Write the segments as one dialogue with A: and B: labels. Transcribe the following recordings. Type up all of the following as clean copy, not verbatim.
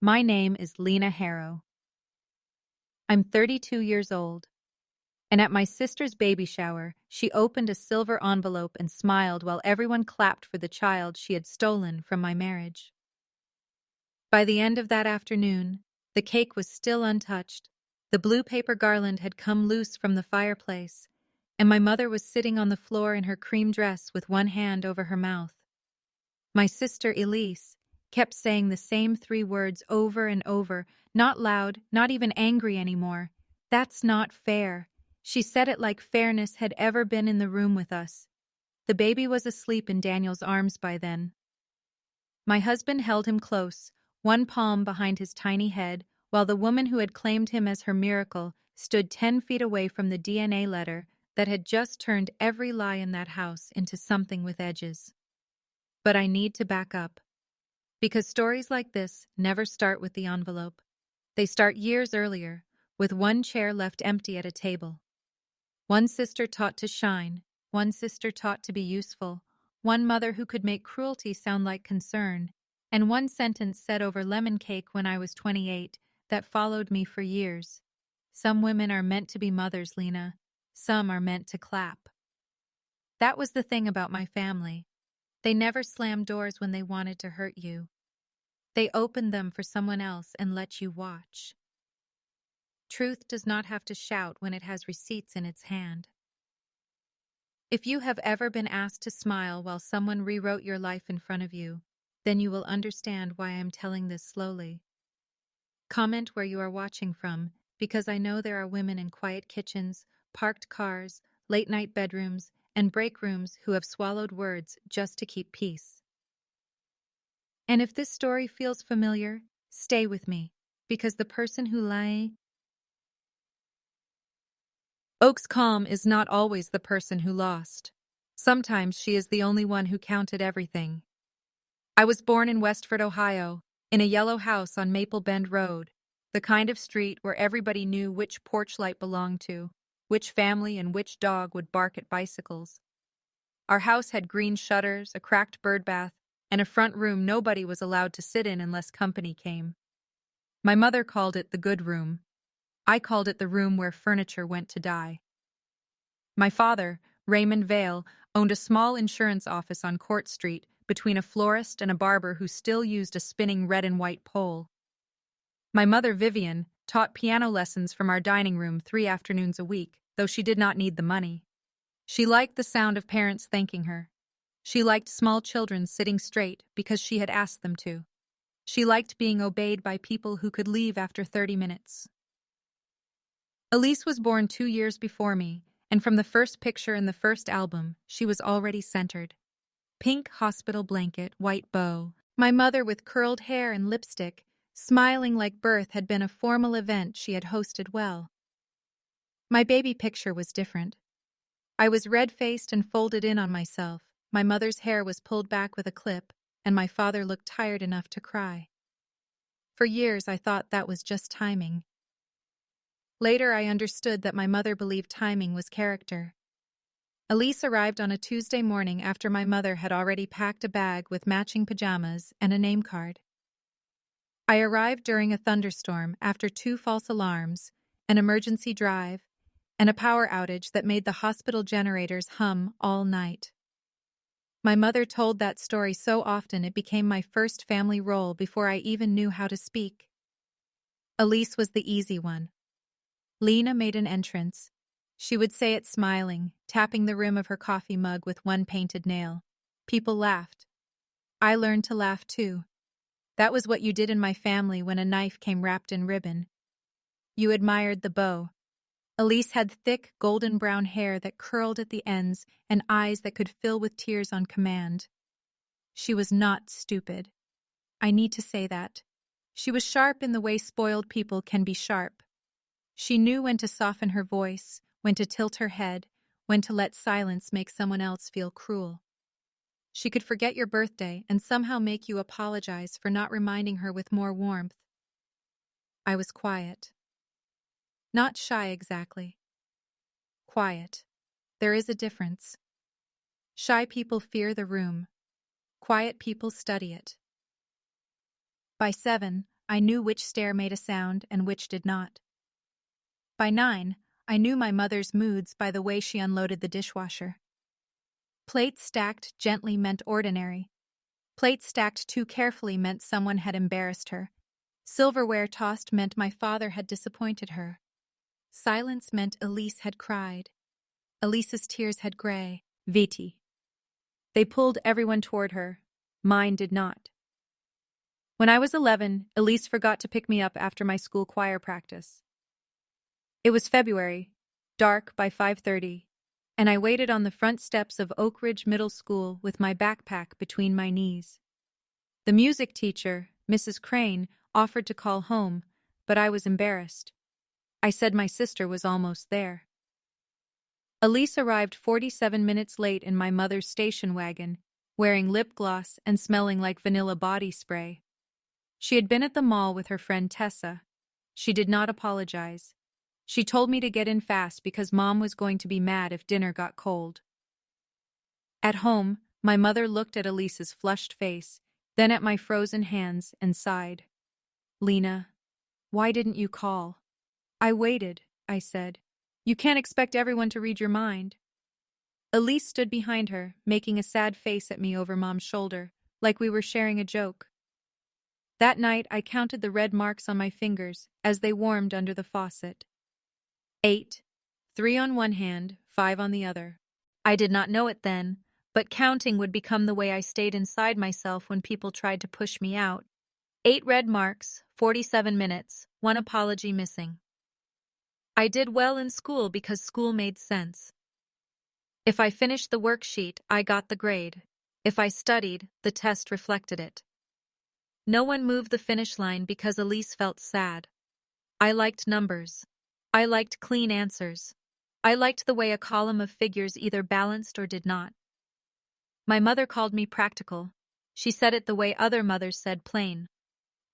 A: My name is Lena Harrow. I'm 32 years old, and at my sister's baby shower, she opened a silver envelope and smiled while everyone clapped for the child she had stolen from my marriage. By the end of that afternoon, the cake was still untouched, the blue paper garland had come loose from the fireplace, and my mother was sitting on the floor in her cream dress with one hand over her mouth. My sister Elise kept saying the same 3 words over and over, not loud, not even angry anymore. "That's not fair." She said it like fairness had ever been in the room with us. The baby was asleep in Daniel's arms by then. My husband held him close, one palm behind his tiny head, while the woman who had claimed him as her miracle stood 10 feet away from the DNA letter that had just turned every lie in that house into something with edges. But I need to back up. Because stories like this never start with the envelope. They start years earlier, with one chair left empty at a table. One sister taught to shine, one sister taught to be useful, one mother who could make cruelty sound like concern, and one sentence said over lemon cake when I was 28 that followed me for years. Some women are meant to be mothers, Lena. Some are meant to clap. That was the thing about my family. They never slammed doors when they wanted to hurt you. They opened them for someone else and let you watch. Truth does not have to shout when it has receipts in its hand. If you have ever been asked to smile while someone rewrote your life in front of you, then you will understand why I'm telling this slowly. Comment where you are watching from, because I know there are women in quiet kitchens, parked cars, late-night bedrooms, and break rooms who have swallowed words just to keep peace. And if this story feels familiar, stay with me, because the person who Oak's calm is not always the person who lost. Sometimes she is the only one who counted everything. I was born in Westford, Ohio, in a yellow house on Maple Bend Road, the kind of street where everybody knew which porch light belonged to, which family and which dog would bark at bicycles. Our house had green shutters, a cracked birdbath, and a front room nobody was allowed to sit in unless company came. My mother called it the good room. I called it the room where furniture went to die. My father, Raymond Vale, owned a small insurance office on Court Street between a florist and a barber who still used a spinning red and white pole. My mother, Vivian, taught piano lessons from our dining room 3 afternoons a week, though she did not need the money. She liked the sound of parents thanking her. She liked small children sitting straight because she had asked them to. She liked being obeyed by people who could leave after 30 minutes. Elise was born 2 years before me, and from the first picture in the first album, she was already centered. Pink hospital blanket, white bow. My mother with curled hair and lipstick, smiling like birth had been a formal event she had hosted well. My baby picture was different. I was red-faced and folded in on myself. My mother's hair was pulled back with a clip, and my father looked tired enough to cry. For years, I thought that was just timing. Later, I understood that my mother believed timing was character. Elise arrived on a Tuesday morning after my mother had already packed a bag with matching pajamas and a name card. I arrived during a thunderstorm after 2 false alarms, an emergency drive, and a power outage that made the hospital generators hum all night. My mother told that story so often it became my first family role before I even knew how to speak. Elise was the easy one. Lena made an entrance. She would say it smiling, tapping the rim of her coffee mug with one painted nail. People laughed. I learned to laugh too. That was what you did in my family when a knife came wrapped in ribbon. You admired the bow. Elise had thick, golden brown hair that curled at the ends and eyes that could fill with tears on command. She was not stupid. I need to say that. She was sharp in the way spoiled people can be sharp. She knew when to soften her voice, when to tilt her head, when to let silence make someone else feel cruel. She could forget your birthday and somehow make you apologize for not reminding her with more warmth. I was quiet. Not shy exactly. Quiet. There is a difference. Shy people fear the room. Quiet people study it. By 7, I knew which stair made a sound and which did not. By 9, I knew my mother's moods by the way she unloaded the dishwasher. Plates stacked gently meant ordinary. Plates stacked too carefully meant someone had embarrassed her. Silverware tossed meant my father had disappointed her. Silence meant Elise had cried. Elise's tears had gray. Viti. They pulled everyone toward her. Mine did not. When I was 11, Elise forgot to pick me up after my school choir practice. It was February, dark by 5:30, and I waited on the front steps of Oak Ridge Middle School with my backpack between my knees. The music teacher, Mrs. Crane, offered to call home, but I was embarrassed. I said my sister was almost there. Elise arrived 47 minutes late in my mother's station wagon, wearing lip gloss and smelling like vanilla body spray. She had been at the mall with her friend Tessa. She did not apologize. She told me to get in fast because Mom was going to be mad if dinner got cold. At home, my mother looked at Elise's flushed face, then at my frozen hands and sighed. "Lena, why didn't you call?" "I waited," I said. "You can't expect everyone to read your mind." Elise stood behind her, making a sad face at me over Mom's shoulder, like we were sharing a joke. That night, I counted the red marks on my fingers as they warmed under the faucet. 8, 3 on one hand, 5 on the other. I did not know it then, but counting would become the way I stayed inside myself when people tried to push me out. 8 red marks, 47 minutes, 1 apology missing. I did well in school because school made sense. If I finished the worksheet, I got the grade. If I studied, the test reflected it. No one moved the finish line because Elise felt sad. I liked numbers. I liked clean answers. I liked the way a column of figures either balanced or did not. My mother called me practical. She said it the way other mothers said plain.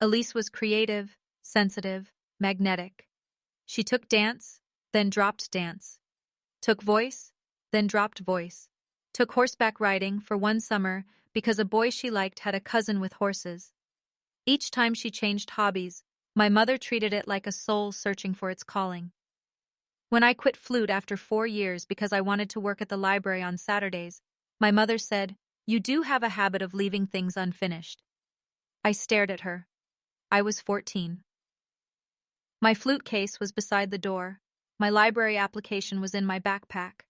A: Elise was creative, sensitive, magnetic. She took dance, then dropped dance. Took voice, then dropped voice. Took horseback riding for one summer because a boy she liked had a cousin with horses. Each time she changed hobbies, my mother treated it like a soul searching for its calling. When I quit flute after 4 years because I wanted to work at the library on Saturdays, my mother said, "You do have a habit of leaving things unfinished." I stared at her. I was 14. My flute case was beside the door. My library application was in my backpack.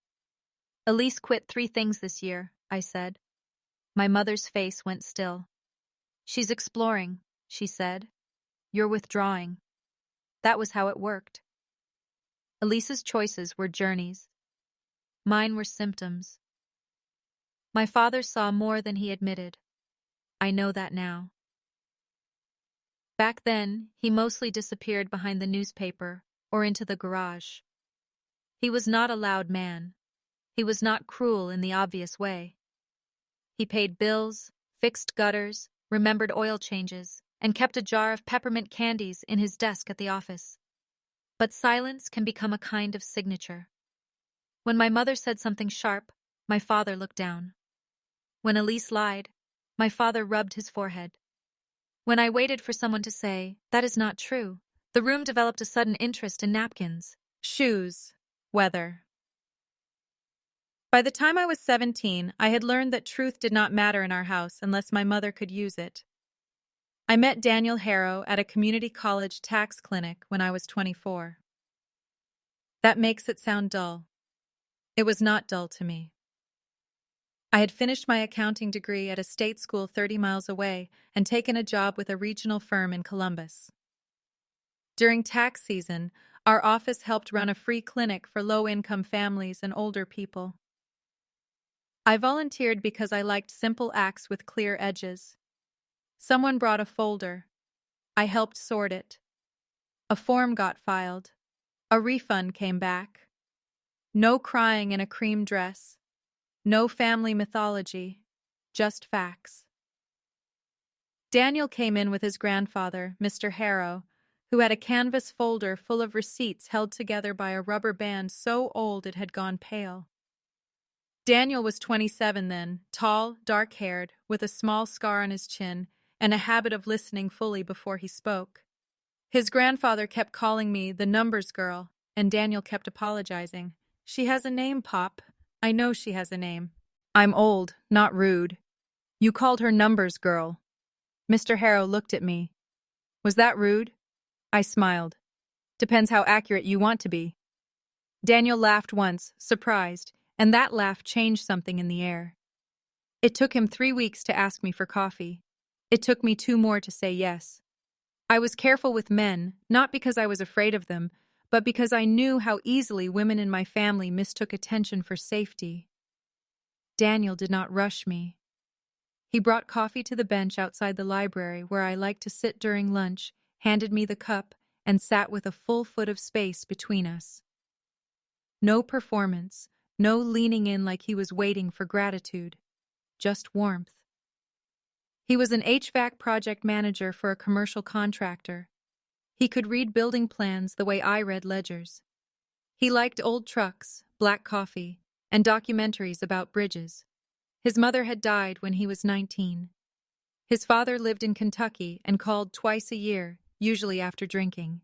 A: "Elise quit 3 things this year," I said. My mother's face went still. "She's exploring," she said. "You're withdrawing." That was how it worked. Elise's choices were journeys. Mine were symptoms. My father saw more than he admitted. I know that now. Back then, he mostly disappeared behind the newspaper or into the garage. He was not a loud man. He was not cruel in the obvious way. He paid bills, fixed gutters, remembered oil changes, and kept a jar of peppermint candies in his desk at the office. But silence can become a kind of signature. When my mother said something sharp, my father looked down. When Elise lied, my father rubbed his forehead. When I waited for someone to say, "That is not true," the room developed a sudden interest in napkins, shoes, weather. By the time I was 17, I had learned that truth did not matter in our house unless my mother could use it. I met Daniel Harrow at a community college tax clinic when I was 24. That makes it sound dull. It was not dull to me. I had finished my accounting degree at a state school 30 miles away and taken a job with a regional firm in Columbus. During tax season, our office helped run a free clinic for low-income families and older people. I volunteered because I liked simple acts with clear edges. Someone brought a folder. I helped sort it. A form got filed. A refund came back. No crying in a cream dress. No family mythology. Just facts. Daniel came in with his grandfather, Mr. Harrow, who had a canvas folder full of receipts held together by a rubber band so old it had gone pale. Daniel was 27 then, tall, dark-haired, with a small scar on his chin, and a habit of listening fully before he spoke. His grandfather kept calling me the numbers girl, and Daniel kept apologizing. She has a name, Pop. I know she has a name. I'm old, not rude. You called her numbers girl. Mr. Harrow looked at me. Was that rude? I smiled. Depends how accurate you want to be. Daniel laughed once, surprised, and that laugh changed something in the air. It took him 3 weeks to ask me for coffee. It took me 2 more to say yes. I was careful with men, not because I was afraid of them, but because I knew how easily women in my family mistook attention for safety. Daniel did not rush me. He brought coffee to the bench outside the library where I liked to sit during lunch, handed me the cup, and sat with a full foot of space between us. No performance, no leaning in like he was waiting for gratitude, just warmth. He was an HVAC project manager for a commercial contractor. He could read building plans the way I read ledgers. He liked old trucks, black coffee, and documentaries about bridges. His mother had died when he was 19. His father lived in Kentucky and called twice a year, usually after drinking.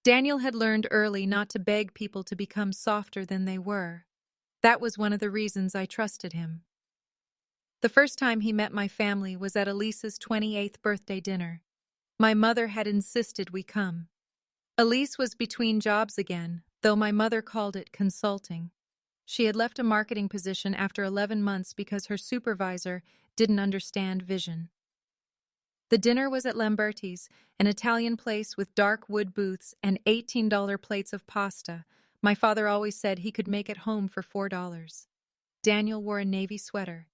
A: Daniel had learned early not to beg people to become softer than they were. That was one of the reasons I trusted him. The first time he met my family was at Elise's 28th birthday dinner. My mother had insisted we come. Elise was between jobs again, though my mother called it consulting. She had left a marketing position after 11 months because her supervisor didn't understand vision. The dinner was at Lamberti's, an Italian place with dark wood booths and $18 plates of pasta. My father always said he could make it home for $4. Daniel wore a navy sweater.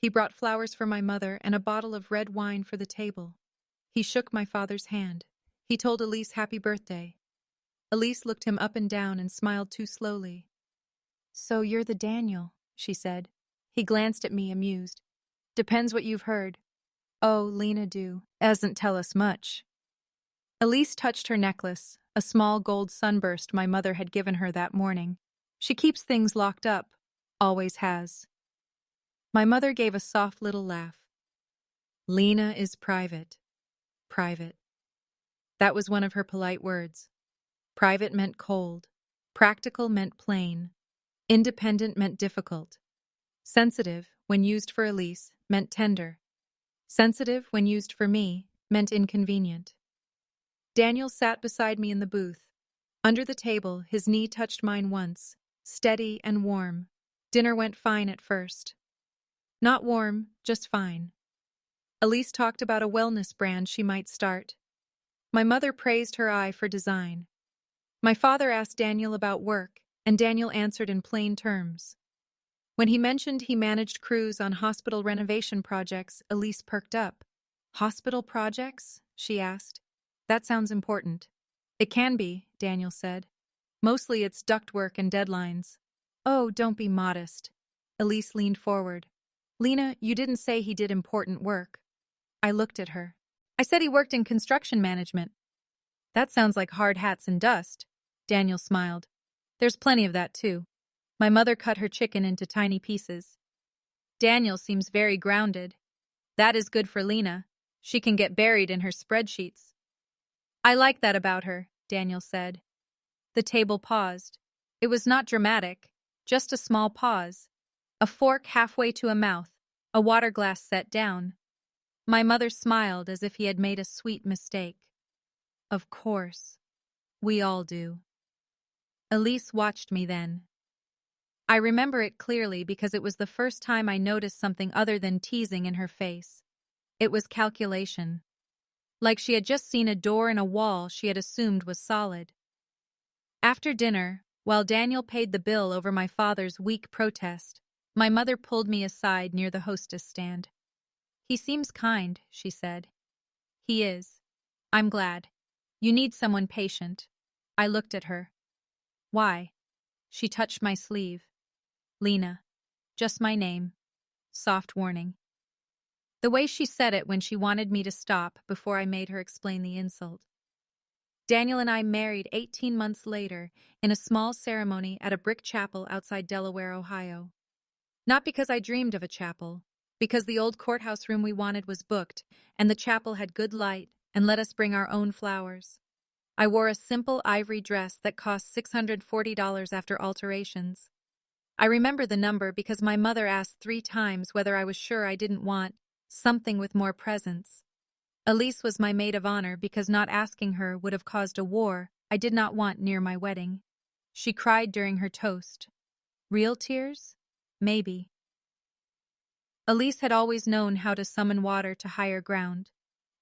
A: He brought flowers for my mother and a bottle of red wine for the table. He shook my father's hand. He told Elise happy birthday. Elise looked him up and down and smiled too slowly. "So you're the Daniel," she said. He glanced at me, amused. "Depends what you've heard." "Oh, Lena doesn't tell us much." Elise touched her necklace, a small gold sunburst my mother had given her that morning. She keeps things locked up, always has. My mother gave a soft little laugh. "Lena is private." Private. That was one of her polite words. Private meant cold. Practical meant plain. Independent meant difficult. Sensitive, when used for Elise, meant tender. Sensitive, when used for me, meant inconvenient. Daniel sat beside me in the booth. Under the table, his knee touched mine once, steady and warm. Dinner went fine at first. Not warm, just fine. Elise talked about a wellness brand she might start. My mother praised her eye for design. My father asked Daniel about work, and Daniel answered in plain terms. When he mentioned he managed crews on hospital renovation projects, Elise perked up. "Hospital projects?" she asked. "That sounds important." "It can be," Daniel said. "Mostly it's ductwork and deadlines." "Oh, don't be modest." Elise leaned forward. "Lena, you didn't say he did important work." I looked at her. "I said he worked in construction management." "That sounds like hard hats and dust." Daniel smiled. "There's plenty of that, too." My mother cut her chicken into tiny pieces. "Daniel seems very grounded." "That is good for Lena. She can get buried in her spreadsheets." "I like that about her," Daniel said. The table paused. It was not dramatic, just a small pause. A fork halfway to a mouth, a water glass set down. My mother smiled as if he had made a sweet mistake. "Of course. We all do." Elise watched me then. I remember it clearly because it was the first time I noticed something other than teasing in her face. It was calculation. Like she had just seen a door in a wall she had assumed was solid. After dinner, while Daniel paid the bill over my father's weak protest, my mother pulled me aside near the hostess stand. "He seems kind," she said. "He is. I'm glad. You need someone patient." I looked at her. "Why?" She touched my sleeve. "Lena. Just my name. Soft warning." The way she said it when she wanted me to stop before I made her explain the insult. Daniel and I married 18 months later in a small ceremony at a brick chapel outside Delaware, Ohio. Not because I dreamed of a chapel, because the old courthouse room we wanted was booked, and the chapel had good light and let us bring our own flowers. I wore a simple ivory dress that cost $640 after alterations. I remember the number because my mother asked 3 times whether I was sure I didn't want something with more presents. Elise was my maid of honor because not asking her would have caused a war I did not want near my wedding. She cried during her toast. Real tears? Maybe. Elise had always known how to summon water to higher ground.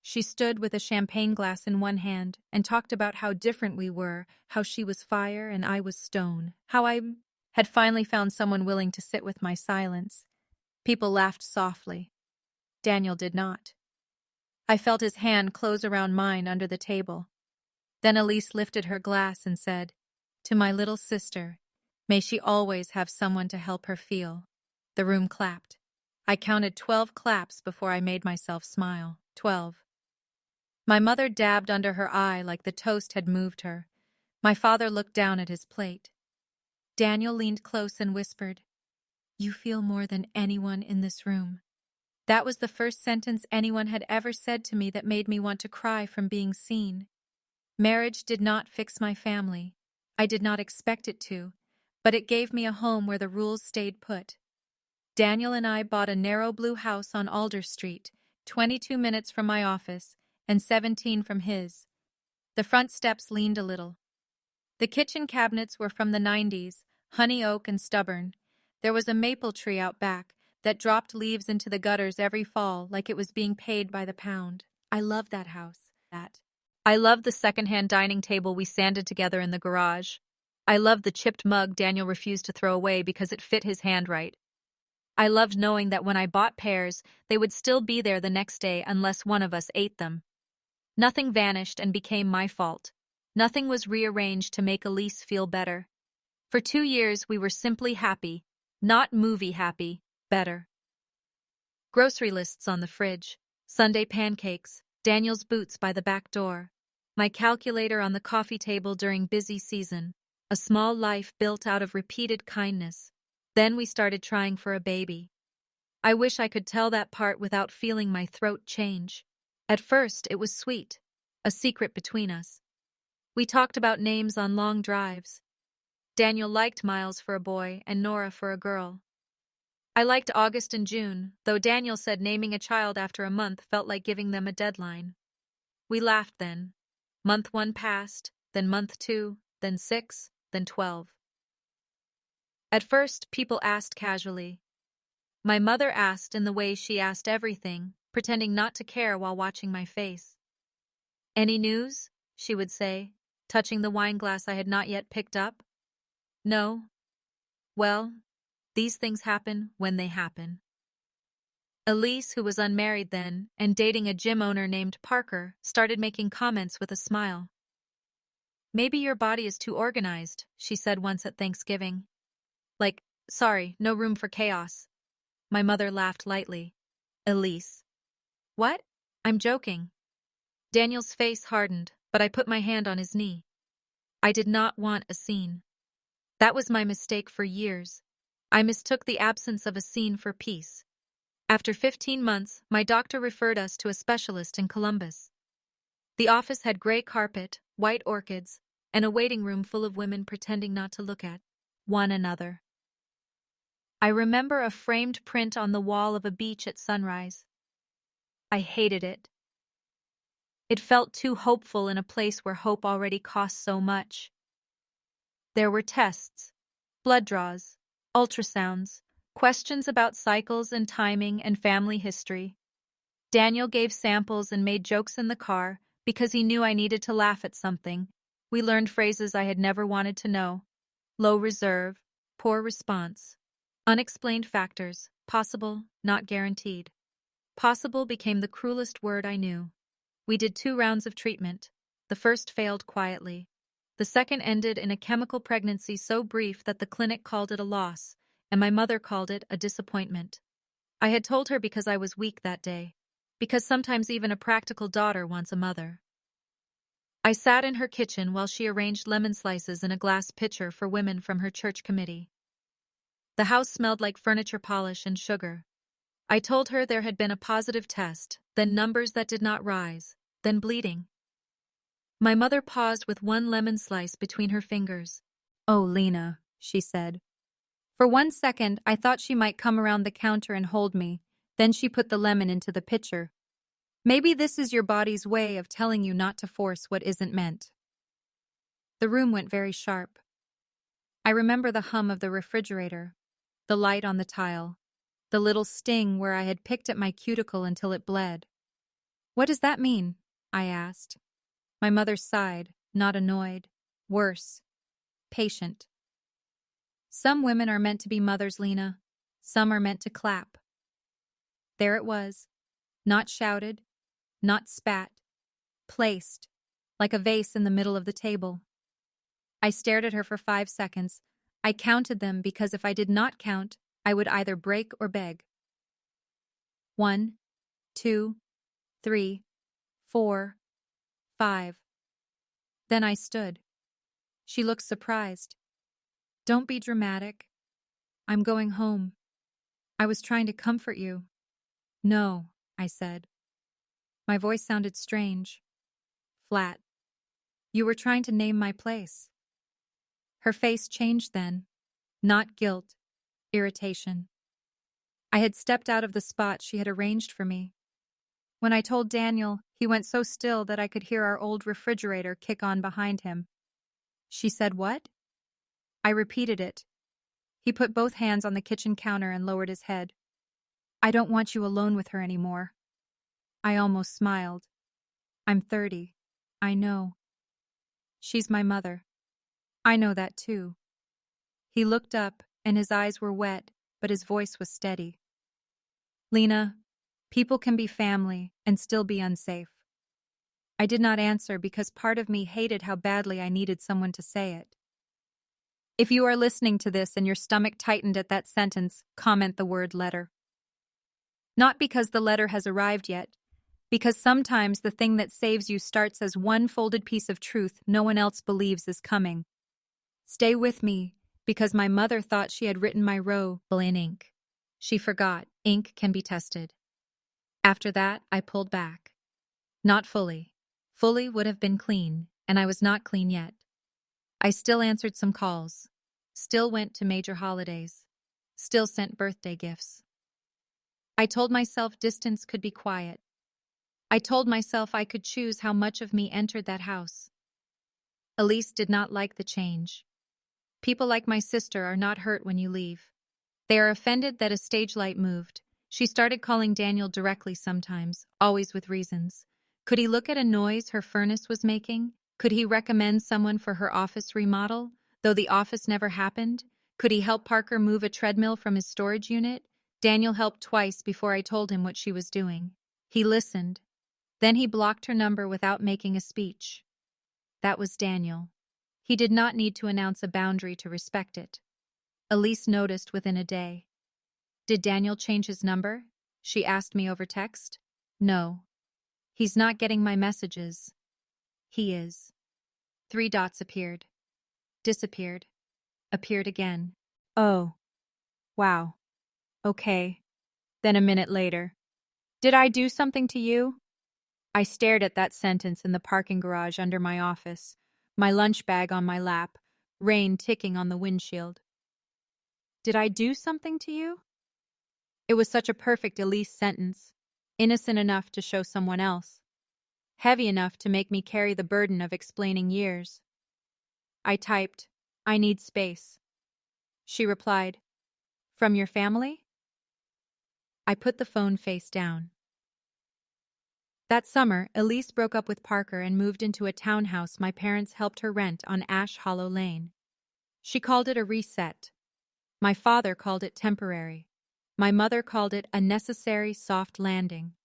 A: She stood with a champagne glass in one hand and talked about how different we were, how she was fire and I was stone, how I had finally found someone willing to sit with my silence. People laughed softly. Daniel did not. I felt his hand close around mine under the table. Then Elise lifted her glass and said, "To my little sister, may she always have someone to help her feel." The room clapped. I counted 12 claps before I made myself smile. 12. My mother dabbed under her eye like the toast had moved her. My father looked down at his plate. Daniel leaned close and whispered, "You feel more than anyone in this room." That was the first sentence anyone had ever said to me that made me want to cry from being seen. Marriage did not fix my family. I did not expect it to, but it gave me a home where the rules stayed put. Daniel and I bought a narrow blue house on Alder Street, 22 minutes from my office and 17 from his. The front steps leaned a little. The kitchen cabinets were from the 90s, honey oak and stubborn. There was a maple tree out back that dropped leaves into the gutters every fall like it was being paid by the pound. I loved that house. I loved the secondhand dining table we sanded together in the garage. I loved the chipped mug Daniel refused to throw away because it fit his hand right. I loved knowing that when I bought pears, they would still be there the next day unless one of us ate them. Nothing vanished and became my fault. Nothing was rearranged to make Elise feel better. For 2 years, we were simply happy, not movie happy, better. Grocery lists on the fridge, Sunday pancakes, Daniel's boots by the back door, my calculator on the coffee table during busy season, a small life built out of repeated kindness. Then we started trying for a baby. I wish I could tell that part without feeling my throat change. At first, it was sweet, a secret between us. We talked about names on long drives. Daniel liked Miles for a boy and Nora for a girl. I liked August and June, though Daniel said naming a child after a month felt like giving them a deadline. We laughed then. Month 1 passed, then month 2, then 6, then 12. At first, people asked casually. My mother asked in the way she asked everything, pretending not to care while watching my face. "Any news?" she would say, touching the wine glass I had not yet picked up. "No." "Well, these things happen when they happen." Elise, who was unmarried then and dating a gym owner named Parker, started making comments with a smile. "Maybe your body is too organized," she said once at Thanksgiving. Like, "Sorry, no room for chaos." My mother laughed lightly. "Elise." "What? I'm joking." Daniel's face hardened, but I put my hand on his knee. I did not want a scene. That was my mistake for years. I mistook the absence of a scene for peace. After 15 months, my doctor referred us to a specialist in Columbus. The office had gray carpet, white orchids, and a waiting room full of women pretending not to look at one another. I remember a framed print on the wall of a beach at sunrise. I hated it. It felt too hopeful in a place where hope already costs so much. There were tests, blood draws, ultrasounds, questions about cycles and timing and family history. Daniel gave samples and made jokes in the car because he knew I needed to laugh at something. We learned phrases I had never wanted to know. Low reserve, poor response. Unexplained factors, possible, not guaranteed. Possible became the cruelest word I knew. We did 2 rounds of treatment. The first failed quietly. The second ended in a chemical pregnancy so brief that the clinic called it a loss, and my mother called it a disappointment. I had told her because I was weak that day, because sometimes even a practical daughter wants a mother. I sat in her kitchen while she arranged lemon slices in a glass pitcher for women from her church committee. The house smelled like furniture polish and sugar. I told her there had been a positive test, then numbers that did not rise, then bleeding. My mother paused with one lemon slice between her fingers. "Oh, Lena," she said. For 1 second, I thought she might come around the counter and hold me. Then she put the lemon into the pitcher. "Maybe this is your body's way of telling you not to force what isn't meant." The room went very sharp. I remember the hum of the refrigerator, the light on the tile, the little sting where I had picked at my cuticle until it bled. "What does that mean?" I asked. My mother sighed, not annoyed. Worse. Patient. "Some women are meant to be mothers, Lena. Some are meant to clap." There it was. Not shouted, not spat. Placed, like a vase in the middle of the table. I stared at her for 5 seconds. I counted them because if I did not count, I would either break or beg. 1, 2, 3, 4, 5. Then I stood. She looked surprised. "Don't be dramatic. I'm going home. I was trying to comfort you." "No," I said. My voice sounded strange, flat. "You were trying to name my place." Her face changed then. Not guilt, irritation. I had stepped out of the spot she had arranged for me. When I told Daniel, he went so still that I could hear our old refrigerator kick on behind him. She said what? I repeated it. He put both hands on the kitchen counter and lowered his head. "I don't want you alone with her anymore." I almost smiled. "I'm 30. I know." "She's my mother." "I know that too." He looked up, and his eyes were wet, but his voice was steady. "Lena, people can be family and still be unsafe." I did not answer because part of me hated how badly I needed someone to say it. If you are listening to this and your stomach tightened at that sentence, comment the word letter. Not because the letter has arrived yet, because sometimes the thing that saves you starts as one folded piece of truth no one else believes is coming. Stay with me, because my mother thought she had written my role in ink. She forgot, ink can be tested. After that, I pulled back. Not fully. Fully would have been clean, and I was not clean yet. I still answered some calls, still went to major holidays, still sent birthday gifts. I told myself distance could be quiet. I told myself I could choose how much of me entered that house. Elise did not like the change. People like my sister are not hurt when you leave. They are offended that a stage light moved. She started calling Daniel directly sometimes, always with reasons. Could he look at a noise her furnace was making? Could he recommend someone for her office remodel, though the office never happened? Could he help Parker move a treadmill from his storage unit? Daniel helped twice before I told him what she was doing. He listened. Then he blocked her number without making a speech. That was Daniel. He did not need to announce a boundary to respect it. Elise noticed within a day. "Did Daniel change his number?" she asked me over text. "No. He's not getting my messages." "He is." 3 dots appeared. Disappeared. Appeared again. "Oh. Wow. Okay." Then a minute later. "Did I do something to you?" I stared at that sentence in the parking garage under my office, my lunch bag on my lap, rain ticking on the windshield. "Did I do something to you?" It was such a perfect Elise sentence, innocent enough to show someone else, heavy enough to make me carry the burden of explaining years. I typed, "I need space." She replied, "From your family?" I put the phone face down. That summer, Elise broke up with Parker and moved into a townhouse my parents helped her rent on Ash Hollow Lane. She called it a reset. My father called it temporary. My mother called it a necessary soft landing.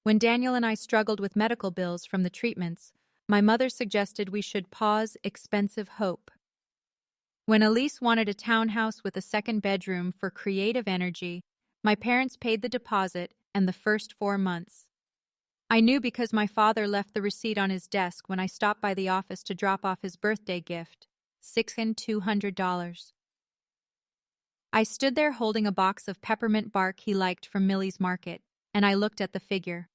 A: When Daniel and I struggled with medical bills from the treatments, my mother suggested we should pause expensive hope. When Elise wanted a townhouse with a second bedroom for creative energy, my parents paid the deposit and the first 4 months. I knew because my father left the receipt on his desk when I stopped by the office to drop off his birthday gift, $6,200. I stood there holding a box of peppermint bark he liked from Millie's Market, and I looked at the figure.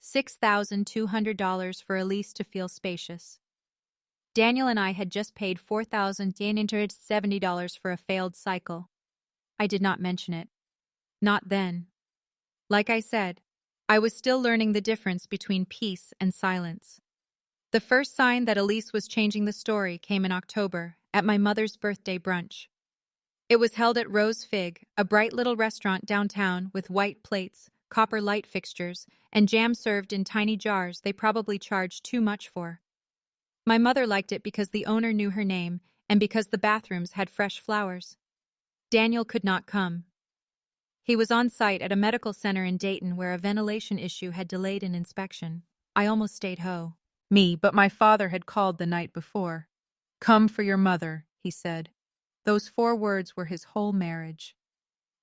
A: $6,200 for Elise to feel spacious. Daniel and I had just paid $4,970 for a failed cycle. I did not mention it. Not then. Like I said, I was still learning the difference between peace and silence. The first sign that Elise was changing the story came in October, at my mother's birthday brunch. It was held at Rose Fig, a bright little restaurant downtown with white plates, copper light fixtures, and jam served in tiny jars they probably charged too much for. My mother liked it because the owner knew her name and because the bathrooms had fresh flowers. Daniel could not come. He was on site at a medical center in Dayton where a ventilation issue had delayed an inspection. I almost stayed home. But my father had called the night before. "Come for your mother," he said. Those 4 words were his whole marriage.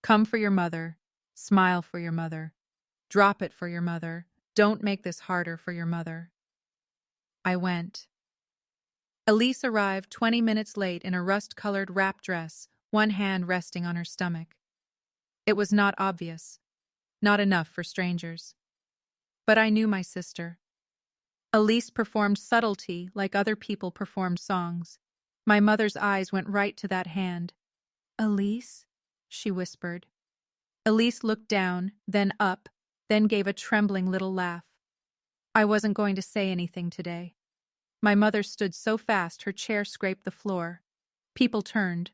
A: Come for your mother. Smile for your mother. Drop it for your mother. Don't make this harder for your mother. I went. Elise arrived 20 minutes late in a rust-colored wrap dress, one hand resting on her stomach. It was not obvious. Not enough for strangers. But I knew my sister. Elise performed subtlety like other people performed songs. My mother's eyes went right to that hand. "Elise?" she whispered. Elise looked down, then up, then gave a trembling little laugh. I wasn't going to say anything today. My mother stood so fast her chair scraped the floor. People turned.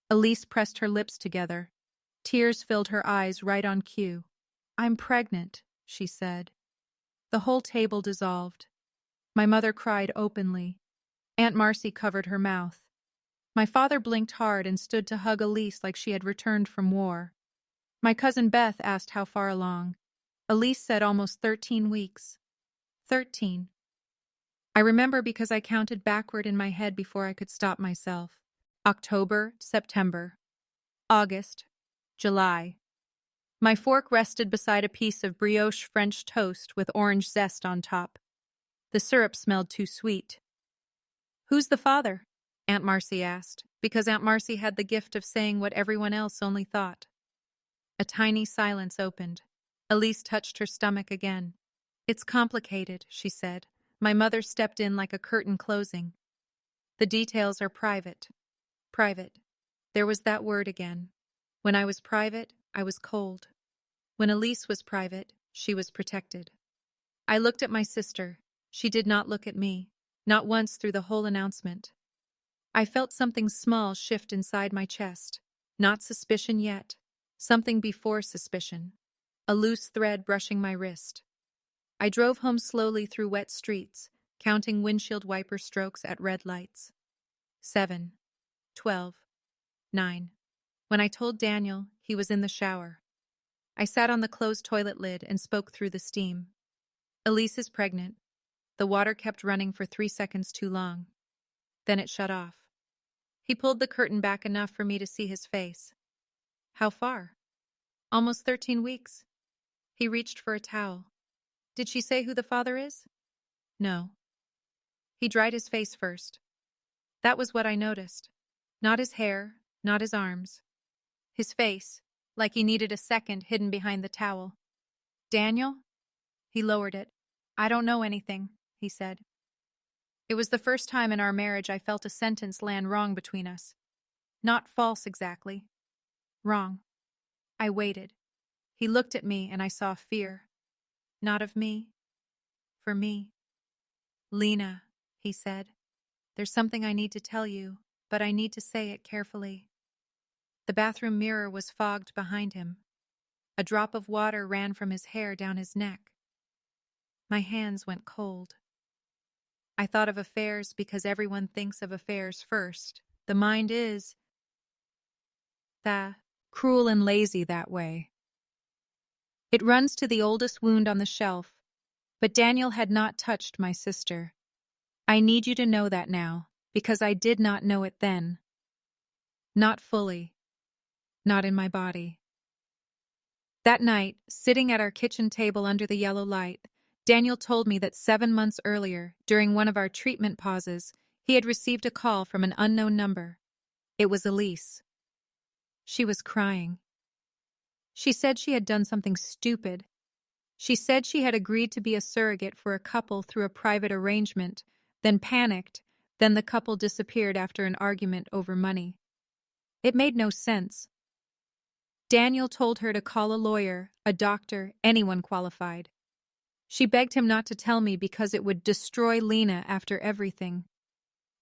A: Elise pressed her lips together. Tears filled her eyes right on cue. "I'm pregnant," she said. The whole table dissolved. My mother cried openly. Aunt Marcy covered her mouth. My father blinked hard and stood to hug Elise like she had returned from war. My cousin Beth asked how far along. Elise said almost 13 weeks. 13. I remember because I counted backward in my head before I could stop myself. October, September, August, July. My fork rested beside a piece of brioche French toast with orange zest on top. The syrup smelled too sweet. "Who's the father?" Aunt Marcy asked, because Aunt Marcy had the gift of saying what everyone else only thought. A tiny silence opened. Elise touched her stomach again. "It's complicated," she said. My mother stepped in like a curtain closing. "The details are private." Private. There was that word again. When I was private, I was cold. When Elise was private, she was protected. I looked at my sister. She did not look at me, not once through the whole announcement. I felt something small shift inside my chest. Not suspicion yet. Something before suspicion. A loose thread brushing my wrist. I drove home slowly through wet streets, counting windshield wiper strokes at red lights. 7, 12, 9. When I told Daniel, he was in the shower. I sat on the closed toilet lid and spoke through the steam. "Elise is pregnant." The water kept running for 3 seconds too long. Then it shut off. He pulled the curtain back enough for me to see his face. "How far?" "Almost 13 weeks. He reached for a towel. "Did she say who the father is?" "No." He dried his face first. That was what I noticed. Not his hair, not his arms. His face, like he needed a second hidden behind the towel. "Daniel?" He lowered it. "I don't know anything," he said. It was the first time in our marriage I felt a sentence land wrong between us. Not false exactly. Wrong. I waited. He looked at me and I saw fear. Not of me. For me. "Lena," he said, "there's something I need to tell you, but I need to say it carefully." The bathroom mirror was fogged behind him. A drop of water ran from his hair down his neck. My hands went cold. I thought of affairs because everyone thinks of affairs first. The mind is cruel and lazy that way. It runs to the oldest wound on the shelf, but Daniel had not touched my sister. I need you to know that now, because I did not know it then. Not fully. Not in my body. That night, sitting at our kitchen table under the yellow light, Daniel told me that 7 months earlier, during one of our treatment pauses, he had received a call from an unknown number. It was Elise. She was crying. She said she had done something stupid. She said she had agreed to be a surrogate for a couple through a private arrangement, then panicked, then the couple disappeared after an argument over money. It made no sense. Daniel told her to call a lawyer, a doctor, anyone qualified. She begged him not to tell me because it would destroy Lena after everything.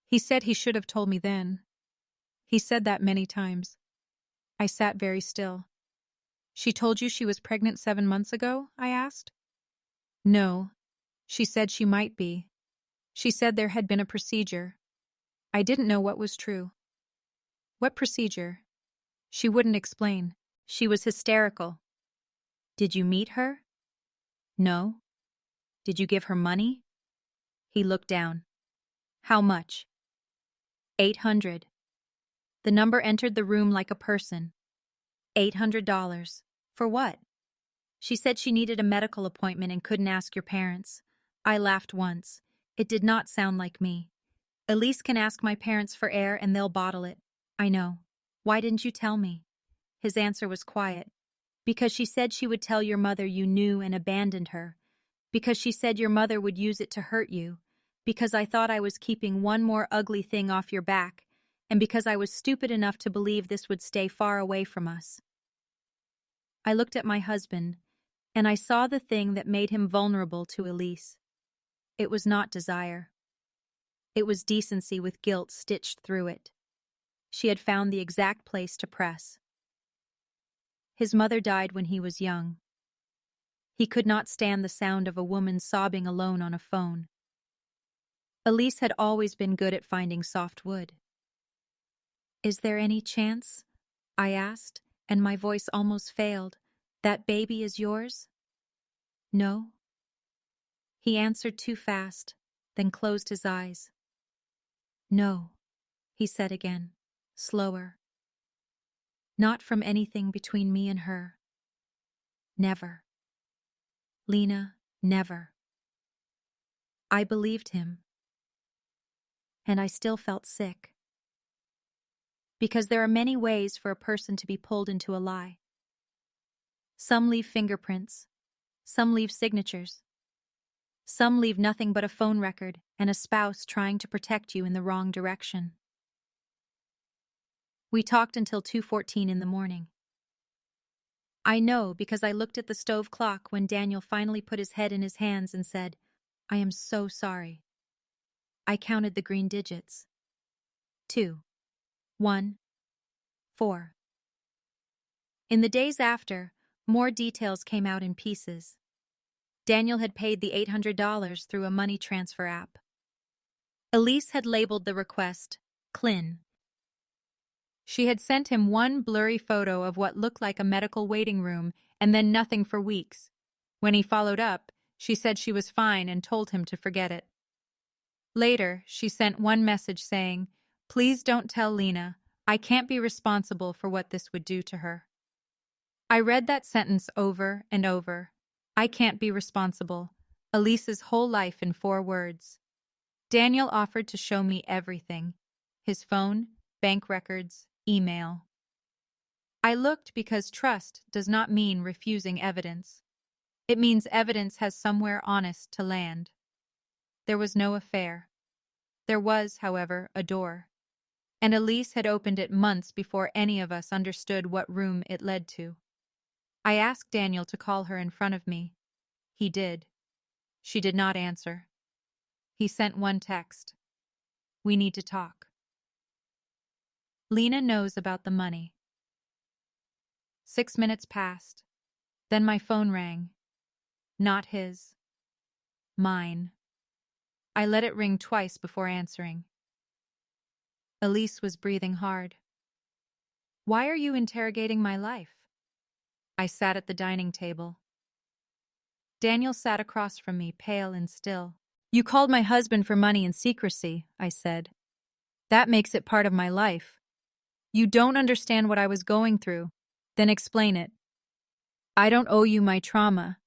A: He said he should have told me then. He said that many times. I sat very still. She told you she was pregnant 7 months ago? I asked. No. She said she might be. She said there had been a procedure. I didn't know what was true. What procedure? She wouldn't explain. She was hysterical. Did you meet her? No. Did you give her money? He looked down. How much? 800. The number entered the room like a person. $800. For what? She said she needed a medical appointment and couldn't ask your parents. I laughed once. It did not sound like me. Elise can ask my parents for air and they'll bottle it. I know. Why didn't you tell me? His answer was quiet. Because she said she would tell your mother you knew and abandoned her. Because she said your mother would use it to hurt you. Because I thought I was keeping one more ugly thing off your back. And because I was stupid enough to believe this would stay far away from us. I looked at my husband, and I saw the thing that made him vulnerable to Elise. It was not desire. It was decency with guilt stitched through it. She had found the exact place to press. His mother died when he was young. He could not stand the sound of a woman sobbing alone on a phone. Elise had always been good at finding soft wood. Is there any chance? I asked, and my voice almost failed. That baby is yours? No. He answered too fast, then closed his eyes. No, he said again, slower. Not from anything between me and her. Never. Lena, never. I believed him. And I still felt sick. Because there are many ways for a person to be pulled into a lie. Some leave fingerprints. Some leave signatures. Some leave nothing but a phone record and a spouse trying to protect you in the wrong direction. We talked until 2:14 in the morning. I know because I looked at the stove clock when Daniel finally put his head in his hands and said, I am so sorry. I counted the green digits. 2, 1, 4. In the days after, more details came out in pieces. Daniel had paid the $800 through a money transfer app. Elise had labeled the request, Clin. She had sent him one blurry photo of what looked like a medical waiting room and then nothing for weeks. When he followed up, she said she was fine and told him to forget it. Later, she sent one message saying, Please don't tell Lena. I can't be responsible for what this would do to her. I read that sentence over and over. I can't be responsible. Elise's whole life in 4 words. Daniel offered to show me everything. His phone, bank records, email. I looked because trust does not mean refusing evidence. It means evidence has somewhere honest to land. There was no affair. There was, however, a door. And Elise had opened it months before any of us understood what room it led to. I asked Daniel to call her in front of me. He did. She did not answer. He sent one text. We need to talk. Lena knows about the money. 6 minutes passed. Then my phone rang. Not his. Mine. I let it ring twice before answering. Elise was breathing hard. Why are you interrogating my life? I sat at the dining table. Daniel sat across from me, pale and still. You called my husband for money in secrecy, I said. That makes it part of my life. You don't understand what I was going through. Then explain it. I don't owe you my trauma.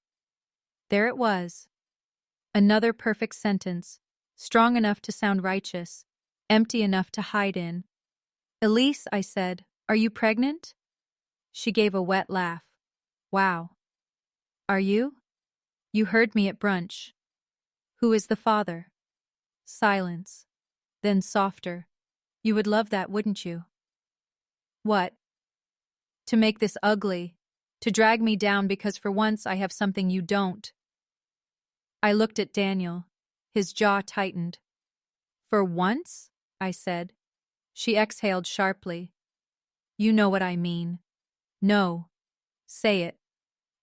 A: There it was. Another perfect sentence, strong enough to sound righteous, empty enough to hide in. Elise, I said, are you pregnant? She gave a wet laugh. Wow. Are you? You heard me at brunch. Who is the father? Silence. Then softer. You would love that, wouldn't you? What? To make this ugly. To drag me down because for once I have something you don't. I looked at Daniel. His jaw tightened. For once? I said. She exhaled sharply. You know what I mean. No. Say it.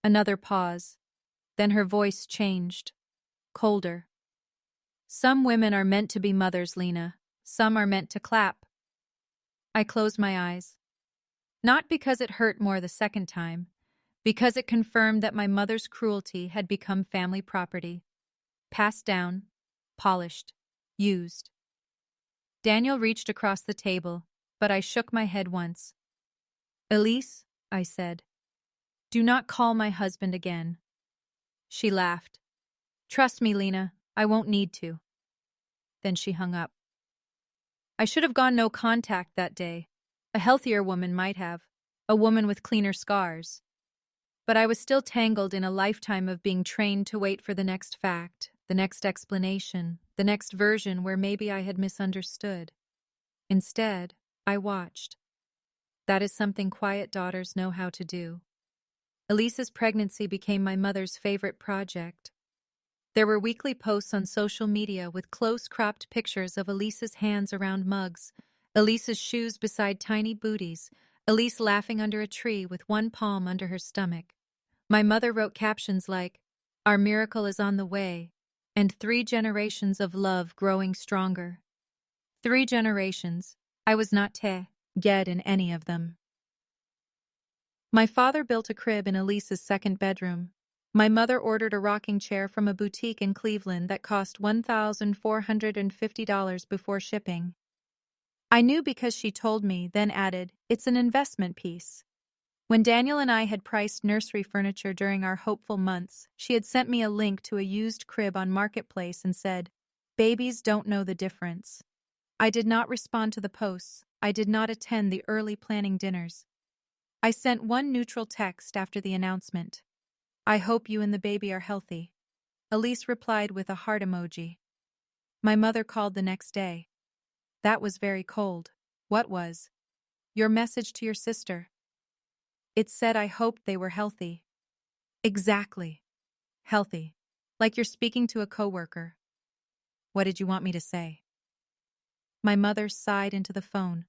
A: Another pause. Then her voice changed. Colder. Some women are meant to be mothers, Lena. Some are meant to clap. I closed my eyes. Not because it hurt more the second time, because it confirmed that my mother's cruelty had become family property. Passed down, polished, used. Daniel reached across the table, but I shook my head once. Elise, I said, do not call my husband again. She laughed. Trust me, Lena, I won't need to. Then she hung up. I should have gone no contact that day. A healthier woman might have. A woman with cleaner scars. But I was still tangled in a lifetime of being trained to wait for the next fact, the next explanation, the next version where maybe I had misunderstood. Instead, I watched. That is something quiet daughters know how to do. Elise's pregnancy became my mother's favorite project. There were weekly posts on social media with close-cropped pictures of Elise's hands around mugs, Elise's shoes beside tiny booties, Elise laughing under a tree with one palm under her stomach. My mother wrote captions like, "Our miracle is on the way," and 3 generations of love growing stronger. 3 generations. I was not yet in any of them. My father built a crib in Elise's second bedroom. My mother ordered a rocking chair from a boutique in Cleveland that cost $1,450 before shipping. I knew because she told me, then added, it's an investment piece. When Daniel and I had priced nursery furniture during our hopeful months, she had sent me a link to a used crib on Marketplace and said, babies don't know the difference. I did not respond to the posts. I did not attend the early planning dinners. I sent one neutral text after the announcement. I hope you and the baby are healthy. Elise replied with a heart emoji. My mother called the next day. That was very cold. What was? Your message to your sister. It said I hoped they were healthy. Exactly. Healthy. Like you're speaking to a coworker. What did you want me to say? My mother sighed into the phone.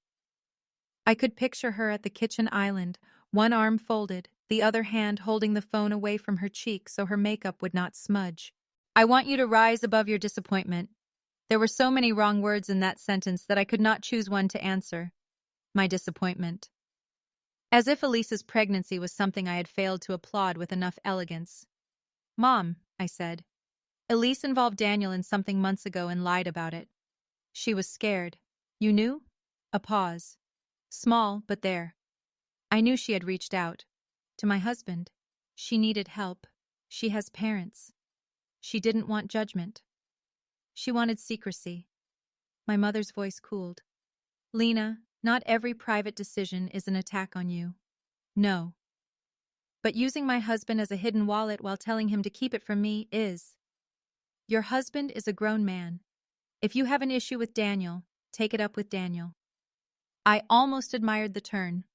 A: I could picture her at the kitchen island, one arm folded, the other hand holding the phone away from her cheek so her makeup would not smudge. I want you to rise above your disappointment. There were so many wrong words in that sentence that I could not choose one to answer. My disappointment. As if Elise's pregnancy was something I had failed to applaud with enough elegance. Mom, I said. Elise involved Daniel in something months ago and lied about it. She was scared. You knew? A pause. Small, but there. I knew she had reached out. To my husband. She needed help. She has parents. She didn't want judgment. She wanted secrecy. My mother's voice cooled. Lena, not every private decision is an attack on you. No. But using my husband as a hidden wallet while telling him to keep it from me is. Your husband is a grown man. If you have an issue with Daniel, take it up with Daniel. I almost admired the turn.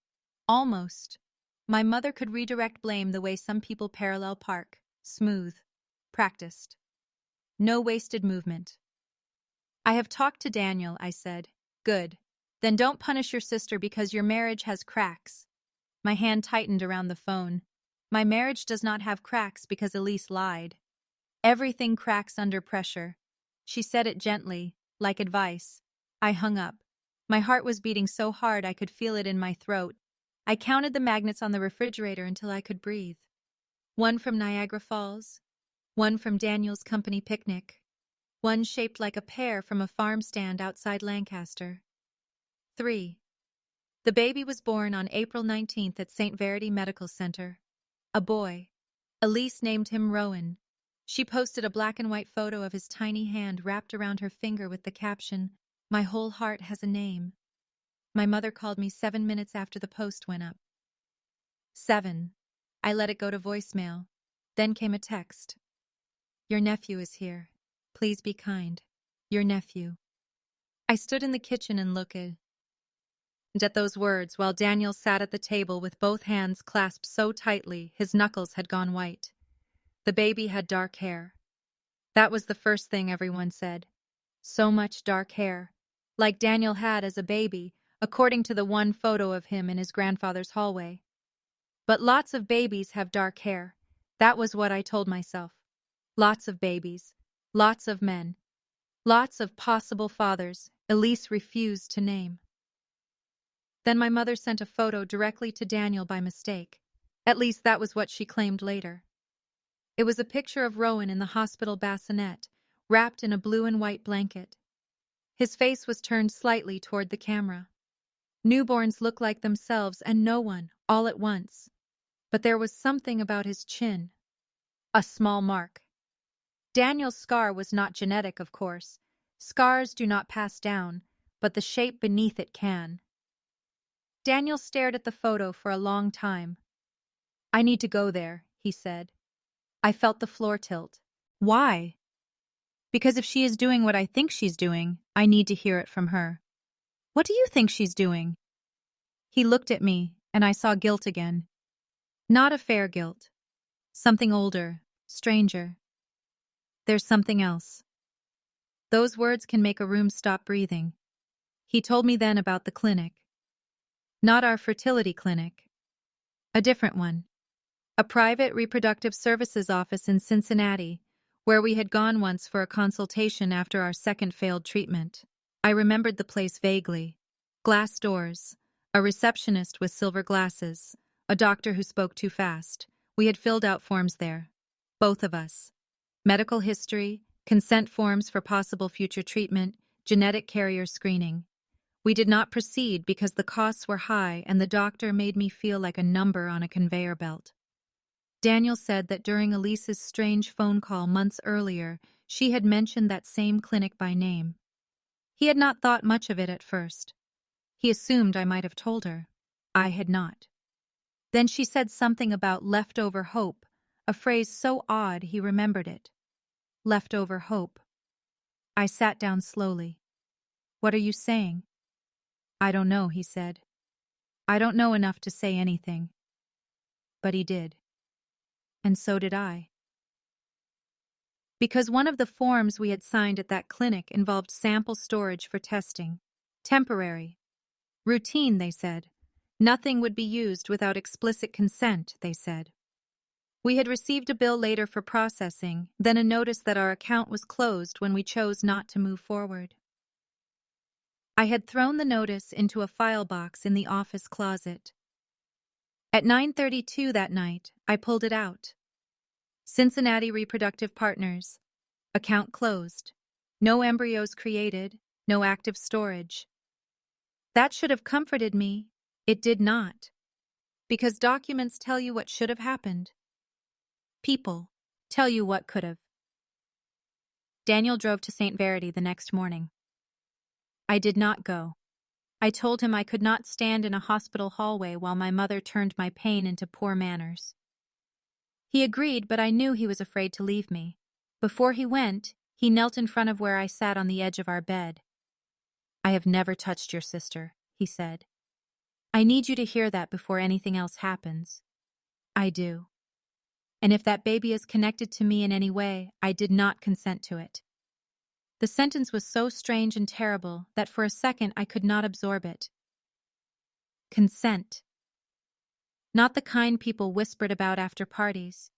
A: Almost. My mother could redirect blame the way some people parallel park. Smooth. Practiced. No wasted movement. I have talked to Daniel, I said. Good. Then don't punish your sister because your marriage has cracks. My hand tightened around the phone. My marriage does not have cracks because Elise lied. Everything cracks under pressure. She said it gently, like advice. I hung up. My heart was beating so hard I could feel it in my throat. I counted the magnets on the refrigerator until I could breathe. 1 from Niagara Falls. 1 from Daniel's company picnic. 1 shaped like a pear from a farm stand outside Lancaster. 3. The baby was born on April 19th at St. Verity Medical Center. A boy. Elise named him Rowan. She posted a black and white photo of his tiny hand wrapped around her finger with the caption, "My whole heart has a name." My mother called me 7 minutes after the post went up. 7. I let it go to voicemail. Then came a text. Your nephew is here. Please be kind. Your nephew. I stood in the kitchen and looked at those words while Daniel sat at the table with both hands clasped so tightly his knuckles had gone white. The baby had dark hair. That was the first thing everyone said. So much dark hair. Like Daniel had as a baby, according to the one photo of him in his grandfather's hallway. But lots of babies have dark hair. That was what I told myself. Lots of babies. Lots of men. Lots of possible fathers Elise refused to name. Then my mother sent a photo directly to Daniel by mistake. At least that was what she claimed later. It was a picture of Rowan in the hospital bassinet, wrapped in a blue and white blanket. His face was turned slightly toward the camera. Newborns look like themselves and no one, all at once. But there was something about his chin. A small mark. Daniel's scar was not genetic, of course. Scars do not pass down, but the shape beneath it can. Daniel stared at the photo for a long time. I need to go there, he said. I felt the floor tilt. Why? Because if she is doing what I think she's doing, I need to hear it from her. What do you think she's doing? He looked at me, and I saw guilt again. Not a fair guilt. Something older, stranger. There's something else. Those words can make a room stop breathing. He told me then about the clinic. Not our fertility clinic. A different one. A private reproductive services office in Cincinnati, where we had gone once for a consultation after our second failed treatment. I remembered the place vaguely. Glass doors, a receptionist with silver glasses, a doctor who spoke too fast. We had filled out forms there. Both of us. Medical history, consent forms for possible future treatment, genetic carrier screening. We did not proceed because the costs were high and the doctor made me feel like a number on a conveyor belt. Daniel said that during Elise's strange phone call months earlier, she had mentioned that same clinic by name. He had not thought much of it at first. He assumed I might have told her. I had not. Then she said something about leftover hope, a phrase so odd he remembered it. Leftover hope. I sat down slowly. What are you saying? I don't know, he said. I don't know enough to say anything. But he did. And so did I. Because one of the forms we had signed at that clinic involved sample storage for testing. Temporary. Routine, they said. Nothing would be used without explicit consent, they said. We had received a bill later for processing, then a notice that our account was closed when we chose not to move forward. I had thrown the notice into a file box in the office closet. At 9:32 that night, I pulled it out. Cincinnati Reproductive Partners. Account closed. No embryos created, no active storage. That should have comforted me. It did not. Because documents tell you what should have happened. People tell you what could have. Daniel drove to St. Verity the next morning. I did not go. I told him I could not stand in a hospital hallway while my mother turned my pain into poor manners. He agreed, but I knew he was afraid to leave me. Before he went, he knelt in front of where I sat on the edge of our bed. I have never touched your sister, he said. I need you to hear that before anything else happens. I do. And if that baby is connected to me in any way, I did not consent to it. The sentence was so strange and terrible that for a second I could not absorb it. Consent. Not the kind people whispered about after parties.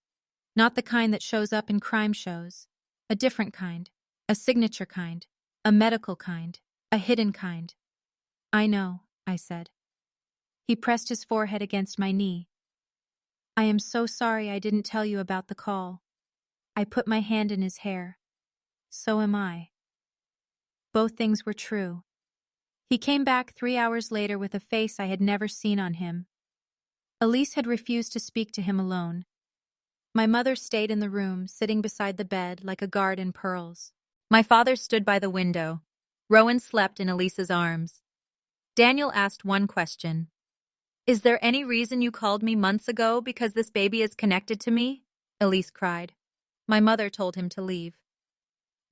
A: Not the kind that shows up in crime shows. A different kind. A signature kind. A medical kind. A hidden kind. I know, I said. He pressed his forehead against my knee. I am so sorry I didn't tell you about the call. I put my hand in his hair. So am I. Both things were true. He came back 3 hours later with a face I had never seen on him. Elise had refused to speak to him alone. My mother stayed in the room, sitting beside the bed like a guard in pearls. My father stood by the window. Rowan slept in Elise's arms. Daniel asked one question. Is there any reason you called me months ago because this baby is connected to me? Elise cried. My mother told him to leave.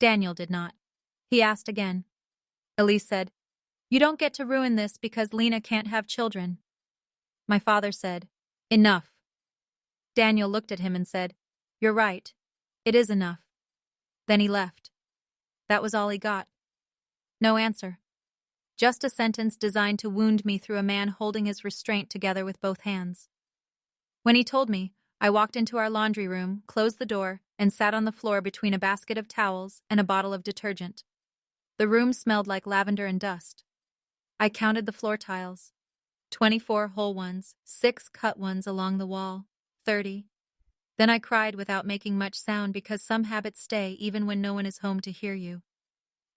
A: Daniel did not. He asked again. Elise said, You don't get to ruin this because Lena can't have children. My father said, Enough. Daniel looked at him and said, You're right. It is enough. Then he left. That was all he got. No answer. Just a sentence designed to wound me through a man holding his restraint together with both hands. When he told me, I walked into our laundry room, closed the door, and sat on the floor between a basket of towels and a bottle of detergent. The room smelled like lavender and dust. I counted the floor tiles. 24 whole ones, 6 cut ones along the wall, 30. Then I cried without making much sound because some habits stay even when no one is home to hear you.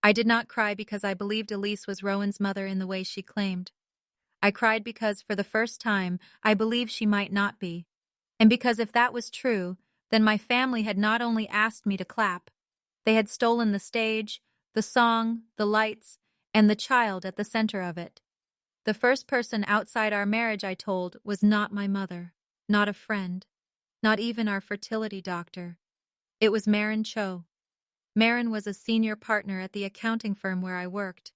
A: I did not cry because I believed Elise was Rowan's mother in the way she claimed. I cried because, for the first time, I believed she might not be. And because if that was true, then my family had not only asked me to clap, they had stolen the stage, the song, the lights, and the child at the center of it. The first person outside our marriage, I told, was not my mother, not a friend, not even our fertility doctor. It was Marin Cho. Marin was a senior partner at the accounting firm where I worked.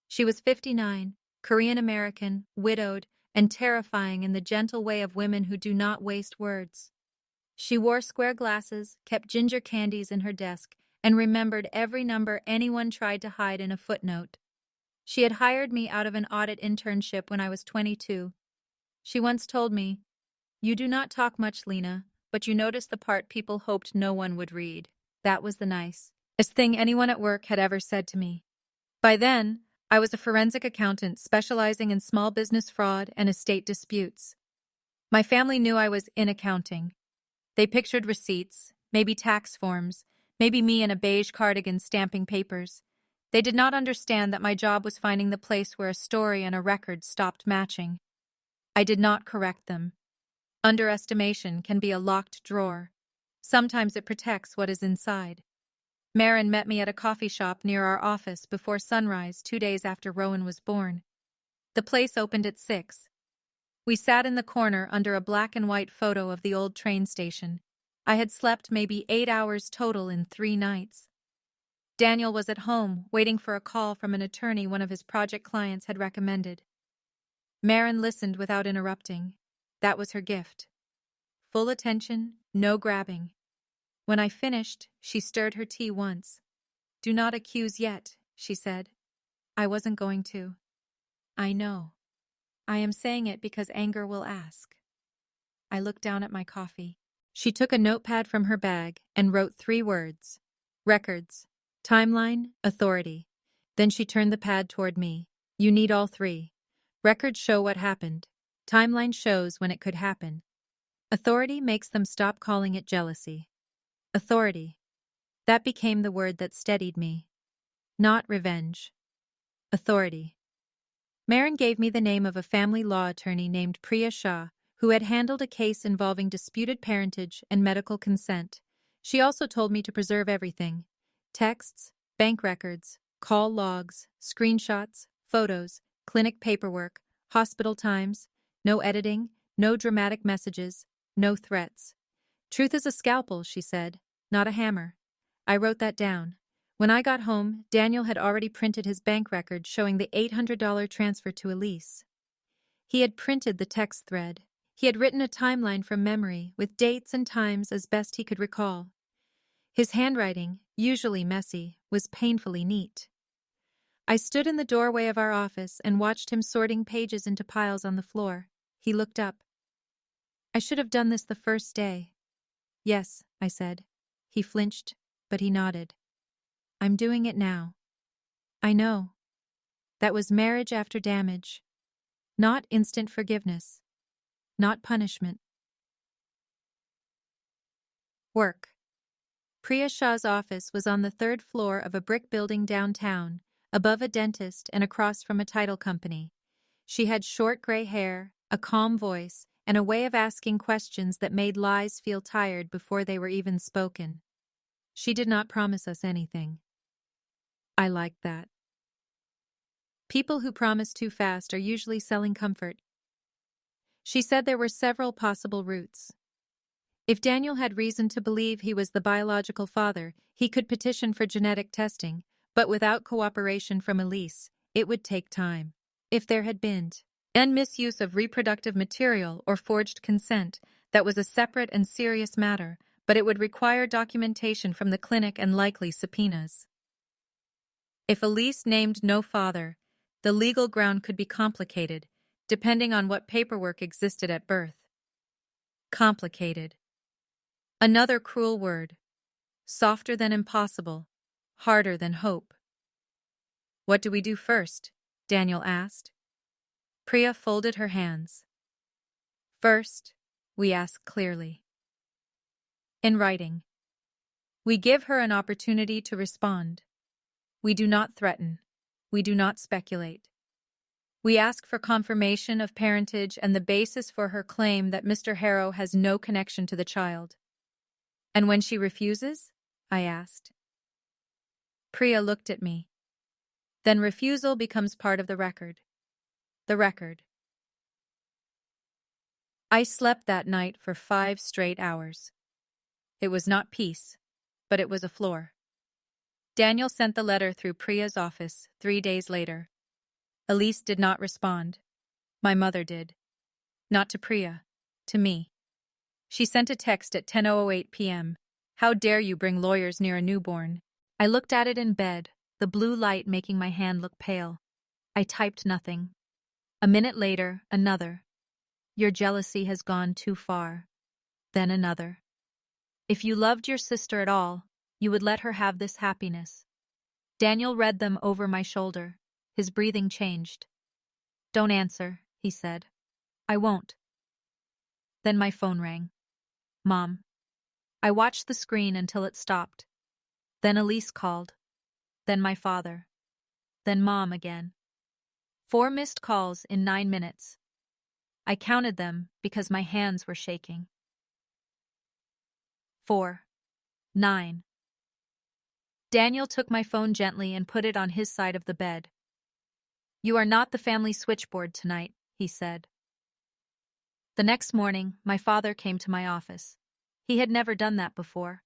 A: She was 59, Korean-American, widowed, and terrifying in the gentle way of women who do not waste words. She wore square glasses, kept ginger candies in her desk, and remembered every number anyone tried to hide in a footnote. She had hired me out of an audit internship when I was 22. She once told me, You do not talk much, Lena, but you notice the part people hoped no one would read. That was the nicest thing anyone at work had ever said to me. By then, I was a forensic accountant specializing in small business fraud and estate disputes. My family knew I was in accounting. They pictured receipts, maybe tax forms, maybe me in a beige cardigan stamping papers. They did not understand that my job was finding the place where a story and a record stopped matching. I did not correct them. Underestimation can be a locked drawer. Sometimes it protects what is inside. Marin met me at a coffee shop near our office before sunrise 2 days after Rowan was born. The place opened at 6. We sat in the corner under a black and white photo of the old train station. I had slept maybe 8 hours total in 3 nights. Daniel was at home, waiting for a call from an attorney one of his project clients had recommended. Marin listened without interrupting. That was her gift. Full attention, no grabbing. When I finished, she stirred her tea once. Do not accuse yet, she said. I wasn't going to. I know. I am saying it because anger will ask. I looked down at my coffee. She took a notepad from her bag and wrote 3 words. Records, timeline, authority. Then she turned the pad toward me. You need all 3. Records show what happened. Timeline shows when it could happen. Authority makes them stop calling it jealousy. Authority. That became the word that steadied me. Not revenge. Authority. Marin gave me the name of a family law attorney named Priya Shah, who had handled a case involving disputed parentage and medical consent. She also told me to preserve everything. Texts, bank records, call logs, screenshots, photos, clinic paperwork, hospital times, no editing, no dramatic messages, no threats. Truth is a scalpel, she said, not a hammer. I wrote that down. When I got home, Daniel had already printed his bank record showing the $800 transfer to Elise. He had printed the text thread. He had written a timeline from memory, with dates and times as best he could recall. His handwriting, usually messy, was painfully neat. I stood in the doorway of our office and watched him sorting pages into piles on the floor. He looked up. I should have done this the first day. Yes, I said. He flinched, but he nodded. I'm doing it now. I know. That was marriage after damage. Not instant forgiveness. Not punishment. Work. Priya Shah's office was on the 3rd floor of a brick building downtown, above a dentist and across from a title company. She had short gray hair, a calm voice, and a way of asking questions that made lies feel tired before they were even spoken. She did not promise us anything. I liked that. People who promise too fast are usually selling comfort. She said there were several possible routes. If Daniel had reason to believe he was the biological father, he could petition for genetic testing, but without cooperation from Elise, it would take time. If there had been misuse of reproductive material or forged consent, that was a separate and serious matter, but it would require documentation from the clinic and likely subpoenas. If Elise named no father, the legal ground could be complicated, depending on what paperwork existed at birth. Complicated. Another cruel word. Softer than impossible, harder than hope. What do we do first? Daniel asked. Priya folded her hands. First, we ask clearly. In writing. We give her an opportunity to respond. We do not threaten. We do not speculate. We ask for confirmation of parentage and the basis for her claim that Mr. Harrow has no connection to the child. And when she refuses? I asked. Priya looked at me. Then refusal becomes part of the record. The record. I slept that night for 5 straight hours. It was not peace, but it was a floor. Daniel sent the letter through Priya's office 3 days later. Elise did not respond. My mother did. Not to Priya, to me. She sent a text at 10:08 p.m. How dare you bring lawyers near a newborn? I looked at it in bed, the blue light making my hand look pale. I typed nothing. A minute later, another. Your jealousy has gone too far. Then another. If you loved your sister at all, you would let her have this happiness. Daniel read them over my shoulder. His breathing changed. Don't answer, he said. I won't. Then my phone rang. Mom. I watched the screen until it stopped. Then Elise called. Then my father. Then Mom again. 4 missed calls in 9 minutes. I counted them because my hands were shaking. 4. 9. Daniel took my phone gently and put it on his side of the bed. You are not the family switchboard tonight, he said. The next morning, my father came to my office. He had never done that before.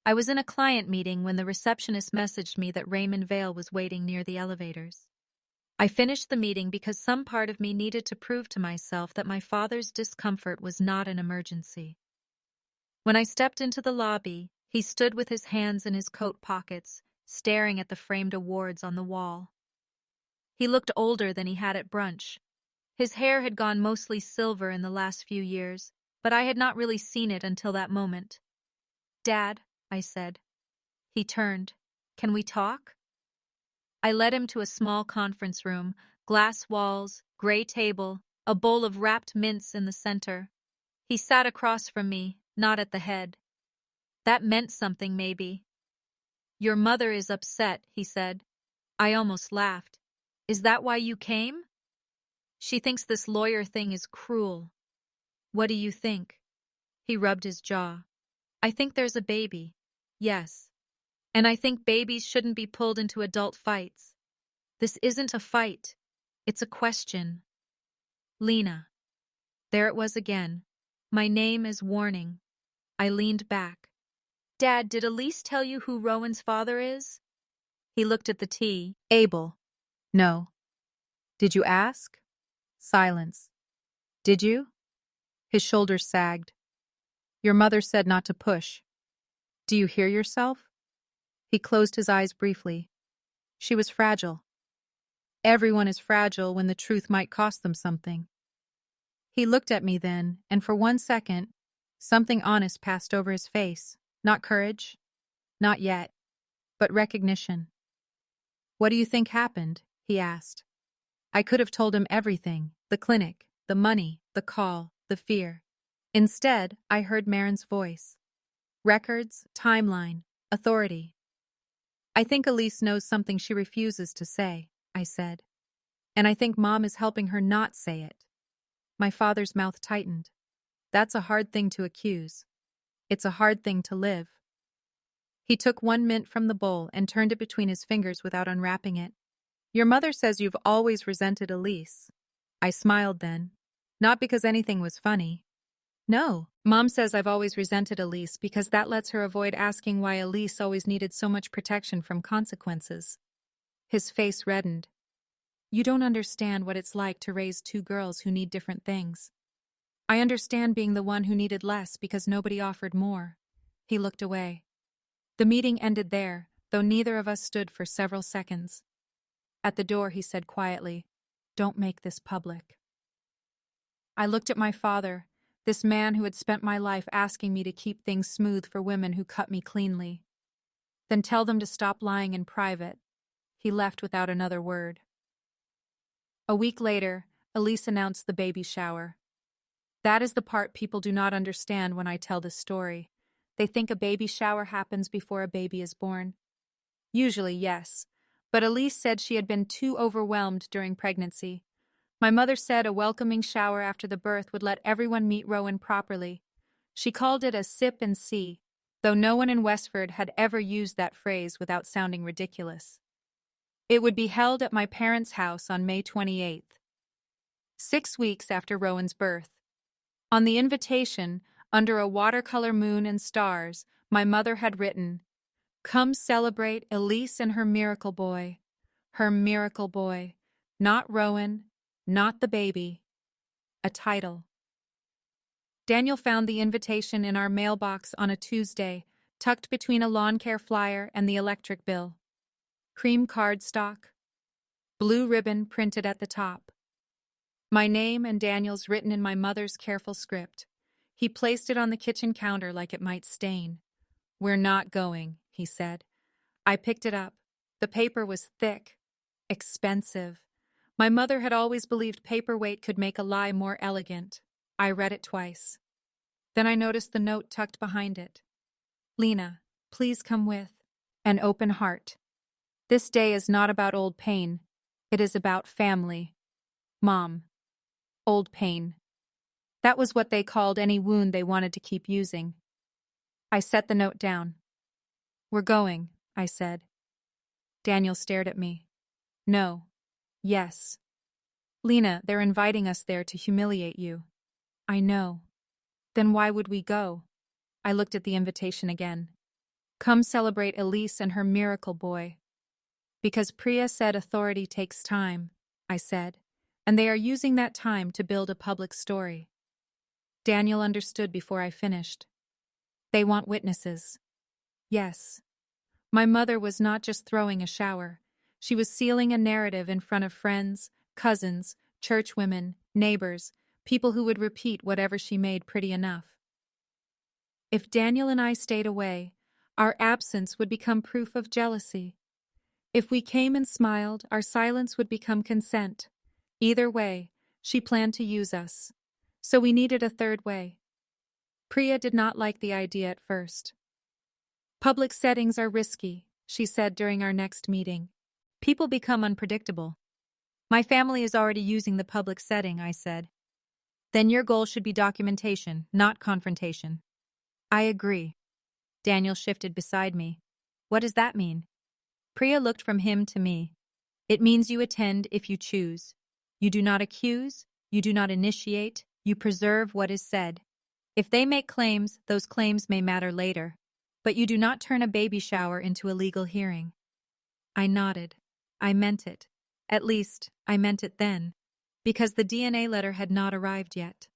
A: I was in a client meeting when the receptionist messaged me that Raymond Vale was waiting near the elevators. I finished the meeting because some part of me needed to prove to myself that my father's discomfort was not an emergency. When I stepped into the lobby, he stood with his hands in his coat pockets, staring at the framed awards on the wall. He looked older than he had at brunch. His hair had gone mostly silver in the last few years, but I had not really seen it until that moment. Dad, I said. He turned. Can we talk? I led him to a small conference room, glass walls, gray table, a bowl of wrapped mints in the center. He sat across from me, not at the head. That meant something, maybe. Your mother is upset, he said. I almost laughed. Is that why you came? She thinks this lawyer thing is cruel. What do you think? He rubbed his jaw. I think there's a baby. Yes. And I think babies shouldn't be pulled into adult fights. This isn't a fight. It's a question. Lena. There it was again. My name is warning. I leaned back. Dad, did Elise tell you who Rowan's father is? He looked at the tea. Abel. No. Did you ask? Silence. Did you? His shoulders sagged. Your mother said not to push. Do you hear yourself? He closed his eyes briefly. She was fragile. Everyone is fragile when the truth might cost them something. He looked at me then, and for 1 second, something honest passed over his face. Not courage. Not yet. But recognition. What do you think happened? He asked. I could have told him everything. The clinic, the money, the call, the fear. Instead, I heard Marin's voice. Records, timeline, authority. I think Elise knows something she refuses to say, I said. And I think Mom is helping her not say it. My father's mouth tightened. That's a hard thing to accuse. It's a hard thing to live. He took 1 mint from the bowl and turned it between his fingers without unwrapping it. Your mother says you've always resented Elise. I smiled then. Not because anything was funny. No. Mom says I've always resented Elise because that lets her avoid asking why Elise always needed so much protection from consequences. His face reddened. You don't understand what it's like to raise two girls who need different things. I understand being the one who needed less because nobody offered more. He looked away. The meeting ended there, though neither of us stood for several seconds. At the door, he said quietly, "Don't make this public." I looked at my father, this man who had spent my life asking me to keep things smooth for women who cut me cleanly. Then tell them to stop lying in private. He left without another word. A week later, Elise announced the baby shower. That is the part people do not understand when I tell this story. They think a baby shower happens before a baby is born. Usually, yes, but Elise said she had been too overwhelmed during pregnancy. My mother said a welcoming shower after the birth would let everyone meet Rowan properly. She called it a sip and see, though no one in Westford had ever used that phrase without sounding ridiculous. It would be held at my parents' house on May 28th, 6 weeks after Rowan's birth. On the invitation, under a watercolor moon and stars, my mother had written, "Come celebrate Elise and her miracle boy. Her miracle boy. Not Rowan, not the baby." A title. Daniel found the invitation in our mailbox on a Tuesday, tucked between a lawn care flyer and the electric bill. Cream cardstock. Blue ribbon printed at the top. My name and Daniel's written in my mother's careful script. He placed it on the kitchen counter like it might stain. "We're not going," he said. I picked it up. The paper was thick, expensive. My mother had always believed paperweight could make a lie more elegant. I read it twice. Then I noticed the note tucked behind it. "Lena, please come with an open heart. This day is not about old pain. It is about family. Mom." Old pain. That was what they called any wound they wanted to keep using. I set the note down. "We're going," I said. Daniel stared at me. "No. Yes. Lena, they're inviting us there to humiliate you." "I know." "Then why would we go?" I looked at the invitation again. "Come celebrate Elise and her miracle boy." "Because Priya said authority takes time," I said, "and they are using that time to build a public story." Daniel understood before I finished. "They want witnesses." Yes. My mother was not just throwing a shower. She was sealing a narrative in front of friends, cousins, churchwomen, neighbors, people who would repeat whatever she made pretty enough. If Daniel and I stayed away, our absence would become proof of jealousy. If we came and smiled, our silence would become consent. Either way, she planned to use us. So we needed a third way. Priya did not like the idea at first. "Public settings are risky," she said during our next meeting. "People become unpredictable." "My family is already using the public setting," I said. "Then your goal should be documentation, not confrontation." "I agree." Daniel shifted beside me. "What does that mean?" Priya looked from him to me. "It means you attend if you choose. You do not accuse, you do not initiate, you preserve what is said. If they make claims, those claims may matter later. But you do not turn a baby shower into a legal hearing." I nodded. I meant it. At least, I meant it then, because the DNA letter had not arrived yet.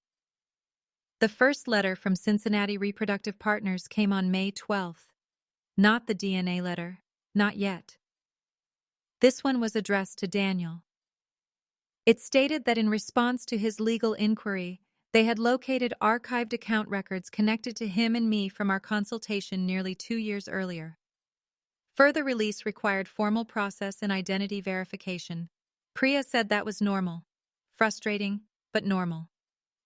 A: The first letter from Cincinnati Reproductive Partners came on May 12th. Not the DNA letter. Not yet. This one was addressed to Daniel. It stated that in response to his legal inquiry, they had located archived account records connected to him and me from our consultation nearly 2 years earlier. Further release required formal process and identity verification. Priya said that was normal. Frustrating, but normal.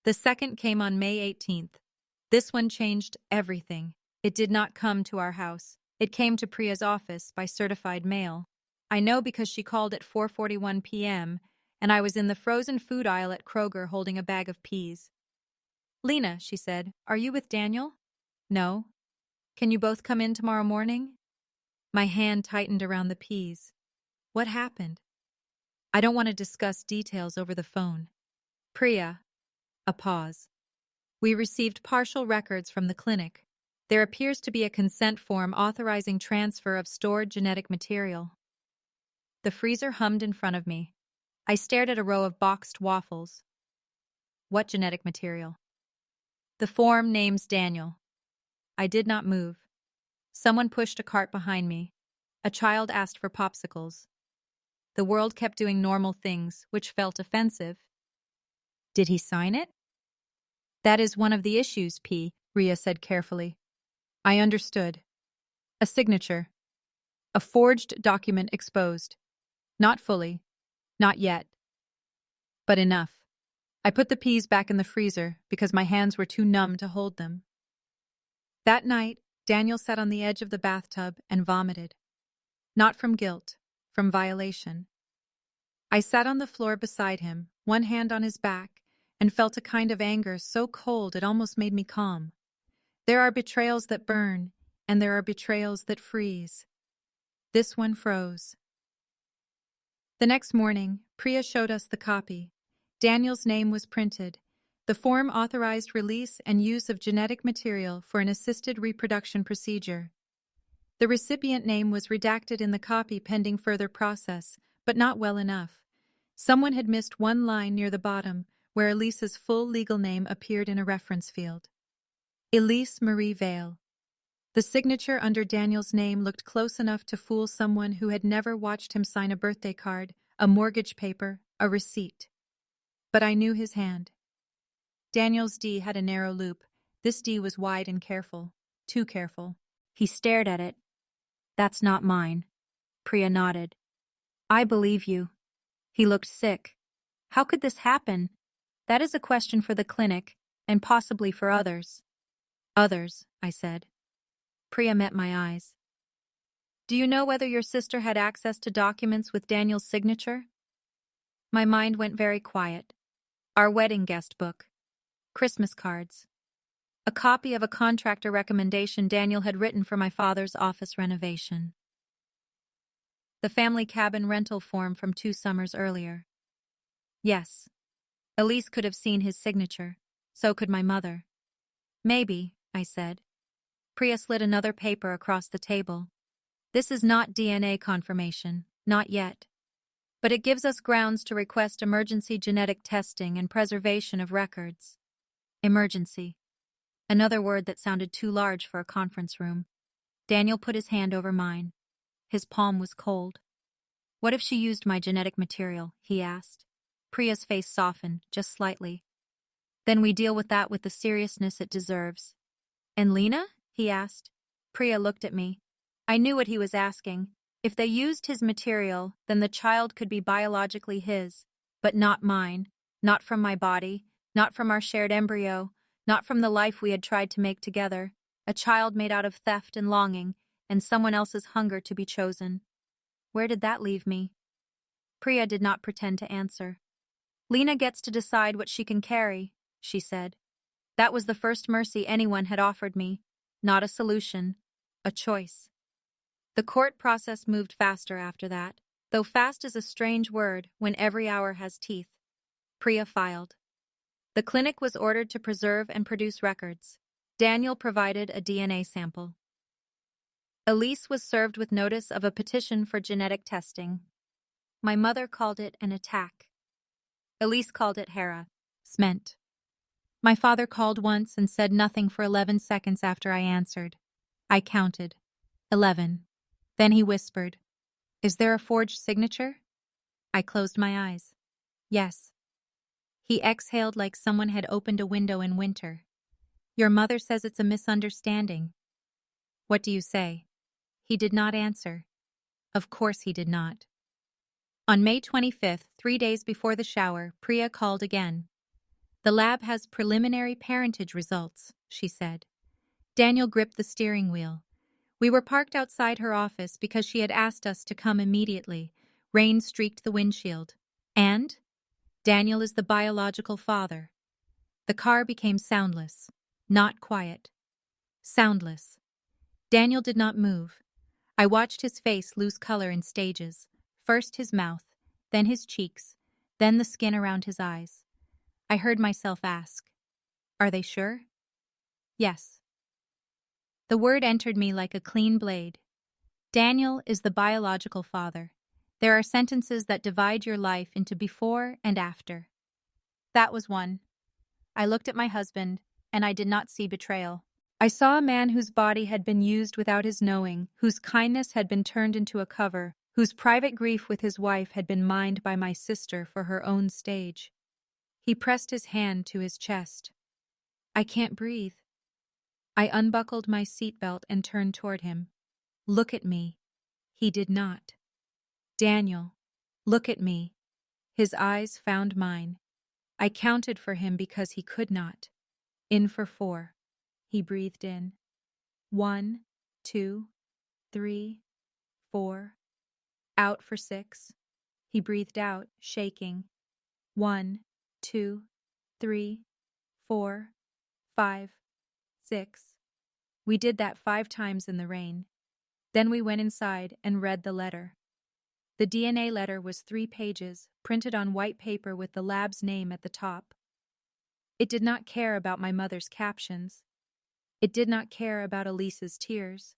A: The second came on May 18th. This one changed everything. It did not come to our house. It came to Priya's office by certified mail. I know because she called at 4:41 p.m., and I was in the frozen food aisle at Kroger holding a bag of peas. "Lena," she said, "are you with Daniel?" "No." "Can you both come in tomorrow morning?" My hand tightened around the peas. What happened? "I don't want to discuss details over the phone." "Priya." A pause. We received partial records from the clinic. There appears to be a consent form authorizing transfer of stored genetic material. The freezer hummed in front of me. I stared at a row of boxed waffles. What genetic material? The form names Daniel. I did not move. Someone pushed a cart behind me. A child asked for popsicles. The world kept doing normal things, which felt offensive. Did he sign it? That is one of the issues, P. Ria said carefully. I understood. A signature. A forged document exposed. Not fully. Not yet. But enough. I put the peas back in the freezer because my hands were too numb to hold them. That night, Daniel sat on the edge of the bathtub and vomited. Not from guilt, from violation. I sat on the floor beside him, one hand on his back, and felt a kind of anger so cold it almost made me calm. There are betrayals that burn, and there are betrayals that freeze. This one froze. The next morning, Priya showed us the copy. Daniel's name was printed. The form authorized release and use of genetic material for an assisted reproduction procedure. The recipient name was redacted in the copy pending further process, but not well enough. Someone had missed one line near the bottom, where Elise's full legal name appeared in a reference field. Elise Marie Vale. The signature under Daniel's name looked close enough to fool someone who had never watched him sign a birthday card, a mortgage paper, a receipt. But I knew his hand. Daniel's D had a narrow loop. This D was wide and careful. Too careful. He stared at it. That's not mine. Priya nodded. I believe you. He looked sick. How could this happen? That is a question for the clinic, and possibly for others. Others, I said. Priya met my eyes. Do you know whether your sister had access to documents with Daniel's signature? My mind went very quiet. Our wedding guest book. Christmas cards. A copy of a contractor recommendation Daniel had written for my father's office renovation. The family cabin rental form from 2 summers earlier. Yes. Elise could have seen his signature. So could my mother. Maybe, I said. Priya slid another paper across the table. This is not DNA confirmation, not yet. But it gives us grounds to request emergency genetic testing and preservation of records. Emergency. Another word that sounded too large for a conference room. Daniel put his hand over mine. His palm was cold. What if she used my genetic material? He asked. Priya's face softened, just slightly. Then we deal with that with the seriousness it deserves. And Lena? He asked. Priya looked at me. I knew what he was asking. If they used his material, then the child could be biologically his, but not mine, not from my body, not from our shared embryo, not from the life we had tried to make together, a child made out of theft and longing, and someone else's hunger to be chosen. Where did that leave me? Priya did not pretend to answer. Lena gets to decide what she can carry, she said. That was the first mercy anyone had offered me. Not a solution, a choice. The court process moved faster after that, though fast is a strange word when every hour has teeth. Priya filed. The clinic was ordered to preserve and produce records. Daniel provided a DNA sample. Elise was served with notice of a petition for genetic testing. My mother called it an attack. Elise called it harassment. My father called once and said nothing for 11 seconds after I answered. I counted. 11. Then he whispered, "Is there a forged signature?" I closed my eyes. Yes. He exhaled like someone had opened a window in winter. Your mother says it's a misunderstanding. What do you say? He did not answer. Of course he did not. On May 25th, 3 days before the shower, Priya called again. The lab has preliminary parentage results, she said. Daniel gripped the steering wheel. We were parked outside her office because she had asked us to come immediately. Rain streaked the windshield. And? Daniel is the biological father. The car became soundless, not quiet. Soundless. Daniel did not move. I watched his face lose color in stages. First his mouth, then his cheeks, then the skin around his eyes. I heard myself ask, "Are they sure?" "Yes." The word entered me like a clean blade. Daniel is the biological father. There are sentences that divide your life into before and after. That was one. I looked at my husband, and I did not see betrayal. I saw a man whose body had been used without his knowing, whose kindness had been turned into a cover, whose private grief with his wife had been mined by my sister for her own stage. He pressed his hand to his chest. "I can't breathe." I unbuckled my seatbelt and turned toward him. "Look at me." He did not. "Daniel, look at me." His eyes found mine. I counted for him because he could not. "In for 4. He breathed in. 1, 2, 3, 4. Out for 6. He breathed out, shaking. 1, 2, 3, 4, 5, 6. We did that 5 times in the rain. Then we went inside and read the letter. The DNA letter was 3 pages, printed on white paper with the lab's name at the top. It did not care about my mother's captions. It did not care about Elise's tears.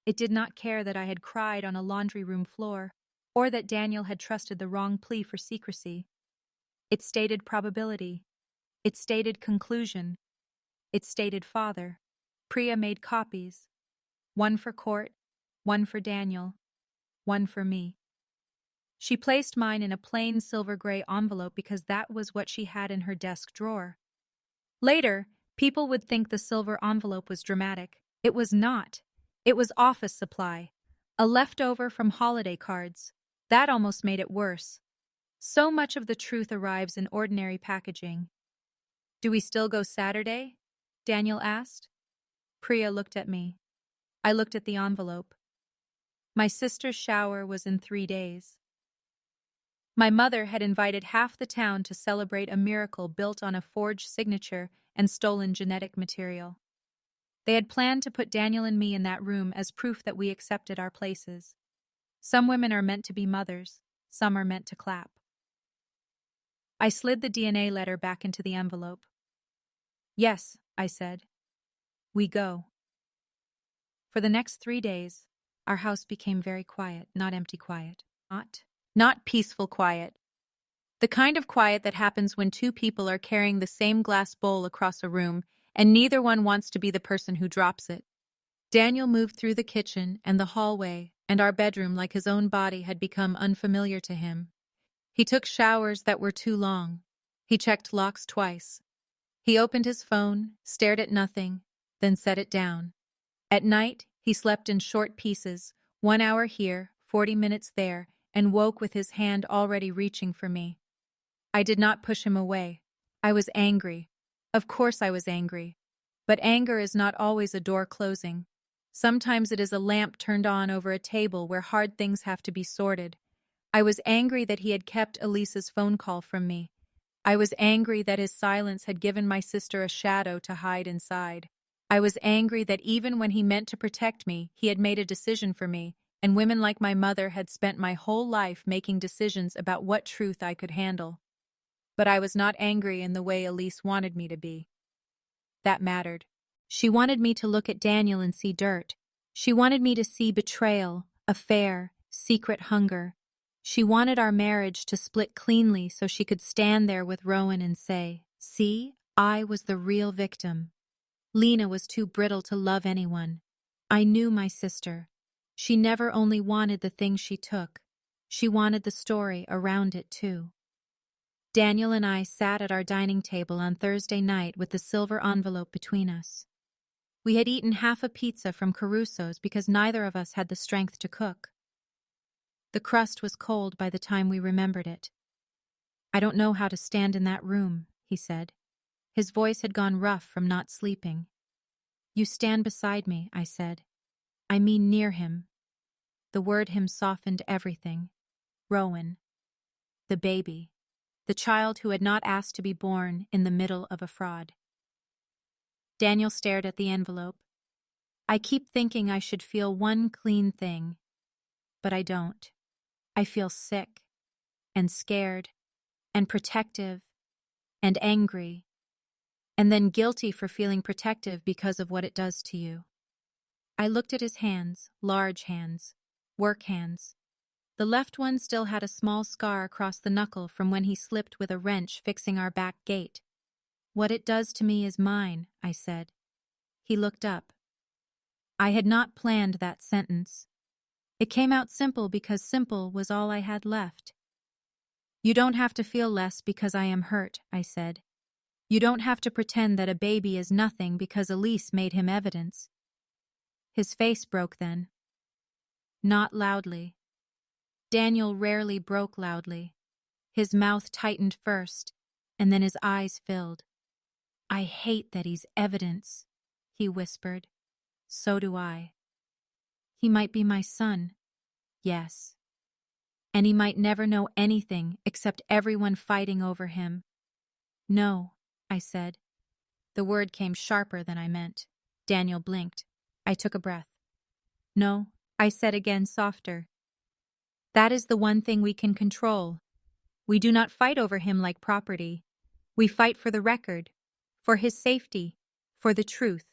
A: It did not care that I had cried on a laundry room floor, or that Daniel had trusted the wrong plea for secrecy. It stated probability. It stated conclusion. It stated father. Priya made copies. 1 for court, 1 for Daniel, 1 for me. She placed mine in a plain silver-gray envelope because that was what she had in her desk drawer. Later, people would think the silver envelope was dramatic. It was not. It was office supply, a leftover from holiday cards. That almost made it worse. So much of the truth arrives in ordinary packaging. "Do we still go Saturday?" Daniel asked. Priya looked at me. I looked at the envelope. My sister's shower was in 3 days. My mother had invited half the town to celebrate a miracle built on a forged signature and stolen genetic material. They had planned to put Daniel and me in that room as proof that we accepted our places. Some women are meant to be mothers, some are meant to clap. I slid the DNA letter back into the envelope. "Yes," I said. "We go." For the next 3 days, our house became very quiet, not empty quiet. Not peaceful quiet. The kind of quiet that happens when 2 people are carrying the same glass bowl across a room and neither one wants to be the person who drops it. Daniel moved through the kitchen and the hallway, and our bedroom, like his own body, had become unfamiliar to him. He took showers that were too long. He checked locks twice. He opened his phone, stared at nothing, then set it down. At night, he slept in short pieces, 1 hour here, 40 minutes there, and woke with his hand already reaching for me. I did not push him away. I was angry. Of course I was angry. But anger is not always a door closing. Sometimes it is a lamp turned on over a table where hard things have to be sorted. I was angry that he had kept Elisa's phone call from me. I was angry that his silence had given my sister a shadow to hide inside. I was angry that even when he meant to protect me, he had made a decision for me, and women like my mother had spent my whole life making decisions about what truth I could handle. But I was not angry in the way Elise wanted me to be. That mattered. She wanted me to look at Daniel and see dirt. She wanted me to see betrayal, affair, secret hunger. She wanted our marriage to split cleanly so she could stand there with Rowan and say, "See, I was the real victim." Lena was too brittle to love anyone. I knew my sister. She never only wanted the thing she took. She wanted the story around it too. Daniel and I sat at our dining table on Thursday night with the silver envelope between us. We had eaten half a pizza from Caruso's because neither of us had the strength to cook. The crust was cold by the time we remembered it. "I don't know how to stand in that room," he said. His voice had gone rough from not sleeping. "You stand beside me," I said. "I mean near him." The word him softened everything. Rowan. The baby. The child who had not asked to be born in the middle of a fraud. Daniel stared at the envelope. "I keep thinking I should feel one clean thing, but I don't. I feel sick, and scared, and protective, and angry, and then guilty for feeling protective because of what it does to you. I looked at his hands, large hands, work hands. The left one still had a small scar across the knuckle from when he slipped with a wrench fixing our back gate. "What it does to me is mine," I said. He looked up. I had not planned that sentence. It came out simple because simple was all I had left. "You don't have to feel less because I am hurt," I said. "You don't have to pretend that a baby is nothing because Elise made him evidence." His face broke then. Not loudly. Daniel rarely broke loudly. His mouth tightened first, and then his eyes filled. "I hate that he's evidence," he whispered. "So do I. He might be my son. Yes. And he might never know anything except everyone fighting over him." "No," I said. The word came sharper than I meant. Daniel blinked. I took a breath. "No," I said again, softer. "That is the one thing we can control. We do not fight over him like property. We fight for the record, for his safety, for the truth,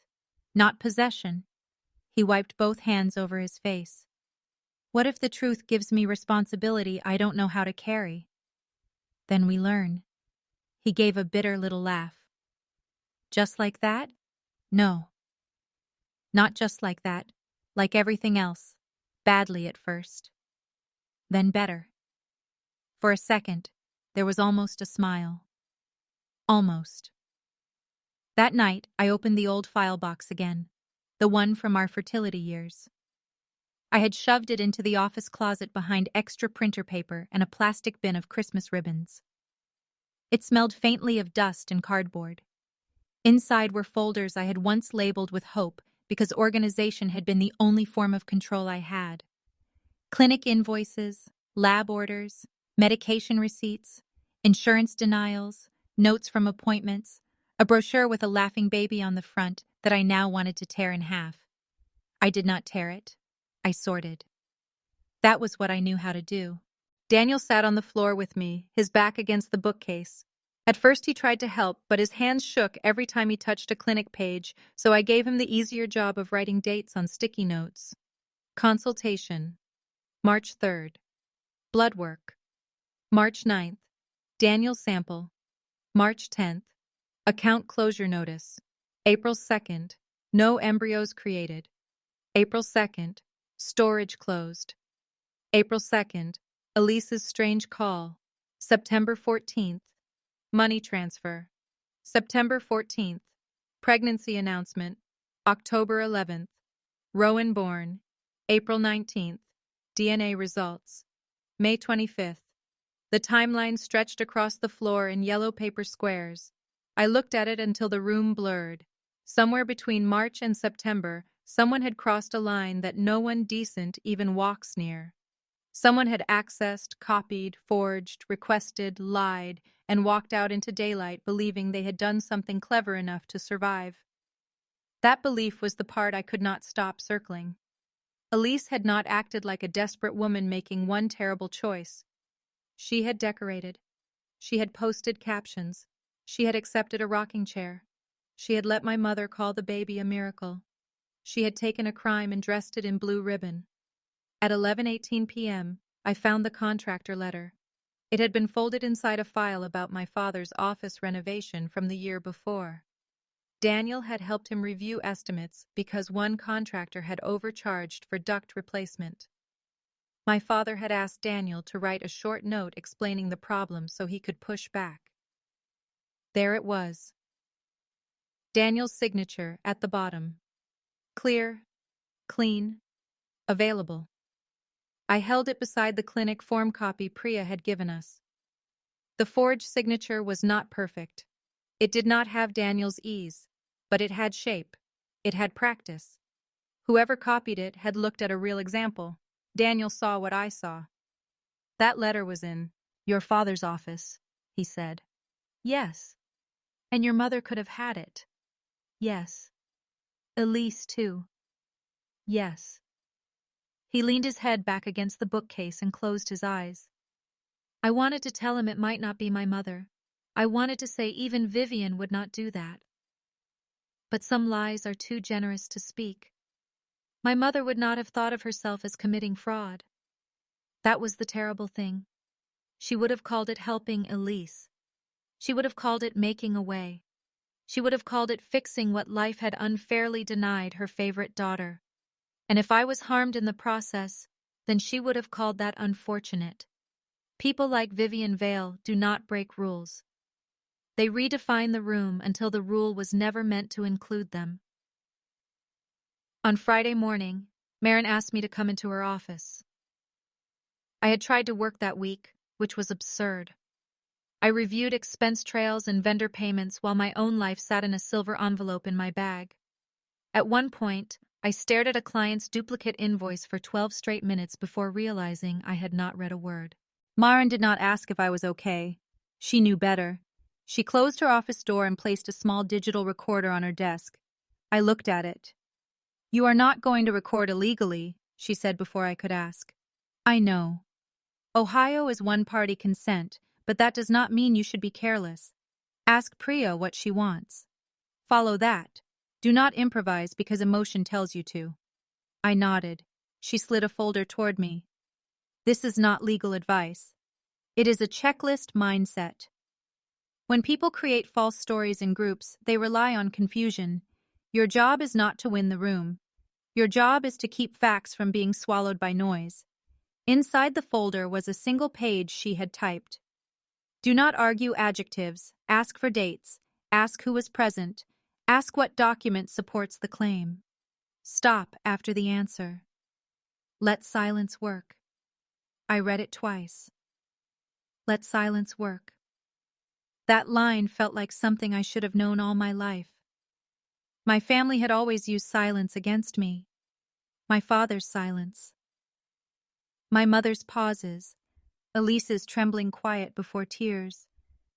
A: not possession." He wiped both hands over his face. "What if the truth gives me responsibility I don't know how to carry?" "Then we learn." He gave a bitter little laugh. "Just like that? No. Not just like that. Like everything else. Badly at first. Then better." For a second, there was almost a smile. Almost. That night, I opened the old file box again, the one from our fertility years. I had shoved it into the office closet behind extra printer paper and a plastic bin of Christmas ribbons. It smelled faintly of dust and cardboard. Inside were folders I had once labeled with hope because organization had been the only form of control I had. Clinic invoices, lab orders, medication receipts, insurance denials, notes from appointments, a brochure with a laughing baby on the front that I now wanted to tear in half. I did not tear it. I sorted. That was what I knew how to do. Daniel sat on the floor with me, his back against the bookcase. At first he tried to help, but his hands shook every time he touched a clinic page, so I gave him the easier job of writing dates on sticky notes. Consultation. March 3rd. Blood work. March 9th. Daniel sample. March 10th. Account closure notice. April 2nd. No embryos created. April 2nd. Storage closed. April 2nd. Elise's strange call. September 14th. Money transfer. September 14th. Pregnancy announcement. October 11th. Rowan born. April 19th. DNA results. May 25th. The timeline stretched across the floor in yellow paper squares. I looked at it until the room blurred. Somewhere between March and September, someone had crossed a line that no one decent even walks near. Someone had accessed, copied, forged, requested, lied, and walked out into daylight believing they had done something clever enough to survive. That belief was the part I could not stop circling. Elise had not acted like a desperate woman making one terrible choice. She had decorated. She had posted captions. She had accepted a rocking chair. She had let my mother call the baby a miracle. She had taken a crime and dressed it in blue ribbon. At 11:18 p.m., I found the contractor letter. It had been folded inside a file about my father's office renovation from the year before. Daniel had helped him review estimates because one contractor had overcharged for duct replacement. My father had asked Daniel to write a short note explaining the problem so he could push back. There it was. Daniel's signature at the bottom. Clear, clean, available. I held it beside the clinic form copy Priya had given us. The forged signature was not perfect. It did not have Daniel's ease, but it had shape. It had practice. Whoever copied it had looked at a real example. Daniel saw what I saw. "That letter was in your father's office," he said. "Yes. And your mother could have had it." "Yes. Elise, too." "Yes." He leaned his head back against the bookcase and closed his eyes. I wanted to tell him it might not be my mother. I wanted to say even Vivian would not do that. But some lies are too generous to speak. My mother would not have thought of herself as committing fraud. That was the terrible thing. She would have called it helping Elise. She would have called it making a way. She would have called it fixing what life had unfairly denied her favorite daughter. And if I was harmed in the process, then she would have called that unfortunate. People like Vivian Vale do not break rules. They redefine the room until the rule was never meant to include them. On Friday morning, Marin asked me to come into her office. I had tried to work that week, which was absurd. I reviewed expense trails and vendor payments while my own life sat in a silver envelope in my bag. At one point, I stared at a client's duplicate invoice for 12 straight minutes before realizing I had not read a word. Marin did not ask if I was okay. She knew better. She closed her office door and placed a small digital recorder on her desk. I looked at it. "You are not going to record illegally," she said before I could ask. "I know. Ohio is one-party consent, but that does not mean you should be careless. Ask Priya what she wants. Follow that. Do not improvise because emotion tells you to." I nodded. She slid a folder toward me. "This is not legal advice. It is a checklist mindset. When people create false stories in groups, they rely on confusion. Your job is not to win the room. Your job is to keep facts from being swallowed by noise." Inside the folder was a single page she had typed. "Do not argue adjectives. Ask for dates. Ask who was present. Ask what document supports the claim. Stop after the answer. Let silence work." I read it twice. Let silence work. That line felt like something I should have known all my life. My family had always used silence against me. My father's silence. My mother's pauses. Elise's trembling quiet before tears.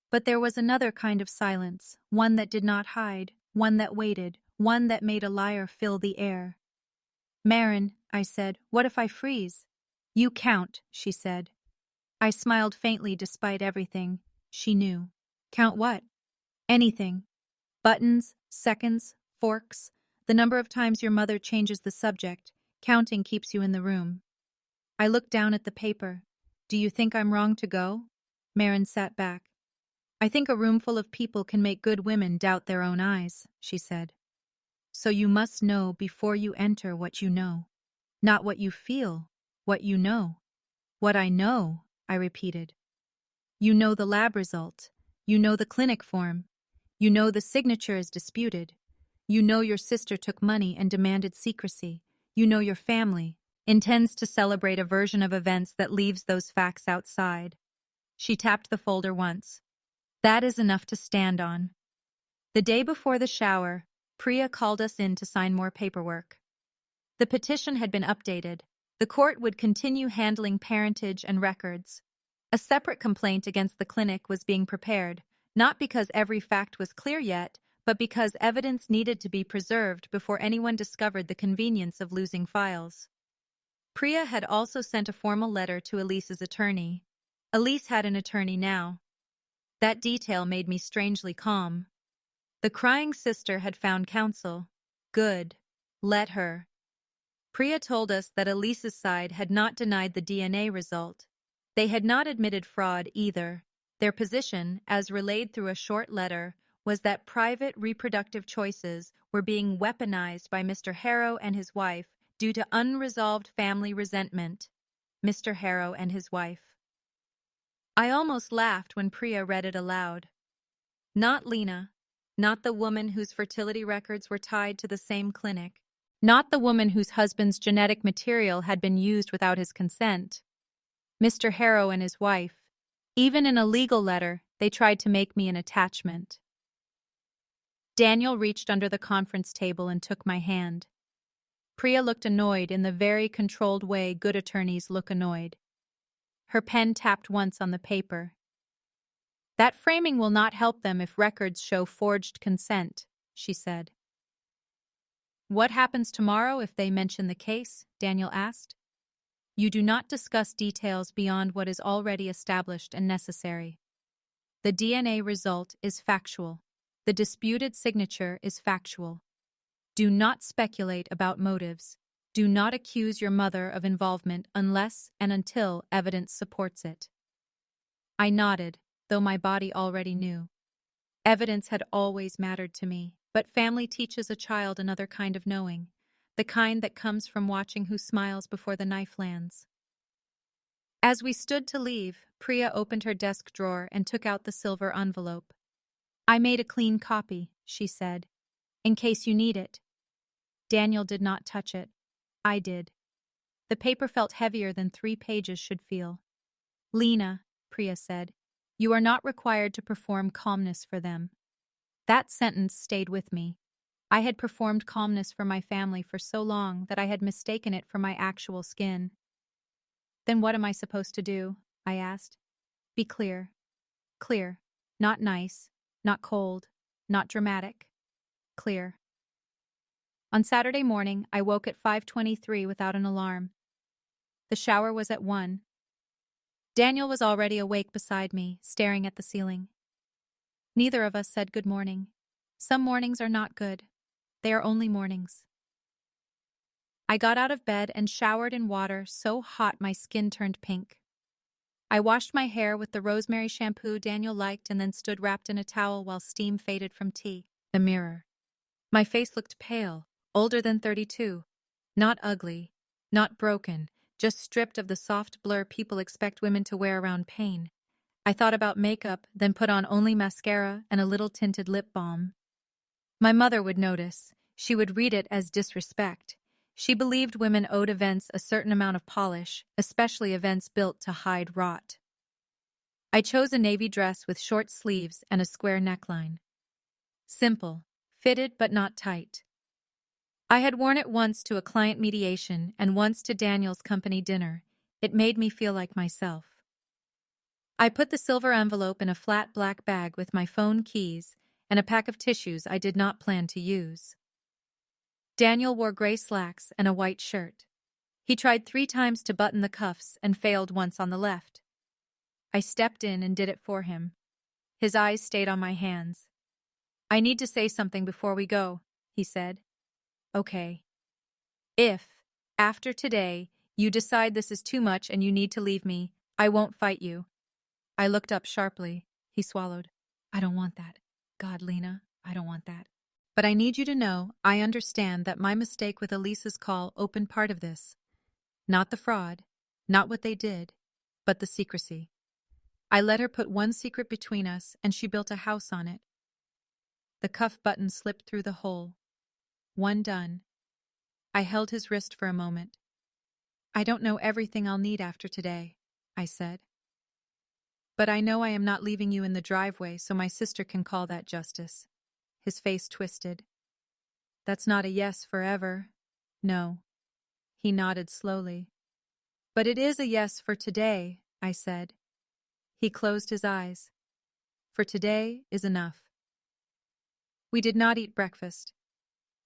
A: But there was another kind of silence, one that did not hide, one that waited, one that made a liar fill the air. "Marin," I said, "what if I freeze?" "You count," she said. I smiled faintly despite everything. She knew. "Count what?" "Anything. Buttons, seconds, forks, the number of times your mother changes the subject. Counting keeps you in the room." I looked down at the paper. "Do you think I'm wrong to go?" Marin sat back. "I think a room full of people can make good women doubt their own eyes," she said. "So you must know before you enter what you know. Not what you feel, what you know." "What I know," I repeated. "You know the lab result. You know the clinic form. You know the signature is disputed. You know your sister took money and demanded secrecy. You know your family intends to celebrate a version of events that leaves those facts outside." She tapped the folder once. "That is enough to stand on." The day before the shower, Priya called us in to sign more paperwork. The petition had been updated. The court would continue handling parentage and records. A separate complaint against the clinic was being prepared, not because every fact was clear yet, but because evidence needed to be preserved before anyone discovered the convenience of losing files. Priya had also sent a formal letter to Elise's attorney. Elise had an attorney now. That detail made me strangely calm. The crying sister had found counsel. Good. Let her. Priya told us that Elise's side had not denied the DNA result. They had not admitted fraud either. Their position, as relayed through a short letter, was that private reproductive choices were being weaponized by Mr. Harrow and his wife due to unresolved family resentment. Mr. Harrow and his wife. I almost laughed when Priya read it aloud. Not Lena. Not the woman whose fertility records were tied to the same clinic. Not the woman whose husband's genetic material had been used without his consent. Mr. Harrow and his wife. Even in a legal letter, they tried to make me an attachment. Daniel reached under the conference table and took my hand. Priya looked annoyed in the very controlled way good attorneys look annoyed. Her pen tapped once on the paper. "That framing will not help them if records show forged consent," she said. "What happens tomorrow if they mention the case?" Daniel asked. "You do not discuss details beyond what is already established and necessary." The DNA result is factual. The disputed signature is factual. Do not speculate about motives. Do not accuse your mother of involvement unless and until evidence supports it. I nodded, though my body already knew. Evidence had always mattered to me, but family teaches a child another kind of knowing, the kind that comes from watching who smiles before the knife lands. As we stood to leave, Priya opened her desk drawer and took out the silver envelope. "I made a clean copy," she said, "in case you need it." Daniel did not touch it. I did. The paper felt heavier than 3 pages should feel. "Lena," Priya said, "you are not required to perform calmness for them." That sentence stayed with me. I had performed calmness for my family for so long that I had mistaken it for my actual skin. "Then what am I supposed to do?" I asked. "Be clear. Clear. Not nice. Not cold. Not dramatic. Clear." On Saturday morning, I woke at 5:23 without an alarm. The shower was at 1. Daniel was already awake beside me, staring at the ceiling. Neither of us said good morning. Some mornings are not good. They are only mornings. I got out of bed and showered in water so hot my skin turned pink. I washed my hair with the rosemary shampoo Daniel liked and then stood wrapped in a towel while steam faded from tea. The mirror. My face looked pale, older than 32. Not ugly, not broken, just stripped of the soft blur people expect women to wear around pain. I thought about makeup, then put on only mascara and a little tinted lip balm. My mother would notice. She would read it as disrespect. She believed women owed events a certain amount of polish, especially events built to hide rot. I chose a navy dress with short sleeves and a square neckline. Simple, fitted but not tight. I had worn it once to a client mediation and once to Daniel's company dinner. It made me feel like myself. I put the silver envelope in a flat black bag with my phone, keys, and a pack of tissues I did not plan to use. Daniel wore gray slacks and a white shirt. He tried 3 times to button the cuffs and failed once on the left. I stepped in and did it for him. His eyes stayed on my hands. "I need to say something before we go," he said. "Okay. If, after today, you decide this is too much and you need to leave me, I won't fight you." I looked up sharply. He swallowed. "I don't want that. God, Lena, I don't want that. But I need you to know I understand that my mistake with Elise's call opened part of this. Not the fraud, not what they did, but the secrecy. I let her put one secret between us, and she built a house on it." The cuff button slipped through the hole. One done. I held his wrist for a moment. "I don't know everything I'll need after today," I said. "But I know I am not leaving you in the driveway so my sister can call that justice." His face twisted. "That's not a yes forever." "No." He nodded slowly. "But it is a yes for today," I said. He closed his eyes. "For today is enough." We did not eat breakfast.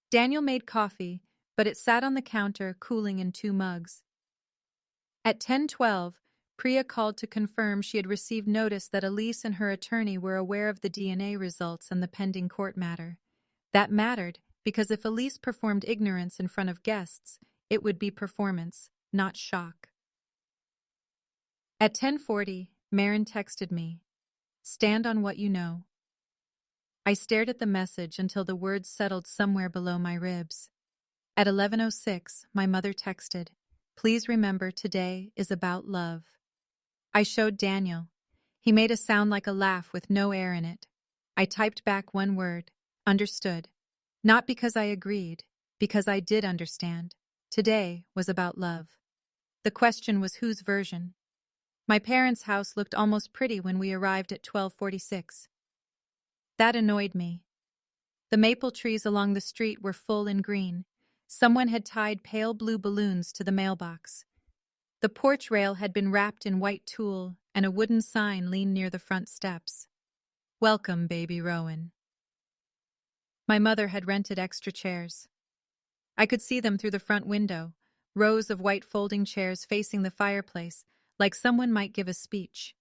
A: Daniel made coffee, but it sat on the counter cooling in 2 mugs. At 10:12, Priya called to confirm she had received notice that Elise and her attorney were aware of the DNA results and the pending court matter. That mattered because if Elise performed ignorance in front of guests, it would be performance, not shock. At 10:40, Marin texted me, "Stand on what you know." I stared at the message until the words settled somewhere below my ribs. At 11:06, my mother texted, "Please remember today is about love." I showed Daniel. He made a sound like a laugh with no air in it. I typed back one word, "Understood." Not because I agreed, because I did understand. Today was about love. The question was whose version? My parents' house looked almost pretty when we arrived at 12:46. That annoyed me. The maple trees along the street were full and green. Someone had tied pale blue balloons to the mailbox. The porch rail had been wrapped in white tulle, and a wooden sign leaned near the front steps. "Welcome, baby Rowan." My mother had rented extra chairs. I could see them through the front window, rows of white folding chairs facing the fireplace, like someone might give a speech.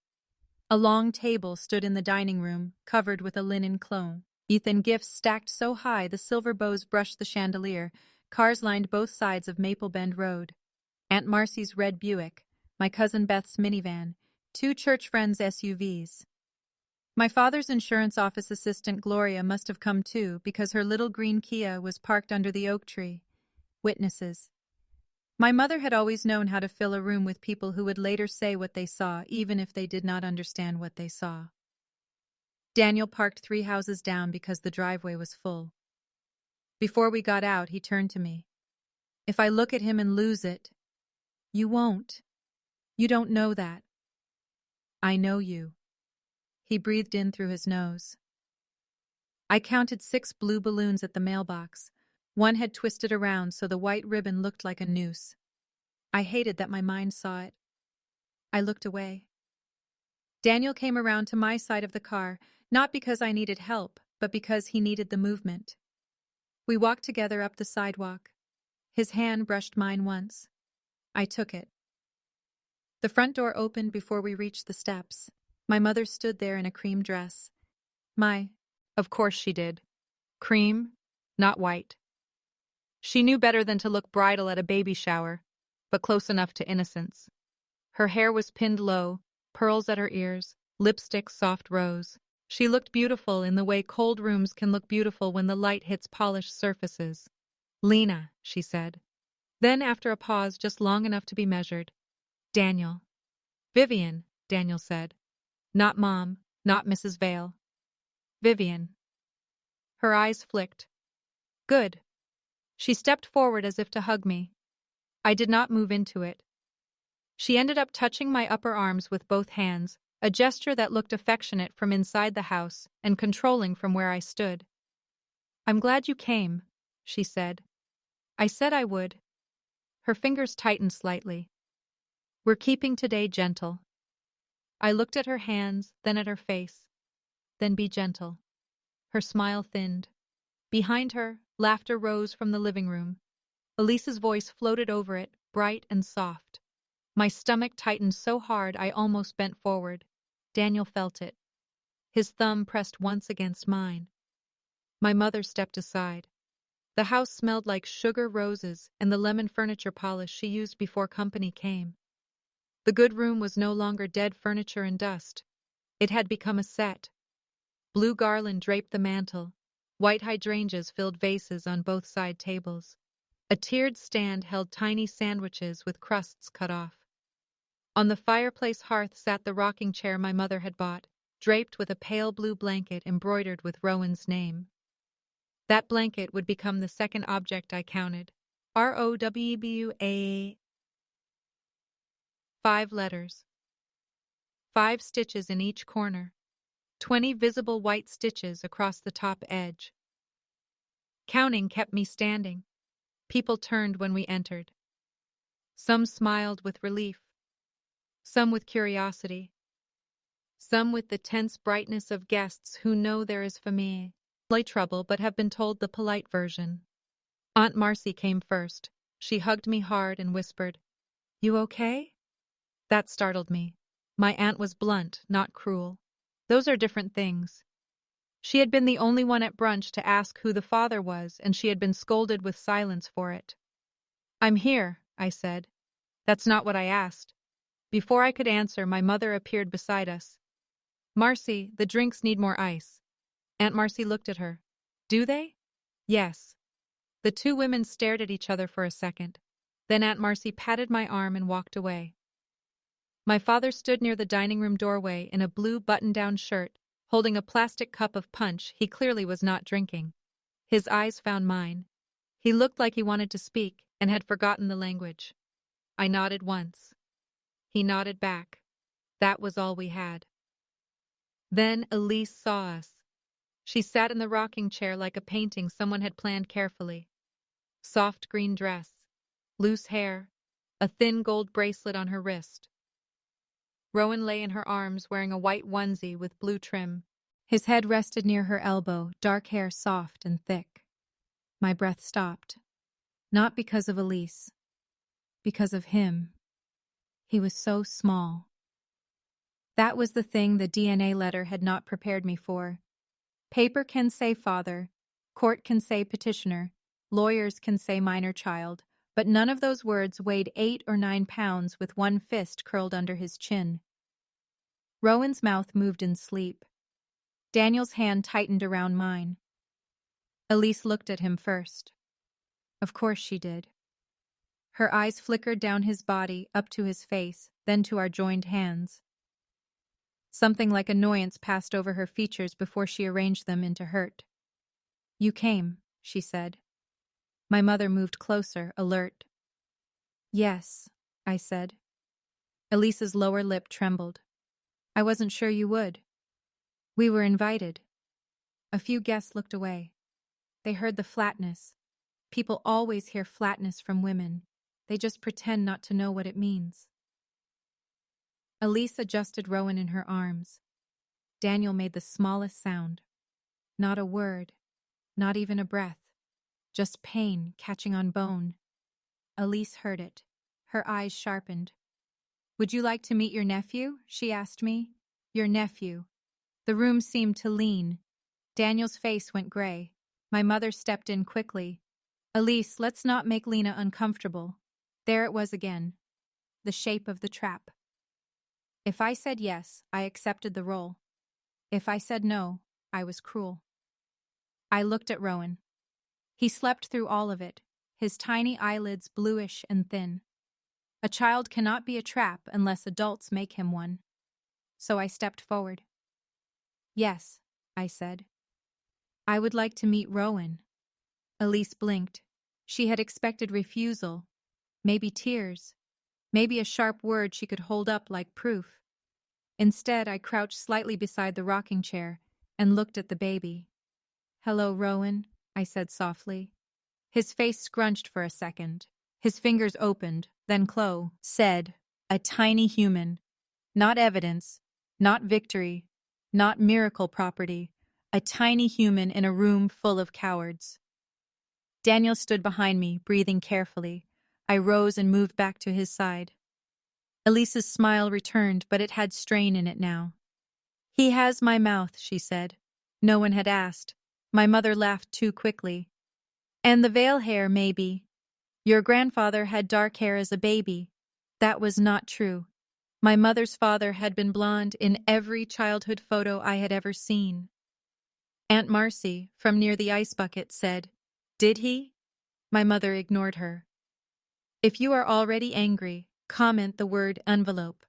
A: A long table stood in the dining room, covered with a linen cloth. Ethan gifts stacked so high the silver bows brushed the chandelier. Cars lined both sides of Maple Bend Road. Aunt Marcy's red Buick, my cousin Beth's minivan, two church friends' SUVs. My father's insurance office assistant Gloria must have come too, because her little green Kia was parked under the oak tree. Witnesses. My mother had always known how to fill a room with people who would later say what they saw, even if they did not understand what they saw. Daniel parked 3 houses down because the driveway was full. Before we got out, he turned to me. If I look at him and lose it, you won't. You don't know that. I know you. He breathed in through his nose. I counted 6 blue balloons at the mailbox. One had twisted around so the white ribbon looked like a noose. I hated that my mind saw it. I looked away. Daniel came around to my side of the car, not because I needed help, but because he needed the movement. We walked together up the sidewalk. His hand brushed mine once. I took it. The front door opened before we reached the steps. My mother stood there in a cream dress. Of course she did. Cream, not white. She knew better than to look bridal at a baby shower, but close enough to innocence. Her hair was pinned low, pearls at her ears, lipstick soft rose. She looked beautiful in the way cold rooms can look beautiful when the light hits polished surfaces. Lena, she said. Then, after a pause just long enough to be measured, Daniel. Vivian, Daniel said. Not Mom, not Mrs. Vale. Vivian. Her eyes flicked. Good. She stepped forward as if to hug me. I did not move into it. She ended up touching my upper arms with both hands, a gesture that looked affectionate from inside the house and controlling from where I stood. I'm glad you came, she said. I said I would. Her fingers tightened slightly. We're keeping today gentle. I looked at her hands, then at her face. Then be gentle. Her smile thinned. Behind her, laughter rose from the living room. Elise's voice floated over it, bright and soft. My stomach tightened so hard I almost bent forward. Daniel felt it. His thumb pressed once against mine. My mother stepped aside. The house smelled like sugar roses and the lemon furniture polish she used before company came. The good room was no longer dead furniture and dust. It had become a set. Blue garland draped the mantel. White hydrangeas filled vases on both side tables. A tiered stand held tiny sandwiches with crusts cut off. On the fireplace hearth sat the rocking chair my mother had bought, draped with a pale blue blanket embroidered with Rowan's name. That blanket would become the second object I counted. ROWBUA. 5 letters. 5 stitches in each corner. 20 visible white stitches across the top edge. Counting kept me standing. People turned when we entered. Some smiled with relief. Some with curiosity. Some with the tense brightness of guests who know there is famille trouble but have been told the polite version. Aunt Marcy came first. She hugged me hard and whispered, "You okay?" That startled me. My aunt was blunt, not cruel. Those are different things. She had been the only one at brunch to ask who the father was, and she had been scolded with silence for it. "I'm here," I said. "That's not what I asked." Before I could answer, my mother appeared beside us. "Marcy, the drinks need more ice." Aunt Marcy looked at her. "Do they?" "Yes." The 2 women stared at each other for a second. Then Aunt Marcy patted my arm and walked away. My father stood near the dining room doorway in a blue button-down shirt, holding a plastic cup of punch he clearly was not drinking. His eyes found mine. He looked like he wanted to speak and had forgotten the language. I nodded once. He nodded back. That was all we had. Then Elise saw us. She sat in the rocking chair like a painting someone had planned carefully. Soft green dress, loose hair, a thin gold bracelet on her wrist. Rowan lay in her arms wearing a white onesie with blue trim. His head rested near her elbow, dark hair soft and thick. My breath stopped. Not because of Elise. Because of him. He was so small. That was the thing the DNA letter had not prepared me for. Paper can say father, court can say petitioner, lawyers can say minor child, but none of those words weighed 8 or 9 pounds with one fist curled under his chin. Rowan's mouth moved in sleep. Daniel's hand tightened around mine. Elise looked at him first. Of course she did. Her eyes flickered down his body, up to his face, then to our joined hands. Something like annoyance passed over her features before she arranged them into hurt. You came, she said. My mother moved closer, alert. Yes, I said. Elise's lower lip trembled. I wasn't sure you would. We were invited. A few guests looked away. They heard the flatness. People always hear flatness from women. They just pretend not to know what it means. Elise adjusted Rowan in her arms. Daniel made the smallest sound. Not a word, not even a breath. Just pain catching on bone. Elise heard it. Her eyes sharpened. Would you like to meet your nephew? She asked me. Your nephew. The room seemed to lean. Daniel's face went gray. My mother stepped in quickly. Elise, let's not make Lena uncomfortable. There it was again. The shape of the trap. If I said yes, I accepted the role. If I said no, I was cruel. I looked at Rowan. He slept through all of it, his tiny eyelids bluish and thin. A child cannot be a trap unless adults make him one. So I stepped forward. Yes, I said. I would like to meet Rowan. Elise blinked. She had expected refusal, maybe tears, maybe a sharp word she could hold up like proof. Instead, I crouched slightly beside the rocking chair and looked at the baby. Hello, Rowan, I said softly. His face scrunched for a second. His fingers opened, then Chloe said, a tiny human. Not evidence, not victory, not miracle property. A tiny human in a room full of cowards. Daniel stood behind me, breathing carefully. I rose and moved back to his side. Elise's smile returned, but it had strain in it now. He has my mouth, she said. No one had asked. My mother laughed too quickly. And the veil hair, maybe. Your grandfather had dark hair as a baby. That was not true. My mother's father had been blonde in every childhood photo I had ever seen. Aunt Marcy, from near the ice bucket, said, Did he? My mother ignored her. If you are already angry, comment the word envelope.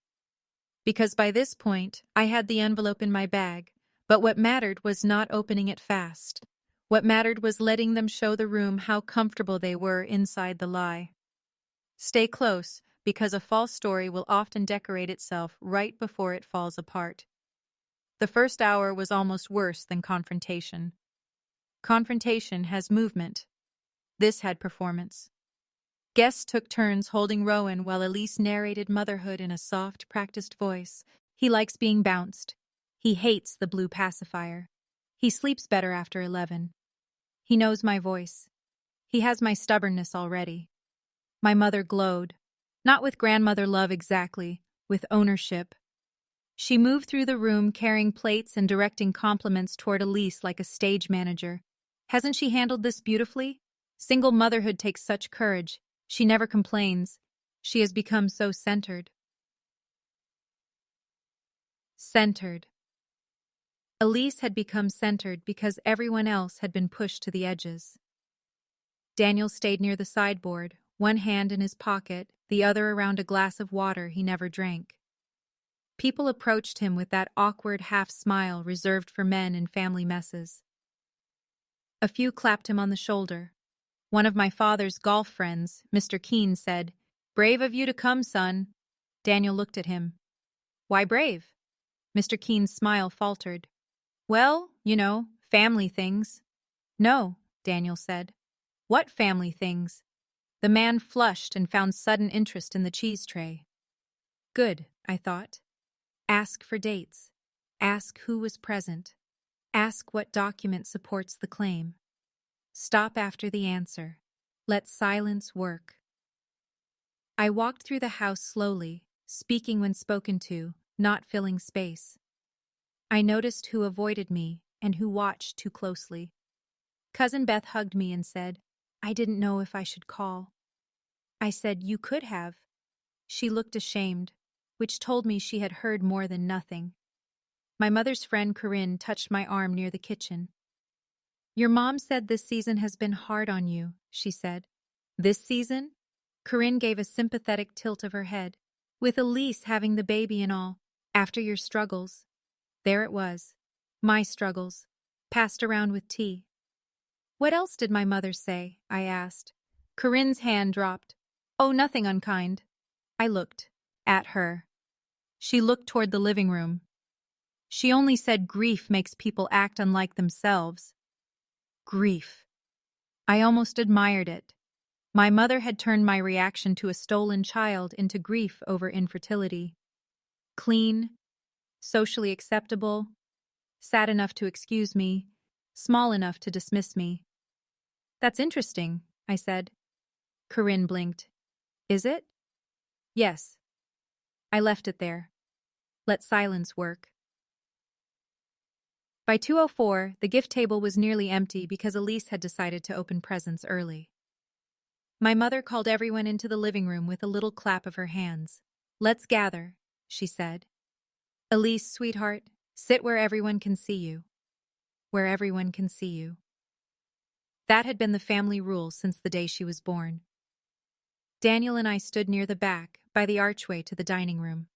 A: Because by this point, I had the envelope in my bag, but what mattered was not opening it fast. What mattered was letting them show the room how comfortable they were inside the lie. Stay close, because a false story will often decorate itself right before it falls apart. The first hour was almost worse than confrontation. Confrontation has movement. This had performance. Guests took turns holding Rowan while Elise narrated motherhood in a soft, practiced voice. He likes being bounced. He hates the blue pacifier. He sleeps better after 11. He knows my voice. He has my stubbornness already. My mother glowed. Not with grandmother love exactly, with ownership. She moved through the room carrying plates and directing compliments toward Elise like a stage manager. Hasn't she handled this beautifully? Single motherhood takes such courage. She never complains. She has become so centered. Centered. Elise had become centered because everyone else had been pushed to the edges. Daniel stayed near the sideboard, one hand in his pocket, the other around a glass of water he never drank. People approached him with that awkward half-smile reserved for men in family messes. A few clapped him on the shoulder. One of my father's golf friends, Mr. Keene, said, "Brave of you to come, son." Daniel looked at him. "Why brave?" Mr. Keene's smile faltered. "Well, you know, family things." "No," Daniel said. "What family things?" The man flushed and found sudden interest in the cheese tray. Good, I thought. Ask for dates. Ask who was present. Ask what document supports the claim. Stop after the answer. Let silence work. I walked through the house slowly, speaking when spoken to, not filling space. I noticed who avoided me and who watched too closely. Cousin Beth hugged me and said, "I didn't know if I should call." I said, "You could have." She looked ashamed, which told me she had heard more than nothing. My mother's friend Corinne touched my arm near the kitchen. "Your mom said this season has been hard on you," she said. "This season?" Corinne gave a sympathetic tilt of her head. "With Elise having the baby and all, after your struggles." There it was. My struggles, passed around with tea. "What else did my mother say?" I asked. Corinne's hand dropped. "Oh, nothing unkind." I looked at her. She looked toward the living room. "She only said grief makes people act unlike themselves." Grief. I almost admired it. My mother had turned my reaction to a stolen child into grief over infertility. Clean, socially acceptable, sad enough to excuse me, small enough to dismiss me. "That's interesting," I said. Corinne blinked. "Is it?" "Yes." I left it there. Let silence work. By 2:04, the gift table was nearly empty because Elise had decided to open presents early. My mother called everyone into the living room with a little clap of her hands. "Let's gather," she said. "Elise, sweetheart, sit where everyone can see you." Where everyone can see you. That had been the family rule since the day she was born. Daniel and I stood near the back, by the archway to the dining room.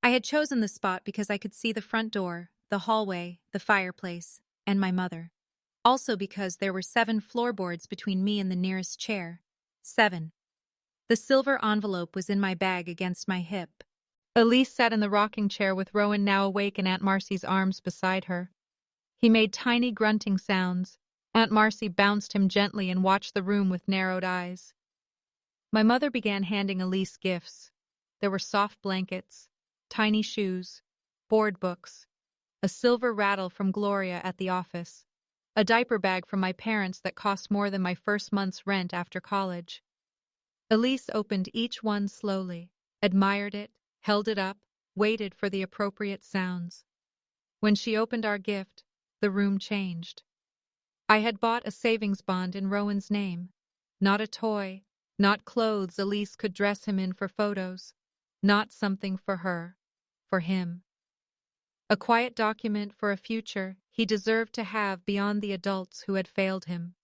A: I had chosen the spot because I could see the front door, the hallway, the fireplace, and my mother. Also because there were 7 floorboards between me and the nearest chair. 7. The silver envelope was in my bag against my hip. Elise sat in the rocking chair with Rowan now awake in Aunt Marcy's arms beside her. He made tiny grunting sounds. Aunt Marcy bounced him gently and watched the room with narrowed eyes. My mother began handing Elise gifts. There were soft blankets, tiny shoes, board books, a silver rattle from Gloria at the office, a diaper bag from my parents that cost more than my first month's rent after college. Elise opened each one slowly, admired it, held it up, waited for the appropriate sounds. When she opened our gift, the room changed. I had bought a savings bond in Rowan's name. Not a toy, not clothes Elise could dress him in for photos, not something for her, for him. A quiet document for a future he deserved to have beyond the adults who had failed him.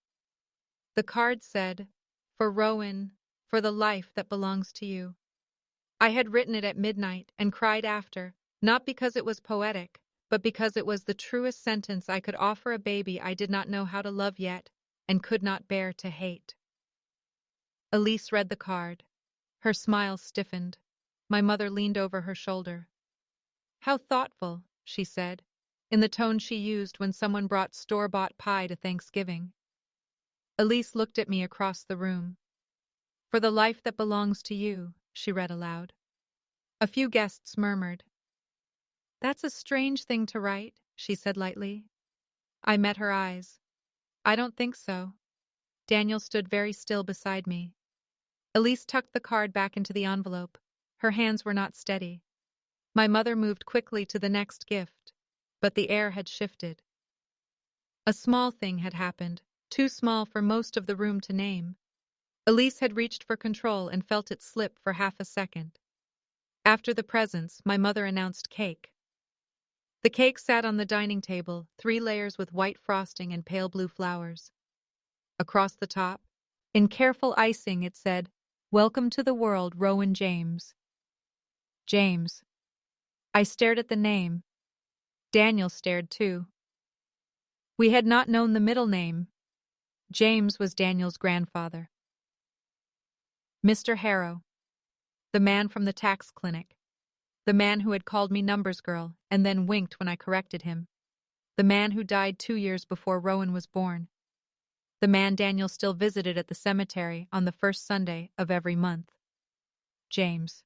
A: The card said, "For Rowan, for the life that belongs to you." I had written it at midnight and cried after, not because it was poetic, but because it was the truest sentence I could offer a baby I did not know how to love yet and could not bear to hate. Elise read the card. Her smile stiffened. My mother leaned over her shoulder. "How thoughtful," she said, in the tone she used when someone brought store-bought pie to Thanksgiving. Elise looked at me across the room. "For the life that belongs to you," she read aloud. A few guests murmured. "That's a strange thing to write," she said lightly. I met her eyes. "I don't think so." Daniel stood very still beside me. Elise tucked the card back into the envelope. Her hands were not steady. My mother moved quickly to the next gift, but the air had shifted. A small thing had happened, too small for most of the room to name. Elise had reached for control and felt it slip for half a second. After the presents, my mother announced cake. The cake sat on the dining table, 3 layers with white frosting and pale blue flowers. Across the top, in careful icing, it said, "Welcome to the world, Rowan James." James. I stared at the name. Daniel stared too. We had not known the middle name. James was Daniel's grandfather. Mr. Harrow. The man from the tax clinic. The man who had called me numbers girl and then winked when I corrected him. The man who died 2 years before Rowan was born. The man Daniel still visited at the cemetery on the first Sunday of every month. James.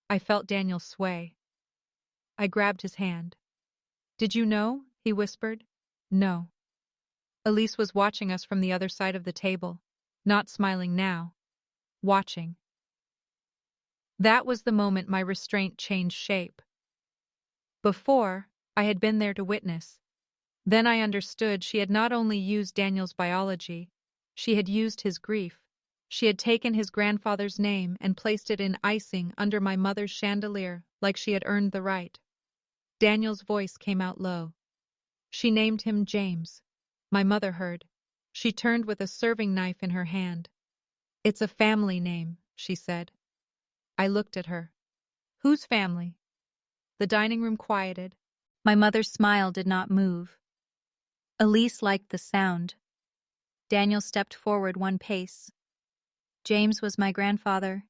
A: I felt Daniel sway. I grabbed his hand. "Did you know?" he whispered. "No." Elise was watching us from the other side of the table, not smiling now, watching. That was the moment my restraint changed shape. Before, I had been there to witness. Then I understood she had not only used Daniel's biology, she had used his grief. She had taken his grandfather's name and placed it in icing under my mother's chandelier like she had earned the right. Daniel's voice came out low. She named him James. My mother heard. She turned with a serving knife in her hand. "It's a family name," she said. I looked at her. "Whose family?" The dining room quieted. My mother's smile did not move. Elise liked the sound. Daniel stepped forward one pace. "James was my grandfather."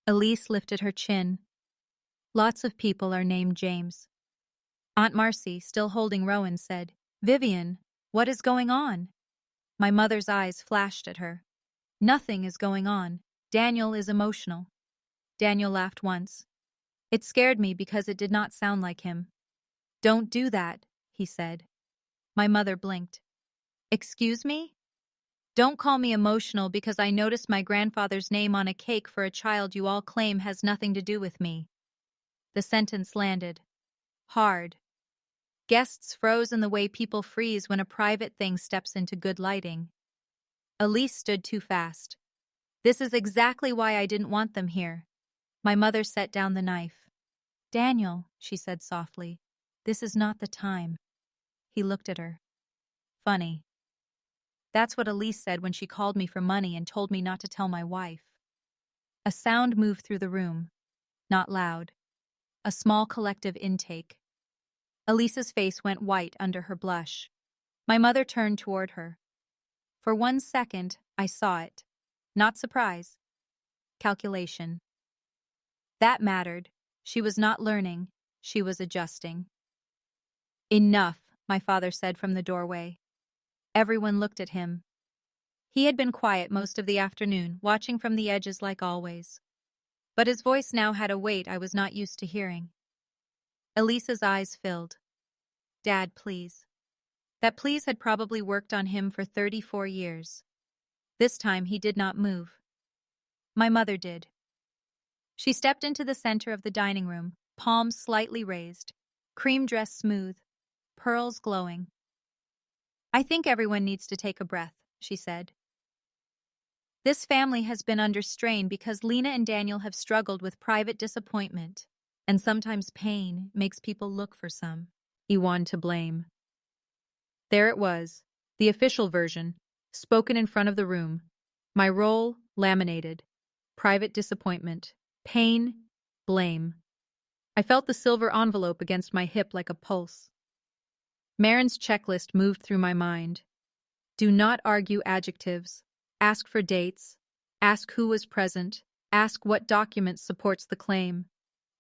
A: Elise lifted her chin. "Lots of people are named James." Aunt Marcy, still holding Rowan, said, "Vivian, what is going on?" My mother's eyes flashed at her. "Nothing is going on. Daniel is emotional." Daniel laughed once. It scared me because it did not sound like him. "Don't do that," he said. My mother blinked. "Excuse me? Don't call me emotional because I noticed my grandfather's name on a cake for a child you all claim has nothing to do with me." The sentence landed. Hard. Guests froze in the way people freeze when a private thing steps into good lighting. Elise stood too fast. "This is exactly why I didn't want them here." My mother set down the knife. "Daniel," she said softly, "this is not the time." He looked at her. "Funny. That's what Elise said when she called me for money and told me not to tell my wife." A sound moved through the room. Not loud. A small collective intake. Elise's face went white under her blush. My mother turned toward her. For 1 second, I saw it. Not surprise. Calculation. That mattered. She was not learning. She was adjusting. "Enough," my father said from the doorway. Everyone looked at him. He had been quiet most of the afternoon, watching from the edges like always. But his voice now had a weight I was not used to hearing. Elisa's eyes filled. "Dad, please." That please had probably worked on him for 34 years. This time he did not move. My mother did. She stepped into the center of the dining room, palms slightly raised, cream dress smooth, pearls glowing. "I think everyone needs to take a breath," she said. "This family has been under strain because Lena and Daniel have struggled with private disappointment, and sometimes pain makes people look for someone to blame." There it was, the official version, spoken in front of the room. My role, laminated. Private disappointment. Pain. Blame. I felt the silver envelope against my hip like a pulse. Marin's checklist moved through my mind. Do not argue adjectives. Ask for dates. Ask who was present. Ask what document supports the claim.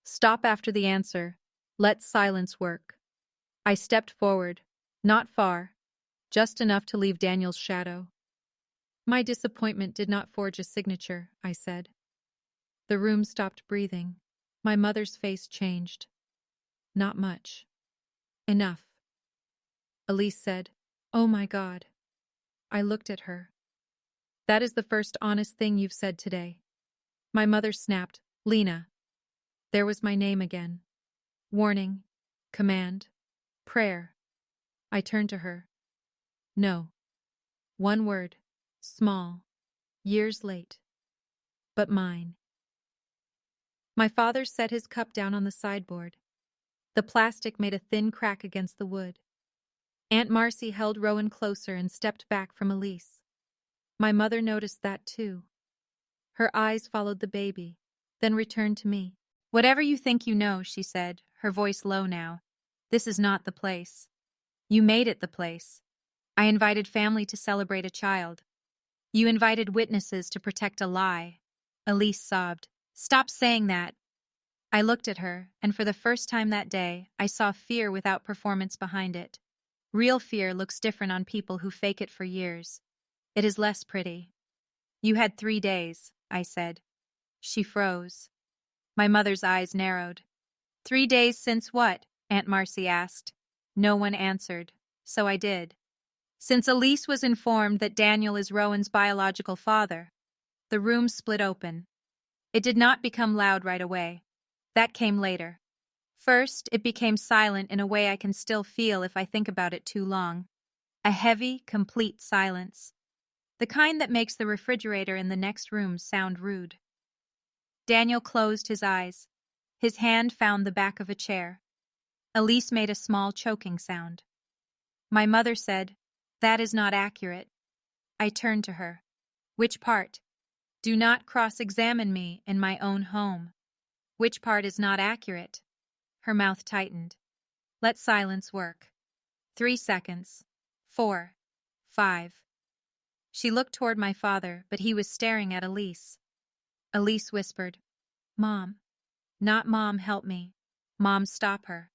A: Stop after the answer. Let silence work. I stepped forward. Not far. Just enough to leave Daniel's shadow. "My disappointment did not forge a signature," I said. The room stopped breathing. My mother's face changed. "Not much." "Enough." Elise said, "Oh my God." I looked at her. "That is the first honest thing you've said today." My mother snapped, "Lena." There was my name again. Warning. Command. Prayer. I turned to her. "No." One word. Small. Years late. But mine. My father set his cup down on the sideboard. The plastic made a thin crack against the wood. Aunt Marcy held Rowan closer and stepped back from Elise. My mother noticed that too. Her eyes followed the baby, then returned to me. "Whatever you think you know," she said, her voice low now. "This is not the place. You made it the place. I invited family to celebrate a child. You invited witnesses to protect a lie." Elise sobbed. "Stop saying that." I looked at her, and for the first time that day, I saw fear without performance behind it. Real fear looks different on people who fake it for years. It is less pretty. "You had 3 days," I said. She froze. My mother's eyes narrowed. "3 days since what?" Aunt Marcy asked. No one answered, so I did. "Since Elise was informed that Daniel is Rowan's biological father." The room split open. It did not become loud right away. That came later. First, it became silent in a way I can still feel if I think about it too long. A heavy, complete silence. The kind that makes the refrigerator in the next room sound rude. Daniel closed his eyes. His hand found the back of a chair. Elise made a small choking sound. My mother said, "That is not accurate." I turned to her. Which part? Do not cross-examine me in my own home. Which part is not accurate? Her mouth tightened. Let silence work. 3 seconds. 4. 5. She looked toward my father, but he was staring at Elise. Elise whispered, "Mom." Not Mom, help me. Mom, stop her.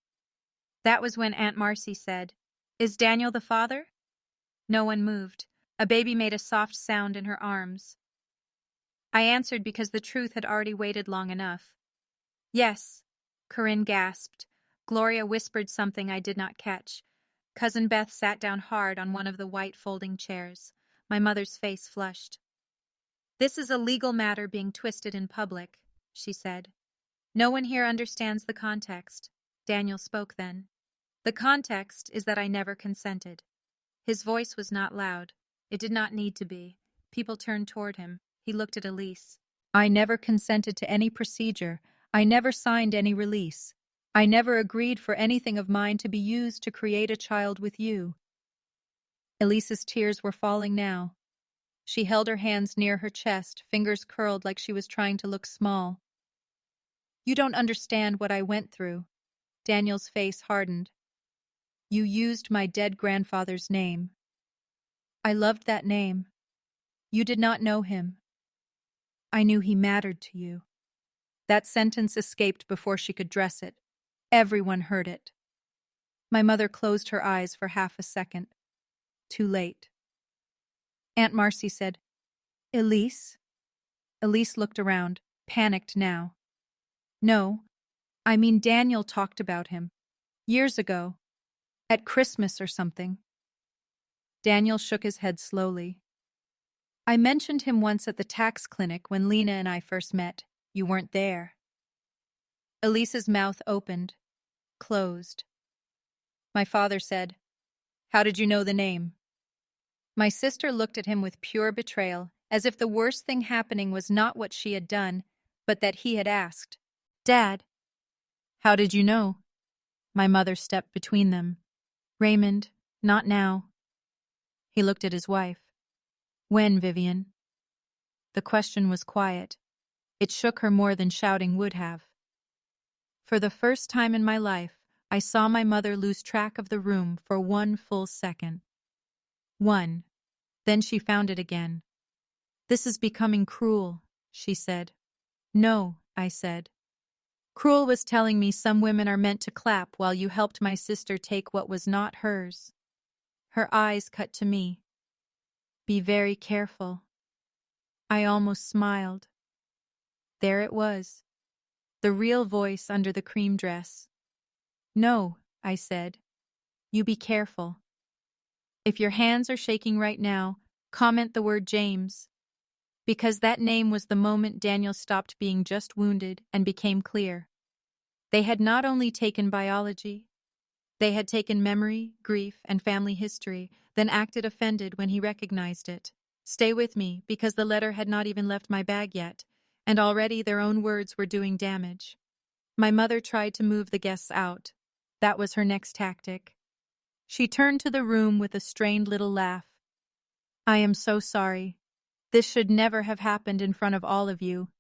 A: That was when Aunt Marcy said, "Is Daniel the father?" No one moved. A baby made a soft sound in her arms. I answered because the truth had already waited long enough. "Yes," Corinne gasped. Gloria whispered something I did not catch. Cousin Beth sat down hard on one of the white folding chairs. My mother's face flushed. "This is a legal matter being twisted in public," she said. "No one here understands the context." Daniel spoke then. "The context is that I never consented." His voice was not loud. It did not need to be. People turned toward him. He looked at Elise. "I never consented to any procedure. I never signed any release. I never agreed for anything of mine to be used to create a child with you." Elise's tears were falling now. She held her hands near her chest, fingers curled like she was trying to look small. "You don't understand what I went through." Daniel's face hardened. "You used my dead grandfather's name. I loved that name. You did not know him. I knew he mattered to you." That sentence escaped before she could dress it. Everyone heard it. My mother closed her eyes for half a second. Too late. Aunt Marcy said, "Elise?" Elise looked around, panicked now. "No, I mean Daniel talked about him. Years ago. At Christmas or something." Daniel shook his head slowly. "I mentioned him once at the tax clinic when Lena and I first met. You weren't there." Elise's mouth opened, closed. My father said, "How did you know the name?" My sister looked at him with pure betrayal, as if the worst thing happening was not what she had done, but that he had asked. "Dad." "How did you know?" My mother stepped between them. "Raymond, not now." He looked at his wife. "When, Vivian?" The question was quiet. It shook her more than shouting would have. For the first time in my life, I saw my mother lose track of the room for 1 full second. 1. Then she found it again. "This is becoming cruel," she said. "No," I said. "Cruel was telling me some women are meant to clap while you helped my sister take what was not hers." Her eyes cut to me. "Be very careful." I almost smiled. There it was. The real voice under the cream dress. "No," I said. "You be careful. If your hands are shaking right now, comment the word James." Because that name was the moment Daniel stopped being just wounded and became clear. They had not only taken biology, they had taken memory, grief, and family history, then acted offended when he recognized it. Stay with me, because the letter had not even left my bag yet, and already their own words were doing damage. My mother tried to move the guests out. That was her next tactic. She turned to the room with a strained little laugh. "I am so sorry. This should never have happened in front of all of you.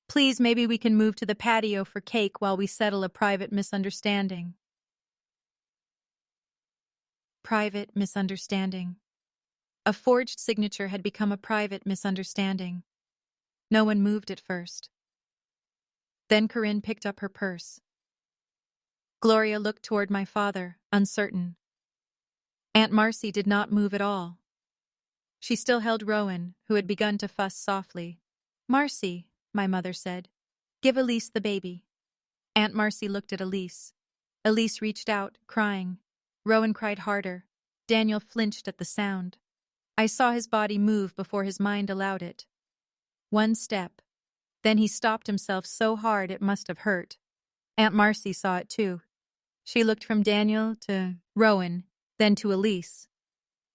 A: Please, maybe we can move to the patio for cake while we settle a private misunderstanding." Private misunderstanding. A forged signature had become a private misunderstanding. No one moved at first. Then Corinne picked up her purse. Gloria looked toward my father, uncertain. Aunt Marcy did not move at all. She still held Rowan, who had begun to fuss softly. "Marcy," my mother said, "give Elise the baby." Aunt Marcy looked at Elise. Elise reached out, crying. Rowan cried harder. Daniel flinched at the sound. I saw his body move before his mind allowed it. 1 step. Then he stopped himself so hard it must have hurt. Aunt Marcy saw it too. She looked from Daniel to Rowan, then to Elise.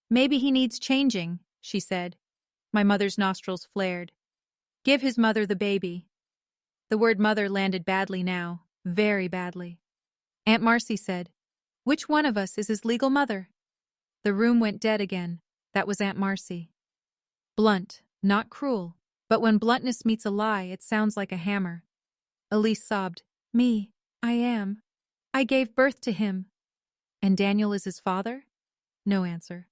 A: "Maybe he needs changing," she said. My mother's nostrils flared. "Give his mother the baby." The word mother landed badly now, very badly. Aunt Marcy said, "Which one of us is his legal mother?" The room went dead again. That was Aunt Marcy. Blunt, not cruel, but when bluntness meets a lie, it sounds like a hammer. Elise sobbed, "Me, I am. I gave birth to him." "And Daniel is his father?" No answer.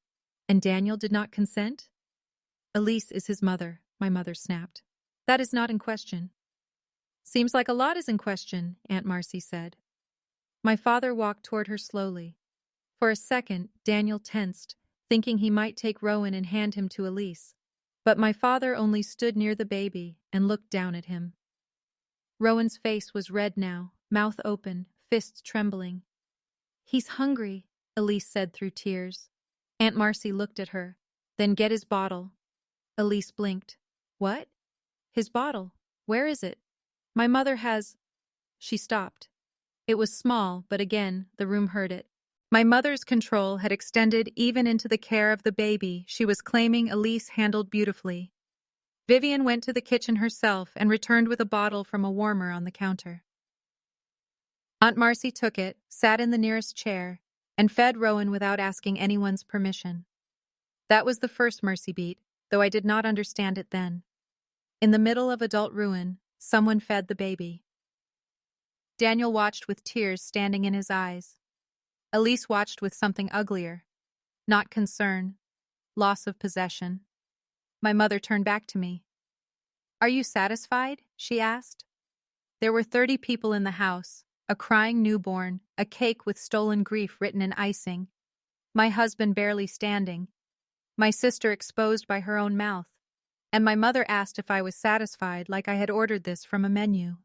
A: "And Daniel did not consent?" "Elise is his mother," my mother snapped. "That is not in question." "Seems like a lot is in question," Aunt Marcy said. My father walked toward her slowly. For a second, Daniel tensed, thinking he might take Rowan and hand him to Elise. But my father only stood near the baby and looked down at him. Rowan's face was red now, mouth open, fists trembling. "He's hungry," Elise said through tears. Aunt Marcy looked at her. "Then get his bottle." Elise blinked. "What?" "His bottle. Where is it?" "My mother has—" She stopped. It was small, but again, the room heard it. My mother's control had extended even into the care of the baby she was claiming Elise handled beautifully. Vivian went to the kitchen herself and returned with a bottle from a warmer on the counter. Aunt Marcy took it, sat in the nearest chair, and fed Rowan without asking anyone's permission. That was the first mercy beat, though I did not understand it then. In the middle of adult ruin, someone fed the baby. Daniel watched with tears standing in his eyes. Elise watched with something uglier. Not concern. Loss of possession. My mother turned back to me. "Are you satisfied?" she asked. There were 30 people in the house, a crying newborn, a cake with stolen grief written in icing, my husband barely standing, my sister exposed by her own mouth, and my mother asked if I was satisfied like I had ordered this from a menu.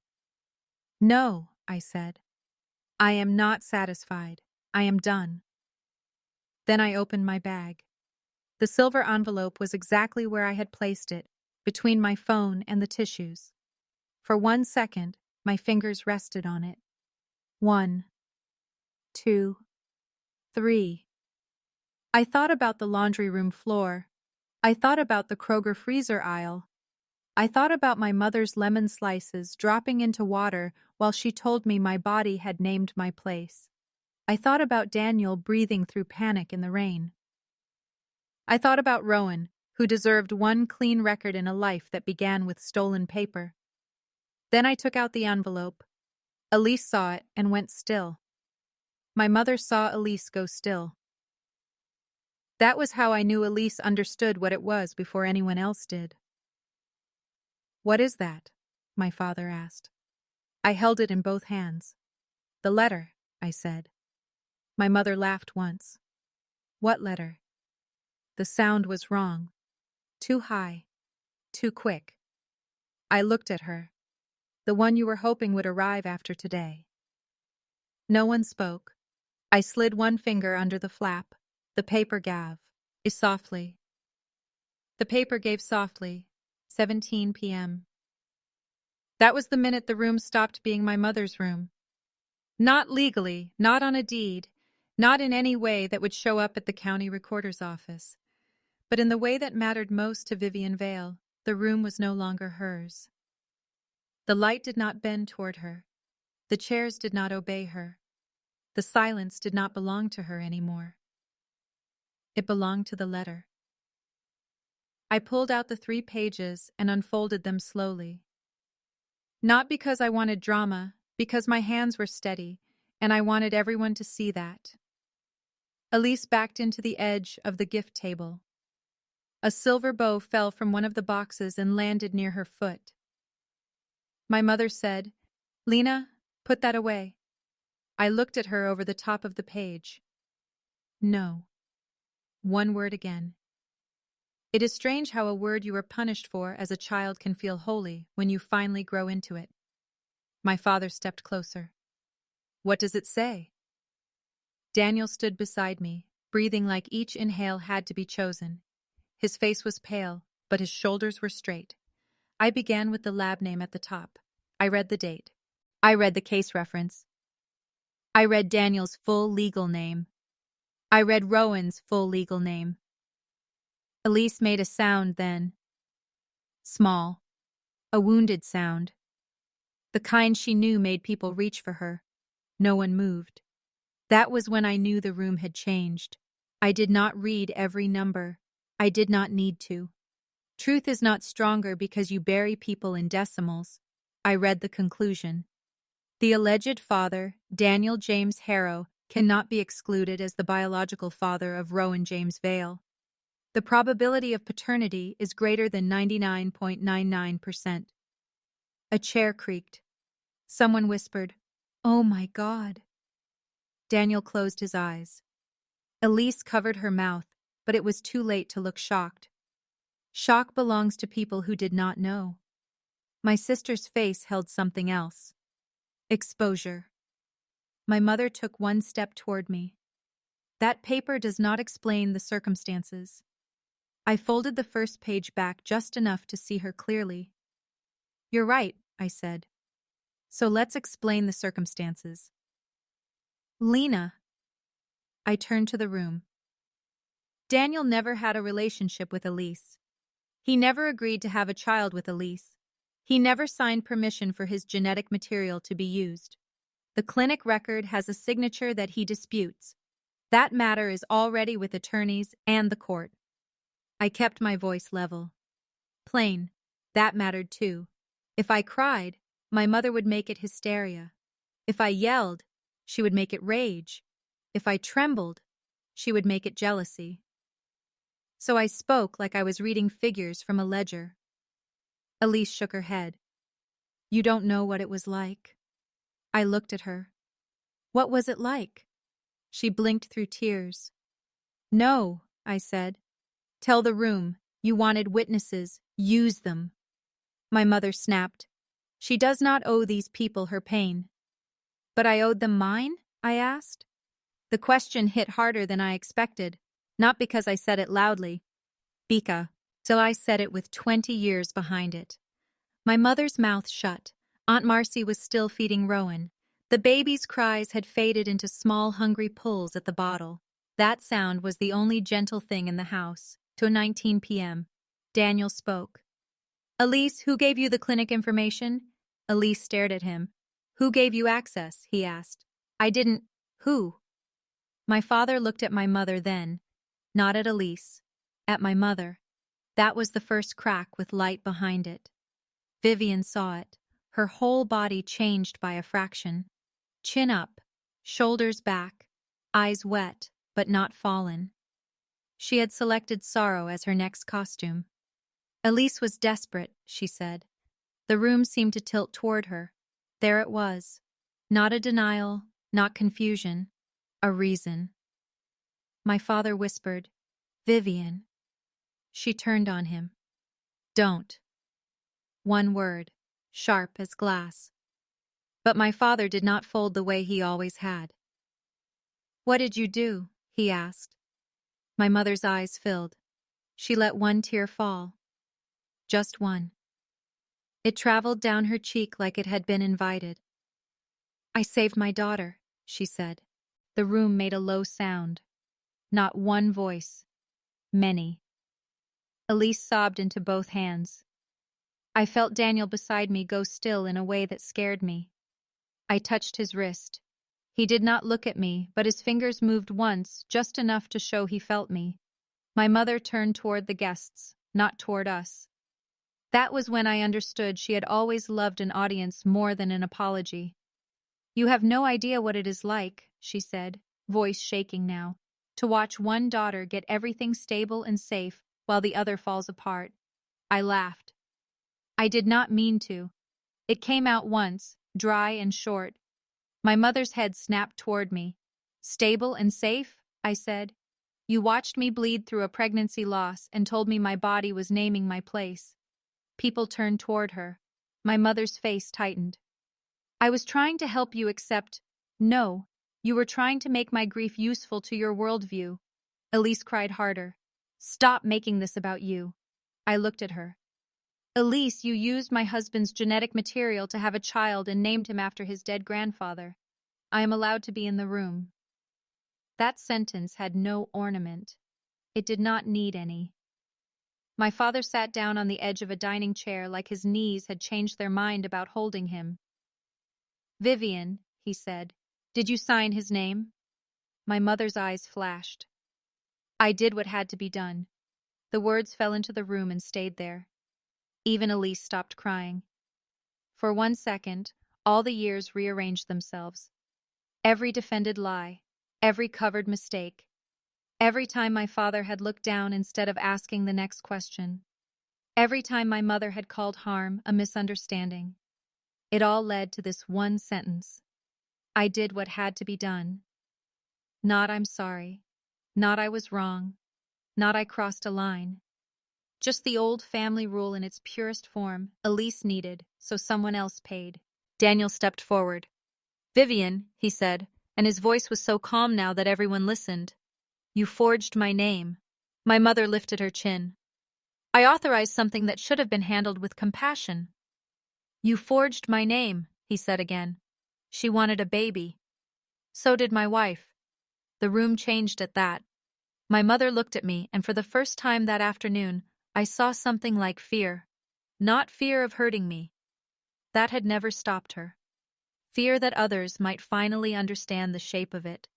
A: "No," I said. "I am not satisfied. I am done." Then I opened my bag. The silver envelope was exactly where I had placed it, between my phone and the tissues. For 1 second, my fingers rested on it. 1, 2, 3. I thought about the laundry room floor. I thought about the Kroger freezer aisle. I thought about my mother's lemon slices dropping into water while she told me my body had named my place. I thought about Daniel breathing through panic in the rain. I thought about Rowan, who deserved one clean record in a life that began with stolen paper. Then I took out the envelope. Elise saw it and went still. My mother saw Elise go still. That was how I knew Elise understood what it was before anyone else did. "What is that?" my father asked. I held it in both hands. "The letter," I said. My mother laughed once. "What letter?" The sound was wrong. Too high. Too quick. I looked at her. "The one you were hoping would arrive after today." No one spoke. I slid one finger under the flap. The paper gave softly. The paper gave softly. 17 p.m. That was the minute the room stopped being my mother's room. Not legally, not on a deed, not in any way that would show up at the county recorder's office. But in the way that mattered most to Vivian Vale, the room was no longer hers. The light did not bend toward her. The chairs did not obey her. The silence did not belong to her anymore. It belonged to the letter. I pulled out the 3 pages and unfolded them slowly. Not because I wanted drama, because my hands were steady, and I wanted everyone to see that. Elise backed into the edge of the gift table. A silver bow fell from one of the boxes and landed near her foot. My mother said, "Lena, put that away." I looked at her over the top of the page. No. One word again. It is strange how a word you were punished for as a child can feel holy when you finally grow into it. My father stepped closer. "What does it say?" Daniel stood beside me, breathing like each inhale had to be chosen. His face was pale, but his shoulders were straight. I began with the lab name at the top. I read the date. I read the case reference. I read Daniel's full legal name. I read Rowan's full legal name. Elise made a sound then. Small. A wounded sound. The kind she knew made people reach for her. No one moved. That was when I knew the room had changed. I did not read every number. I did not need to. Truth is not stronger because you bury people in decimals. I read the conclusion. The alleged father, Daniel James Harrow, cannot be excluded as the biological father of Rowan James Vale. The probability of paternity is greater than 99.99%. A chair creaked. Someone whispered, "Oh my God." Daniel closed his eyes. Elise covered her mouth, but it was too late to look shocked. Shock belongs to people who did not know. My sister's face held something else. Exposure. My mother took one step toward me. That paper does not explain the circumstances. I folded the first page back just enough to see her clearly. "You're right," I said. "So let's explain the circumstances." "Lena." I turned to the room. Daniel never had a relationship with Elise. He never agreed to have a child with Elise. He never signed permission for his genetic material to be used. The clinic record has a signature that he disputes. That matter is already with attorneys and the court. I kept my voice level. Plain, that mattered too. If I cried, my mother would make it hysteria. If I yelled, she would make it rage. If I trembled, she would make it jealousy. So I spoke like I was reading figures from a ledger. Elise shook her head. "You don't know what it was like." I looked at her. "What was it like?" She blinked through tears. "No," I said. "Tell the room. You wanted witnesses. Use them." My mother snapped. "She does not owe these people her pain." "But I owed them mine?" I asked. The question hit harder than I expected, not because I said it loudly. Bika. So I said it with 20 years behind it. My mother's mouth shut. Aunt Marcy was still feeding Rowan. The baby's cries had faded into small, hungry pulls at the bottle. That sound was the only gentle thing in the house. Till 19 p.m. Daniel spoke. "Elise, who gave you the clinic information?" Elise stared at him. "Who gave you access?" he asked. "I didn't." "Who?" My father looked at my mother then. Not at Elise. At my mother. That was the first crack with light behind it. Vivian saw it. Her whole body changed by a fraction. Chin up, shoulders back, eyes wet, but not fallen. She had selected sorrow as her next costume. Elise was desperate, she said. The room seemed to tilt toward her. There it was. Not a denial, not confusion. A reason. My father whispered, "Vivian." She turned on him. "Don't." One word, sharp as glass. But my father did not fold the way he always had. "What did you do?" he asked. My mother's eyes filled. She let one tear fall. Just one. It traveled down her cheek like it had been invited. "I saved my daughter," she said. The room made a low sound. Not one voice. Many. Elise sobbed into both hands. I felt Daniel beside me go still in a way that scared me. I touched his wrist. He did not look at me, but his fingers moved once, just enough to show he felt me. My mother turned toward the guests, not toward us. That was when I understood she had always loved an audience more than an apology. "You have no idea what it is like," she said, voice shaking now, "to watch one daughter get everything stable and safe while the other falls apart." I laughed. I did not mean to. It came out once, dry and short. My mother's head snapped toward me. "Stable and safe?" I said. "You watched me bleed through a pregnancy loss and told me my body was naming my place." People turned toward her. My mother's face tightened. "I was trying to help you accept—" "No, you were trying to make my grief useful to your worldview." Elise cried harder. "Stop making this about you." I looked at her. Elise, you used my husband's genetic material to have a child and named him after his dead grandfather. I am allowed to be in the room. That sentence had no ornament. It did not need any. My father sat down on the edge of a dining chair like his knees had changed their mind about holding him. Vivian, he said, did you sign his name? My mother's eyes flashed. I did what had to be done. The words fell into the room and stayed there. Even Elise stopped crying. For 1 second, all the years rearranged themselves. Every defended lie, every covered mistake, every time my father had looked down instead of asking the next question, every time my mother had called harm a misunderstanding, it all led to this one sentence. I did what had to be done. Not I'm sorry, not I was wrong, not I crossed a line. Just the old family rule in its purest form. Elise needed, so someone else paid. Daniel stepped forward. Vivian, he said, and his voice was so calm now that everyone listened. You forged my name. My mother lifted her chin. I authorized something that should have been handled with compassion. You forged my name, he said again. She wanted a baby. So did my wife. The room changed at that. My mother looked at me, and for the first time that afternoon, I saw something like fear. Not fear of hurting me. That had never stopped her. Fear that others might finally understand the shape of it.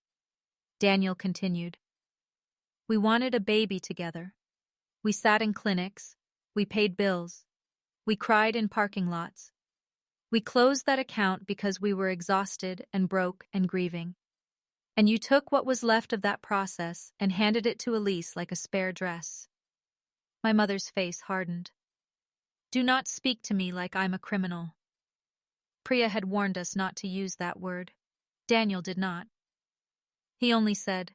A: Daniel continued. We wanted a baby together. We sat in clinics. We paid bills. We cried in parking lots. We closed that account because we were exhausted and broke and grieving. And you took what was left of that process and handed it to Elise like a spare dress. My mother's face hardened. Do not speak to me like I'm a criminal. Priya had warned us not to use that word. Daniel did not. He only said,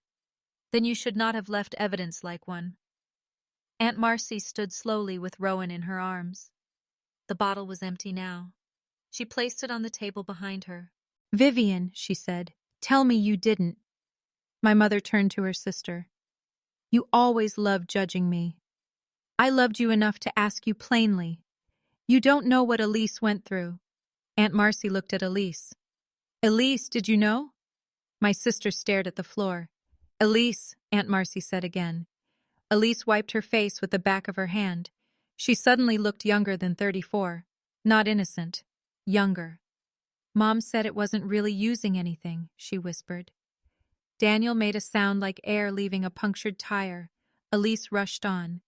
A: then you should not have left evidence like one. Aunt Marcy stood slowly with Rowan in her arms. The bottle was empty now. She placed it on the table behind her. Vivian, she said, tell me you didn't. My mother turned to her sister. You always loved judging me. I loved you enough to ask you plainly. You don't know what Elise went through. Aunt Marcy looked at Elise. Elise, did you know? My sister stared at the floor. Elise, Aunt Marcy said again. Elise wiped her face with the back of her hand. She suddenly looked younger than 34. Not innocent. Younger. Mom said it wasn't really using anything, she whispered. Daniel made a sound like air leaving a punctured tire. Elise rushed on.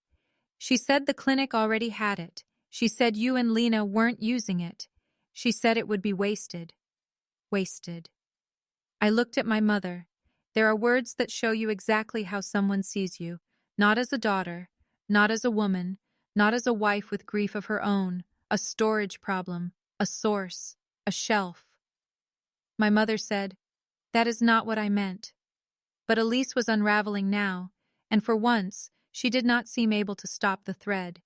A: She said the clinic already had it. She said you and Lena weren't using it. She said it would be wasted. Wasted. I looked at my mother. There are words that show you exactly how someone sees you. Not as a daughter, not as a woman, not as a wife with grief of her own, a storage problem, a source, a shelf. My mother said, that is not what I meant. But Elise was unraveling now, and for once, she did not seem able to stop the thread.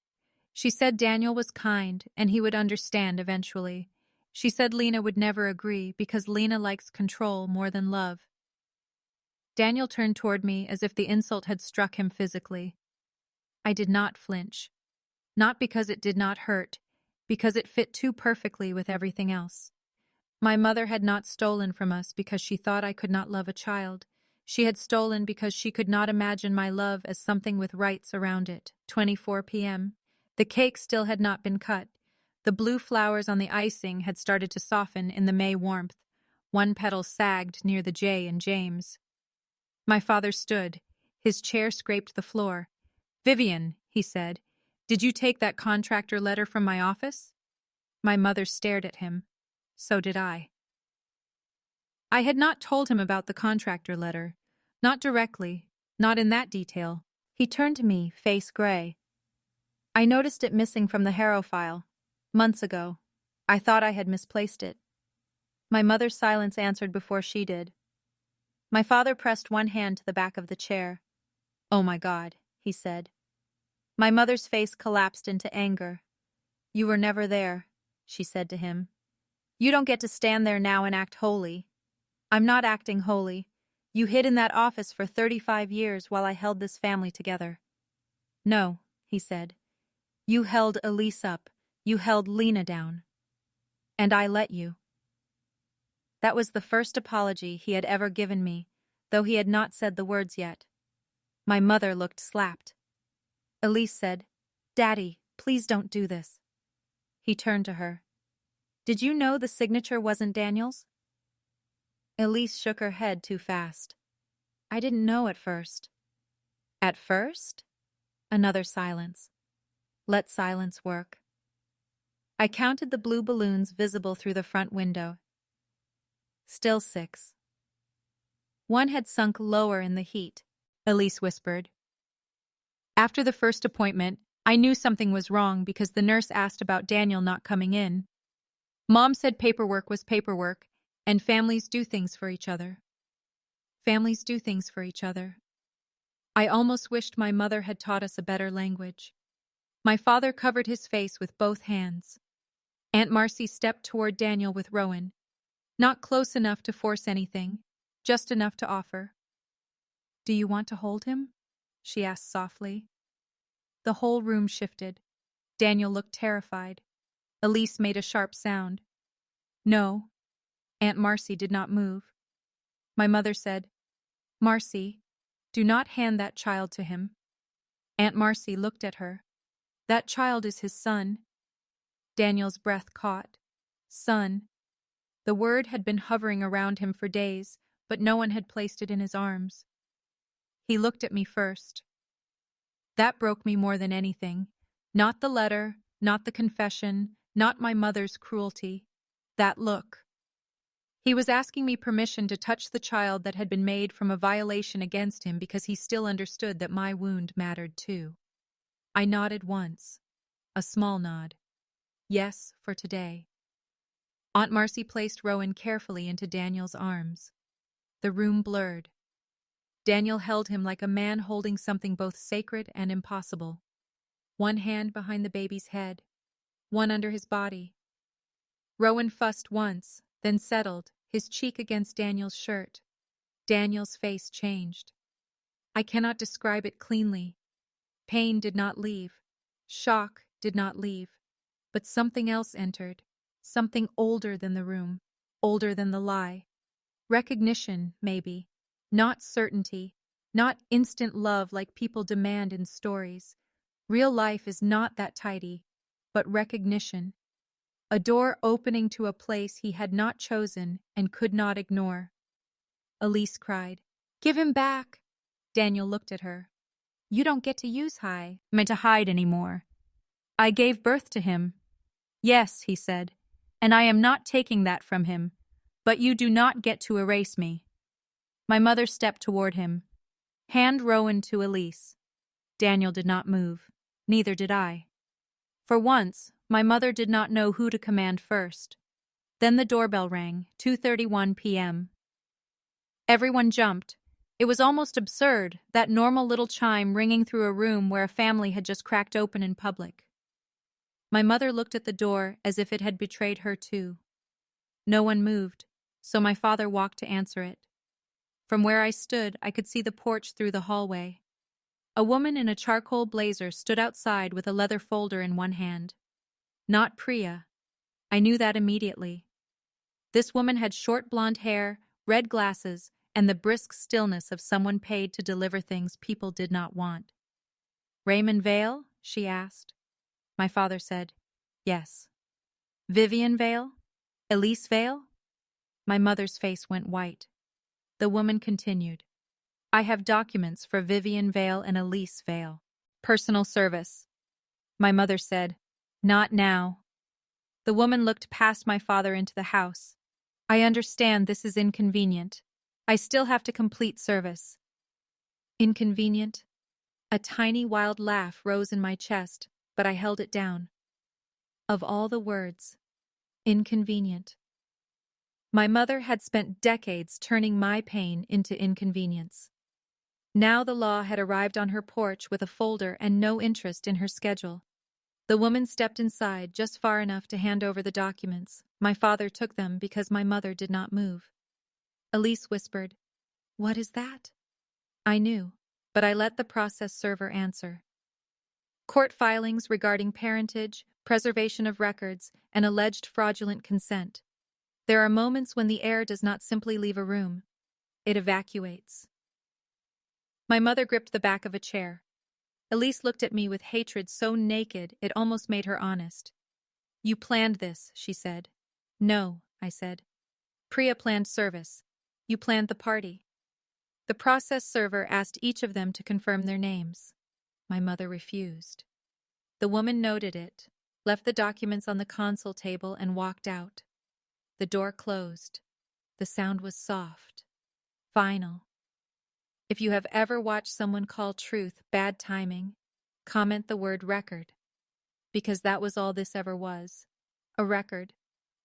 A: She said Daniel was kind, and he would understand eventually. She said Lena would never agree, because Lena likes control more than love. Daniel turned toward me as if the insult had struck him physically. I did not flinch. Not because it did not hurt, because it fit too perfectly with everything else. My mother had not stolen from us because she thought I could not love a child. She had stolen because she could not imagine my love as something with rights around it. 24 p.m. The cake still had not been cut. The blue flowers on the icing had started to soften in the May warmth. One petal sagged near the J in James. My father stood. His chair scraped the floor. Vivian, he said, did you take that contractor letter from my office? My mother stared at him. So did I. I had not told him about the contractor letter. Not directly, not in that detail. He turned to me, face gray. I noticed it missing from the Harrow file. Months ago. I thought I had misplaced it. My mother's silence answered before she did. My father pressed one hand to the back of the chair. Oh my God, he said. My mother's face collapsed into anger. You were never there, she said to him. You don't get to stand there now and act holy. I'm not acting holy. You hid in that office for 35 years while I held this family together. No, he said. You held Elise up. You held Lena down. And I let you. That was the first apology he had ever given me, though he had not said the words yet. My mother looked slapped. Elise said, "Daddy, please don't do this." He turned to her. "Did you know the signature wasn't Daniel's?" Elise shook her head too fast. "I didn't know at first." "At first?" Another silence. Let silence work. I counted the blue balloons visible through the front window. Still 6. One had sunk lower in the heat, Elise whispered. After the first appointment, I knew something was wrong because the nurse asked about Daniel not coming in. Mom said paperwork was paperwork, and families do things for each other. Families do things for each other. I almost wished my mother had taught us a better language. My father covered his face with both hands. Aunt Marcy stepped toward Daniel with Rowan. Not close enough to force anything, just enough to offer. "Do you want to hold him?" she asked softly. The whole room shifted. Daniel looked terrified. Elise made a sharp sound. "No." Aunt Marcy did not move. My mother said, "Marcy, do not hand that child to him." Aunt Marcy looked at her. "That child is his son." Daniel's breath caught. Son. The word had been hovering around him for days, but no one had placed it in his arms. He looked at me first. That broke me more than anything. Not the letter, not the confession, not my mother's cruelty. That look. He was asking me permission to touch the child that had been made from a violation against him because he still understood that my wound mattered too. I nodded once. A small nod. Yes, for today. Aunt Marcy placed Rowan carefully into Daniel's arms. The room blurred. Daniel held him like a man holding something both sacred and impossible. One hand behind the baby's head, one under his body. Rowan fussed once, then settled, his cheek against Daniel's shirt. Daniel's face changed. I cannot describe it cleanly. Pain did not leave. Shock did not leave. But something else entered. Something older than the room. Older than the lie. Recognition, maybe. Not certainty. Not instant love like people demand in stories. Real life is not that tidy. But recognition. A door opening to a place he had not chosen and could not ignore. Elise cried, "Give him back!" Daniel looked at her. "You don't get to use meant to hide anymore. I gave birth to him." "Yes," he said, "and I am not taking that from him. But you do not get to erase me." My mother stepped toward him. "Hand Rowan to Elise." Daniel did not move. Neither did I. For once, my mother did not know who to command first. Then the doorbell rang, 2:31 p.m. Everyone jumped. It was almost absurd, that normal little chime ringing through a room where a family had just cracked open in public. My mother looked at the door as if it had betrayed her too. No one moved, so my father walked to answer it. From where I stood, I could see the porch through the hallway. A woman in a charcoal blazer stood outside with a leather folder in one hand. Not Priya. I knew that immediately. This woman had short blonde hair, red glasses, and the brisk stillness of someone paid to deliver things people did not want. "Raymond Vale?" she asked. My father said, "Yes." "Vivian Vale? Elise Vale?" My mother's face went white. The woman continued, "I have documents for Vivian Vale and Elise Vale. Personal service." My mother said, "Not now." The woman looked past my father into the house. "I understand this is inconvenient. I still have to complete service." Inconvenient? A tiny wild laugh rose in my chest, but I held it down. Of all the words, inconvenient. My mother had spent decades turning my pain into inconvenience. Now the law had arrived on her porch with a folder and no interest in her schedule. The woman stepped inside just far enough to hand over the documents. My father took them because my mother did not move. Elise whispered, "What is that?" I knew, but I let the process server answer. Court filings regarding parentage, preservation of records, and alleged fraudulent consent. There are moments when the air does not simply leave a room. It evacuates. My mother gripped the back of a chair. Elise looked at me with hatred so naked it almost made her honest. "You planned this," she said. "No," I said. "Priya planned service. You planned the party." The process server asked each of them to confirm their names. My mother refused. The woman noted it, left the documents on the console table, and walked out. The door closed. The sound was soft, final. If you have ever watched someone call truth bad timing, comment the word record. Because that was all this ever was. A record.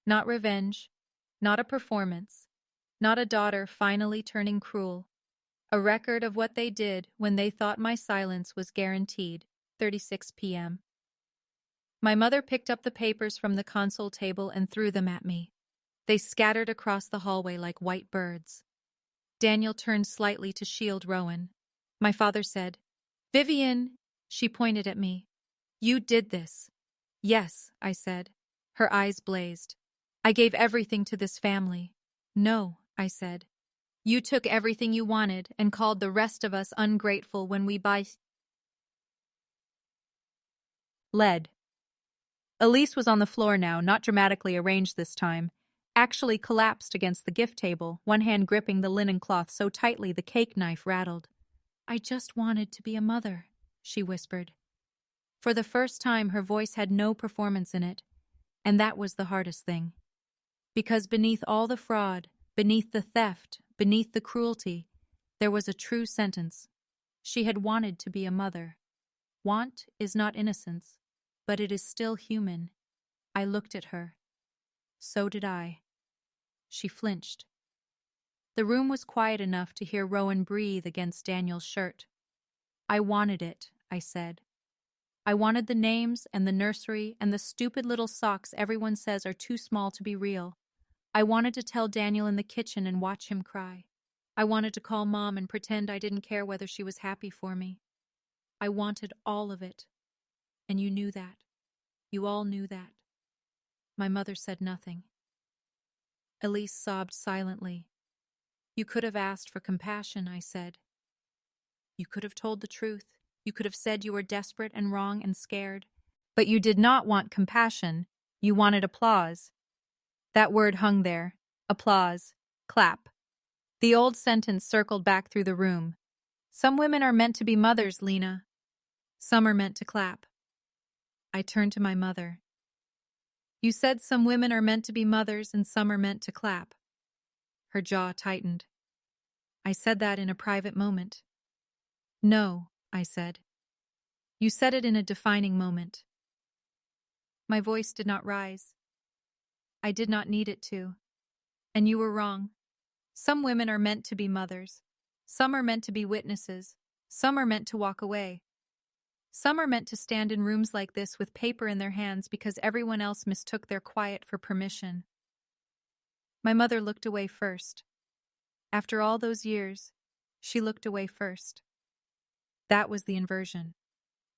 A: Not revenge. Not a performance. Not a daughter finally turning cruel. A record of what they did when they thought my silence was guaranteed. 36 p.m. My mother picked up the papers from the console table and threw them at me. They scattered across the hallway like white birds. Daniel turned slightly to shield Rowan. My father said, "Vivian," she pointed at me. "You did this." "Yes," I said. Her eyes blazed. "I gave everything to this family." "No," I said. "You took everything you wanted and called the rest of us ungrateful when we led." Elise was on the floor now, not dramatically arranged this time. Actually collapsed against the gift table, one hand gripping the linen cloth so tightly the cake knife rattled. "I just wanted to be a mother," she whispered. For the first time, her voice had no performance in it, and that was the hardest thing. Because beneath all the fraud, beneath the theft, beneath the cruelty, there was a true sentence. She had wanted to be a mother. Want is not innocence, but it is still human. I looked at her. So did I. She flinched. The room was quiet enough to hear Rowan breathe against Daniel's shirt. "I wanted it," I said. "I wanted the names and the nursery and the stupid little socks everyone says are too small to be real. I wanted to tell Daniel in the kitchen and watch him cry. I wanted to call Mom and pretend I didn't care whether she was happy for me. I wanted all of it. And you knew that. You all knew that." My mother said nothing. Elise sobbed silently. "You could have asked for compassion," I said. "You could have told the truth. You could have said you were desperate and wrong and scared. But you did not want compassion. You wanted applause." That word hung there. Applause. Clap. The old sentence circled back through the room. "Some women are meant to be mothers, Lena. Some are meant to clap." I turned to my mother. "You said some women are meant to be mothers and some are meant to clap." Her jaw tightened. "I said that in a private moment." "No," I said. "You said it in a defining moment." My voice did not rise. I did not need it to. "And you were wrong. Some women are meant to be mothers. Some are meant to be witnesses. Some are meant to walk away. Some are meant to stand in rooms like this with paper in their hands because everyone else mistook their quiet for permission." My mother looked away first. After all those years, she looked away first. That was the inversion.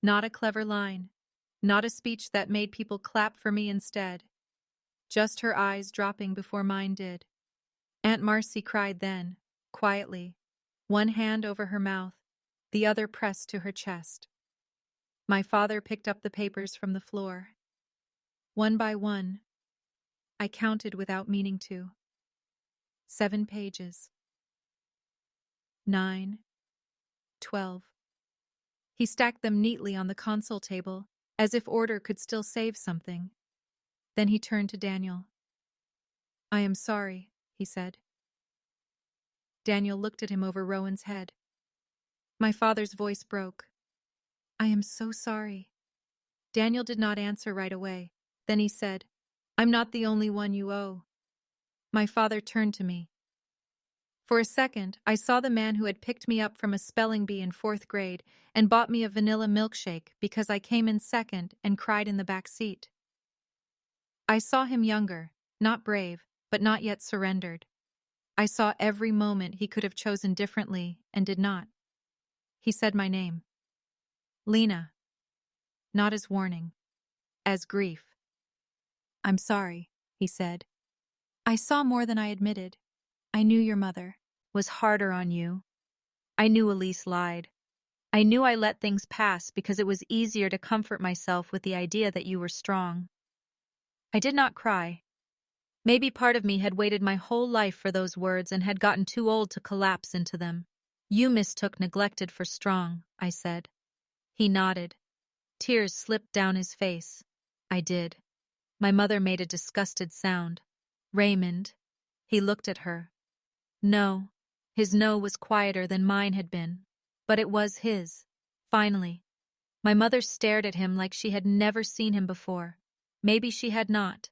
A: Not a clever line. Not a speech that made people clap for me instead. Just her eyes dropping before mine did. Aunt Marcy cried then, quietly, one hand over her mouth, the other pressed to her chest. My father picked up the papers from the floor. One by one, I counted without meaning to. 7 pages. 9. 12. He stacked them neatly on the console table, as if order could still save something. Then he turned to Daniel. "I am sorry," he said. Daniel looked at him over Rowan's head. My father's voice broke. "I am so sorry." Daniel did not answer right away. Then he said, "I'm not the only one you owe." My father turned to me. For a second, I saw the man who had picked me up from a spelling bee in 4th grade and bought me a vanilla milkshake because I came in second and cried in the back seat. I saw him younger, not brave, but not yet surrendered. I saw every moment he could have chosen differently and did not. He said my name. "Lena." not as warning, as grief. "I'm sorry," he said. "I saw more than I admitted. I knew your mother was harder on you. I knew Elise lied. I knew I let things pass because it was easier to comfort myself with the idea that you were strong." I did not cry. Maybe part of me had waited my whole life for those words and had gotten too old to collapse into them. "You mistook neglected for strong," I said. He nodded. Tears slipped down his face. I did. My mother made a disgusted sound. "Raymond." He looked at her. No. His no was quieter than mine had been. But it was his. Finally. My mother stared at him like she had never seen him before. Maybe she had not.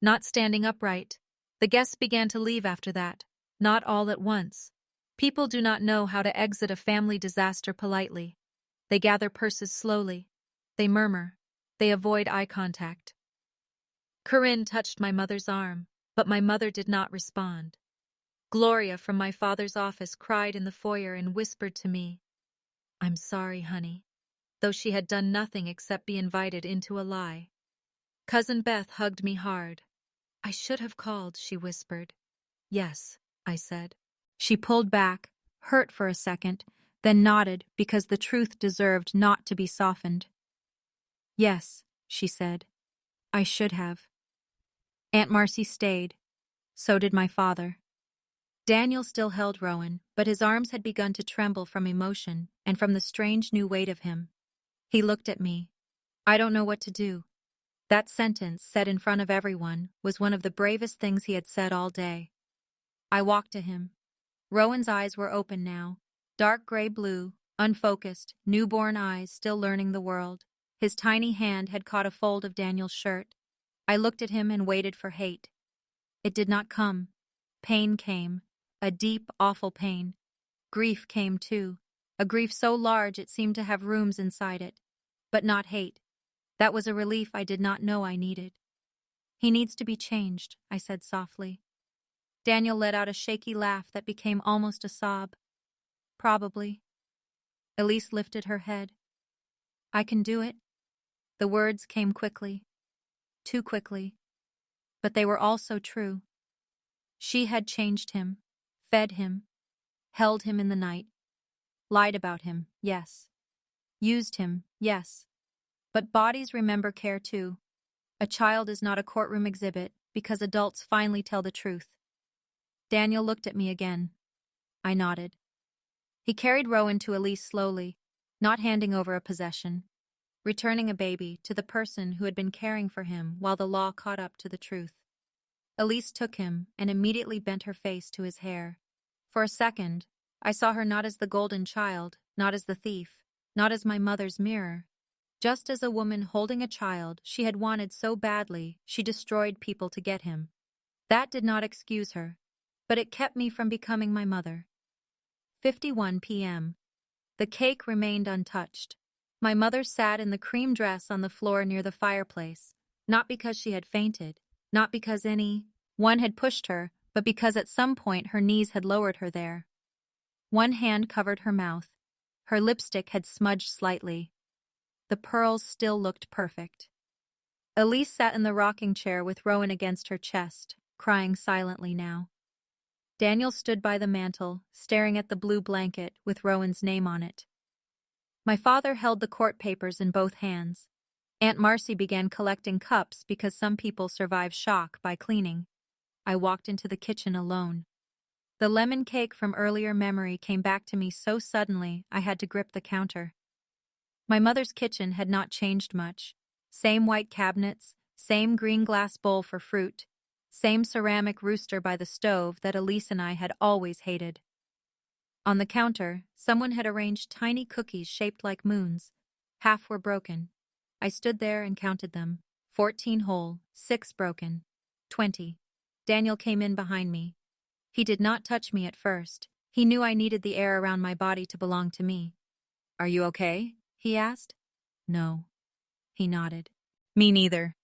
A: Not standing upright. The guests began to leave after that. Not all at once. People do not know how to exit a family disaster politely. They gather purses slowly. They murmur. They avoid eye contact. Corinne touched my mother's arm, but my mother did not respond. Gloria from my father's office cried in the foyer and whispered to me, "I'm sorry, honey," though she had done nothing except be invited into a lie. Cousin Beth hugged me hard. "I should have called," she whispered. "Yes," I said. She pulled back, hurt for a second, then nodded because the truth deserved not to be softened. "Yes," she said. "I should have." Aunt Marcy stayed. So did my father. Daniel still held Rowan, but his arms had begun to tremble from emotion and from the strange new weight of him. He looked at me. "I don't know what to do." That sentence, said in front of everyone, was one of the bravest things he had said all day. I walked to him. Rowan's eyes were open now, dark gray blue, unfocused, newborn eyes still learning the world. His tiny hand had caught a fold of Daniel's shirt. I looked at him and waited for hate. It did not come. Pain came, a deep, awful pain. Grief came too, a grief so large it seemed to have rooms inside it. But not hate. That was a relief I did not know I needed. "He needs to be changed," I said softly. Daniel let out a shaky laugh that became almost a sob. "Probably." Elise lifted her head. "I can do it." The words came quickly. Too quickly. But they were also true. She had changed him, fed him, held him in the night, lied about him, yes. Used him, yes. But bodies remember care too. A child is not a courtroom exhibit because adults finally tell the truth. Daniel looked at me again. I nodded. He carried Rowan to Elise slowly, not handing over a possession, returning a baby to the person who had been caring for him while the law caught up to the truth. Elise took him and immediately bent her face to his hair. For a second, I saw her not as the golden child, not as the thief, not as my mother's mirror. Just as a woman holding a child she had wanted so badly, she destroyed people to get him. That did not excuse her, but it kept me from becoming my mother. 5:51 p.m. The cake remained untouched. My mother sat in the cream dress on the floor near the fireplace, not because she had fainted, not because anyone had pushed her, but because at some point her knees had lowered her there. One hand covered her mouth. Her lipstick had smudged slightly. The pearls still looked perfect. Elise sat in the rocking chair with Rowan against her chest, crying silently now. Daniel stood by the mantel, staring at the blue blanket with Rowan's name on it. My father held the court papers in both hands. Aunt Marcy began collecting cups because some people survive shock by cleaning. I walked into the kitchen alone. The lemon cake from earlier memory came back to me so suddenly I had to grip the counter. My mother's kitchen had not changed much. Same white cabinets, same green glass bowl for fruit, same ceramic rooster by the stove that Elise and I had always hated. On the counter, someone had arranged tiny cookies shaped like moons. Half were broken. I stood there and counted them. 14 whole, 6 broken. 20. Daniel came in behind me. He did not touch me at first. He knew I needed the air around my body to belong to me. "Are you okay?" he asked. "No." He nodded. "Me neither."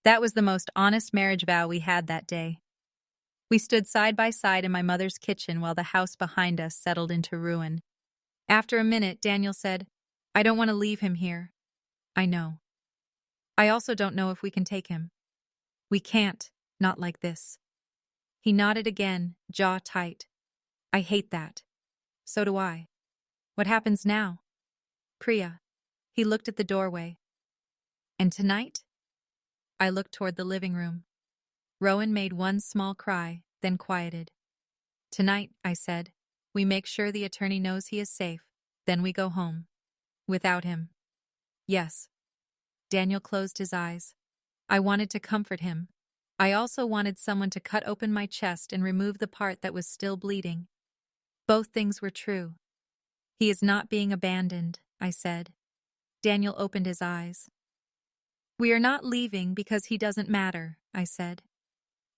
A: That was the most honest marriage vow we had that day. We stood side by side in my mother's kitchen while the house behind us settled into ruin. After a minute, Daniel said, "I don't want to leave him here." I know. I also don't know if we can take him. We can't, not like this. He nodded again, jaw tight. I hate that. So do I. What happens now? Priya. He looked at the doorway. And tonight? I looked toward the living room. Rowan made one small cry, then quieted. Tonight, I said, we make sure the attorney knows he is safe, then we go home. Without him. Yes. Daniel closed his eyes. I wanted to comfort him. I also wanted someone to cut open my chest and remove the part that was still bleeding. Both things were true. He is not being abandoned, I said. Daniel opened his eyes. We are not leaving because he doesn't matter, I said.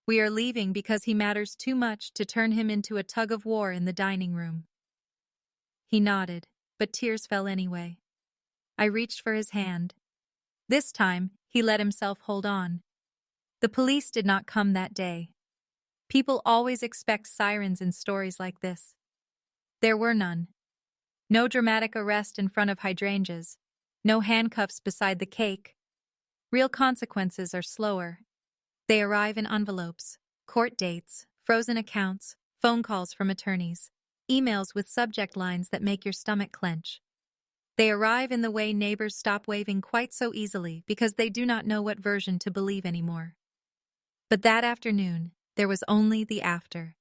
A: We are leaving because he matters too much to turn him into a tug-of-war in the dining room. He nodded, but tears fell anyway. I reached for his hand. This time, he let himself hold on. The police did not come that day. People always expect sirens in stories like this. There were none. No dramatic arrest in front of hydrangeas. No handcuffs beside the cake. Real consequences are slower. They arrive in envelopes, court dates, frozen accounts, phone calls from attorneys, emails with subject lines that make your stomach clench. They arrive in the way neighbors stop waving quite so easily because they do not know what version to believe anymore. But that afternoon, there was only the after.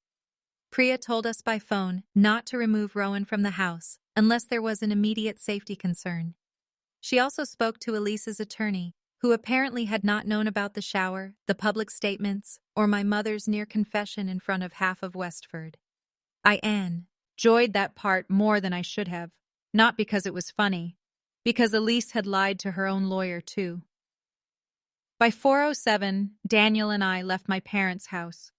A: Priya told us by phone not to remove Rowan from the house unless there was an immediate safety concern. She also spoke to Elise's attorney, who apparently had not known about the shower, the public statements, or my mother's near confession in front of half of Westford. I enjoyed that part more than I should have, not because it was funny, because Elise had lied to her own lawyer too. By 4:07, Daniel and I left my parents' house.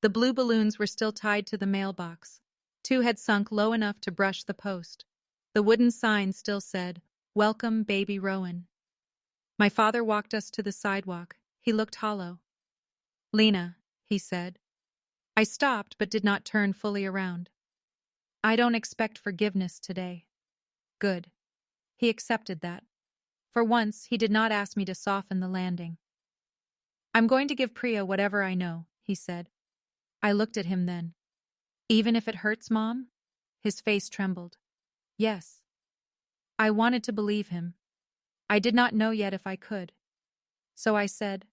A: The blue balloons were still tied to the mailbox. 2 had sunk low enough to brush the post. The wooden sign still said, "Welcome, baby Rowan." My father walked us to the sidewalk. He looked hollow. "Lena," he said. I stopped but did not turn fully around. "I don't expect forgiveness today." Good. He accepted that. For once, he did not ask me to soften the landing. "I'm going to give Priya whatever I know," he said. I looked at him then. "Even if it hurts, Mom?" His face trembled. "Yes." I wanted to believe him. I did not know yet if I could. So I said,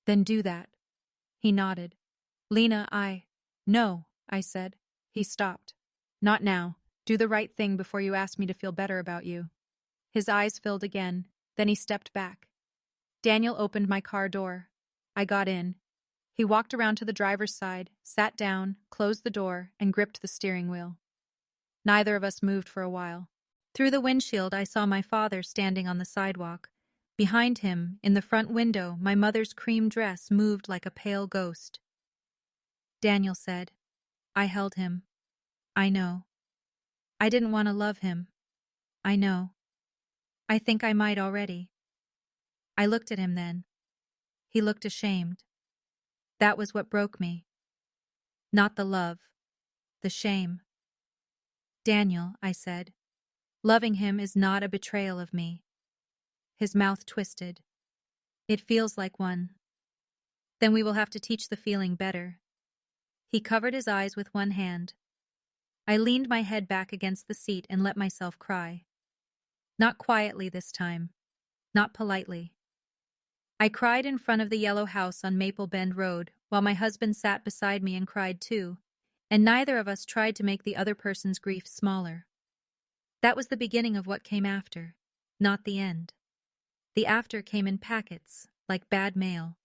A: "Then do that." He nodded. "Lena, No," I said. He stopped. "Not now. Do the right thing before you ask me to feel better about you." His eyes filled again. Then he stepped back. Daniel opened my car door. I got in. He walked around to the driver's side, sat down, closed the door, and gripped the steering wheel. Neither of us moved for a while. Through the windshield, I saw my father standing on the sidewalk. Behind him, in the front window, my mother's cream dress moved like a pale ghost. Daniel said. I held him. "I know. I didn't want to love him. I know. I think I might already." I looked at him then. He looked ashamed. That was what broke me. Not the love. The shame. "Daniel," I said, "loving him is not a betrayal of me." His mouth twisted. "It feels like one." "Then we will have to teach the feeling better." He covered his eyes with one hand. I leaned my head back against the seat and let myself cry. Not quietly this time. Not politely. I cried in front of the yellow house on Maple Bend Road while my husband sat beside me and cried too, and neither of us tried to make the other person's grief smaller. That was the beginning of what came after, not the end. The after came in packets, like bad mail.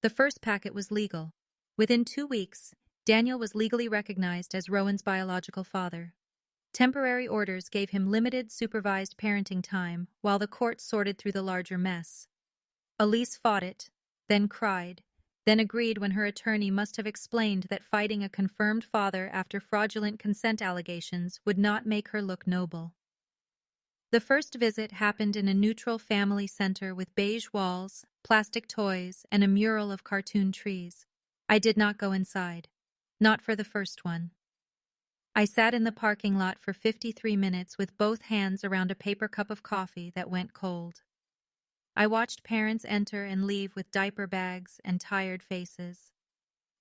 A: The first packet was legal. Within 2 weeks, Daniel was legally recognized as Rowan's biological father. Temporary orders gave him limited supervised parenting time while the court sorted through the larger mess. Elise fought it, then cried, then agreed when her attorney must have explained that fighting a confirmed father after fraudulent consent allegations would not make her look noble. The first visit happened in a neutral family center with beige walls, plastic toys, and a mural of cartoon trees. I did not go inside. Not for the first one. I sat in the parking lot for 53 minutes with both hands around a paper cup of coffee that went cold. I watched parents enter and leave with diaper bags and tired faces.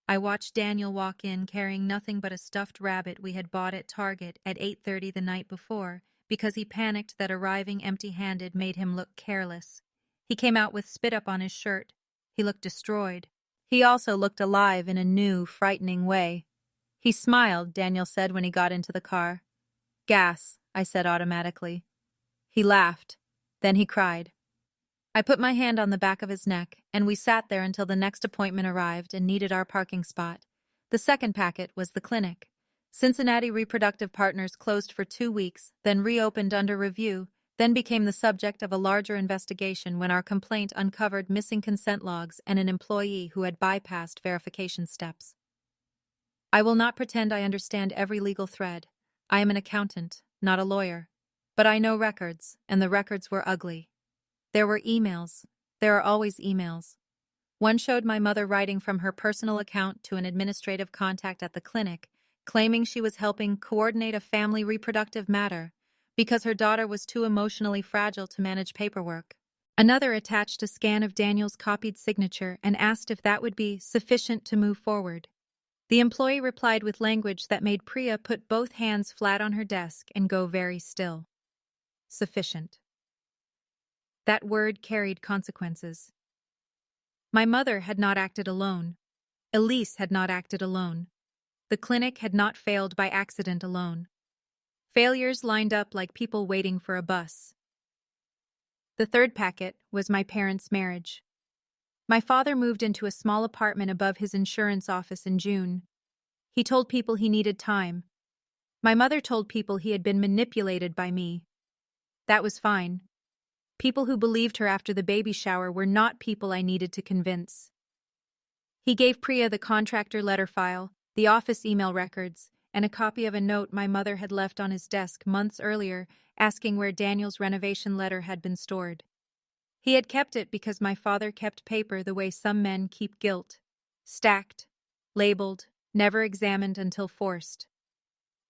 A: I watched Daniel walk in carrying nothing but a stuffed rabbit we had bought at Target at 8:30 the night before because he panicked that arriving empty-handed made him look careless. He came out with spit up on his shirt. He looked destroyed. He also looked alive in a new, frightening way. He smiled, Daniel said when he got into the car. Gas, I said automatically. He laughed. Then he cried. I put my hand on the back of his neck, and we sat there until the next appointment arrived and needed our parking spot. The second packet was the clinic. Cincinnati Reproductive Partners closed for 2 weeks, then reopened under review, then became the subject of a larger investigation when our complaint uncovered missing consent logs and an employee who had bypassed verification steps. I will not pretend I understand every legal thread. I am an accountant, not a lawyer. But I know records, and the records were ugly. There were emails. There are always emails. One showed my mother writing from her personal account to an administrative contact at the clinic, claiming she was helping coordinate a family reproductive matter because her daughter was too emotionally fragile to manage paperwork. Another attached a scan of Daniel's copied signature and asked if that would be sufficient to move forward. The employee replied with language that made Priya put both hands flat on her desk and go very still. Sufficient. That word carried consequences. My mother had not acted alone. Elise had not acted alone. The clinic had not failed by accident alone. Failures lined up like people waiting for a bus. The third packet was my parents' marriage. My father moved into a small apartment above his insurance office in June. He told people he needed time. My mother told people he had been manipulated by me. That was fine. People who believed her after the baby shower were not people I needed to convince. He gave Priya the contractor letter file, the office email records, and a copy of a note my mother had left on his desk months earlier asking where Daniel's renovation letter had been stored. He had kept it because my father kept paper the way some men keep guilt. Stacked, labeled, never examined until forced.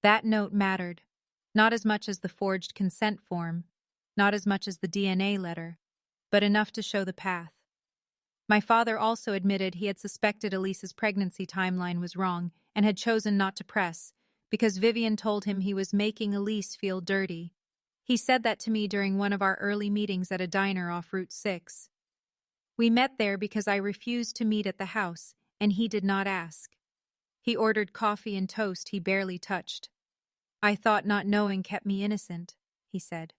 A: That note mattered, not as much as the forged consent form, not as much as the DNA letter, but enough to show the path. My father also admitted he had suspected Elise's pregnancy timeline was wrong and had chosen not to press because Vivian told him he was making Elise feel dirty. He said that to me during one of our early meetings at a diner off Route 6. We met there because I refused to meet at the house, and he did not ask. He ordered coffee and toast he barely touched. I thought not knowing kept me innocent, he said.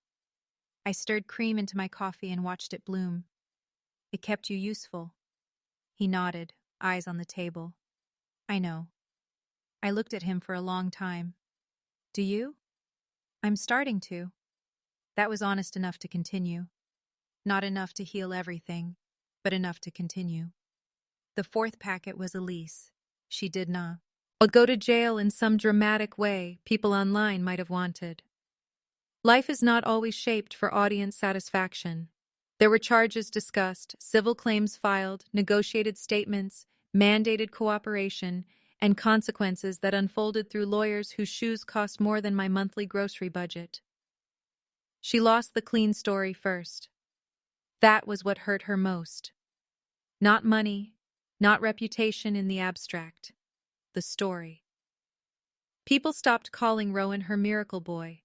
A: I stirred cream into my coffee and watched it bloom. It kept you useful. He nodded, eyes on the table. I know. I looked at him for a long time. Do you? I'm starting to. That was honest enough to continue. Not enough to heal everything, but enough to continue. The fourth packet was Elise. She did not. I'll go to jail in some dramatic way people online might have wanted. Life is not always shaped for audience satisfaction. There were charges discussed, civil claims filed, negotiated statements, mandated cooperation, and consequences that unfolded through lawyers whose shoes cost more than my monthly grocery budget. She lost the clean story first. That was what hurt her most. Not money, not reputation in the abstract. The story. People stopped calling Rowan her miracle boy.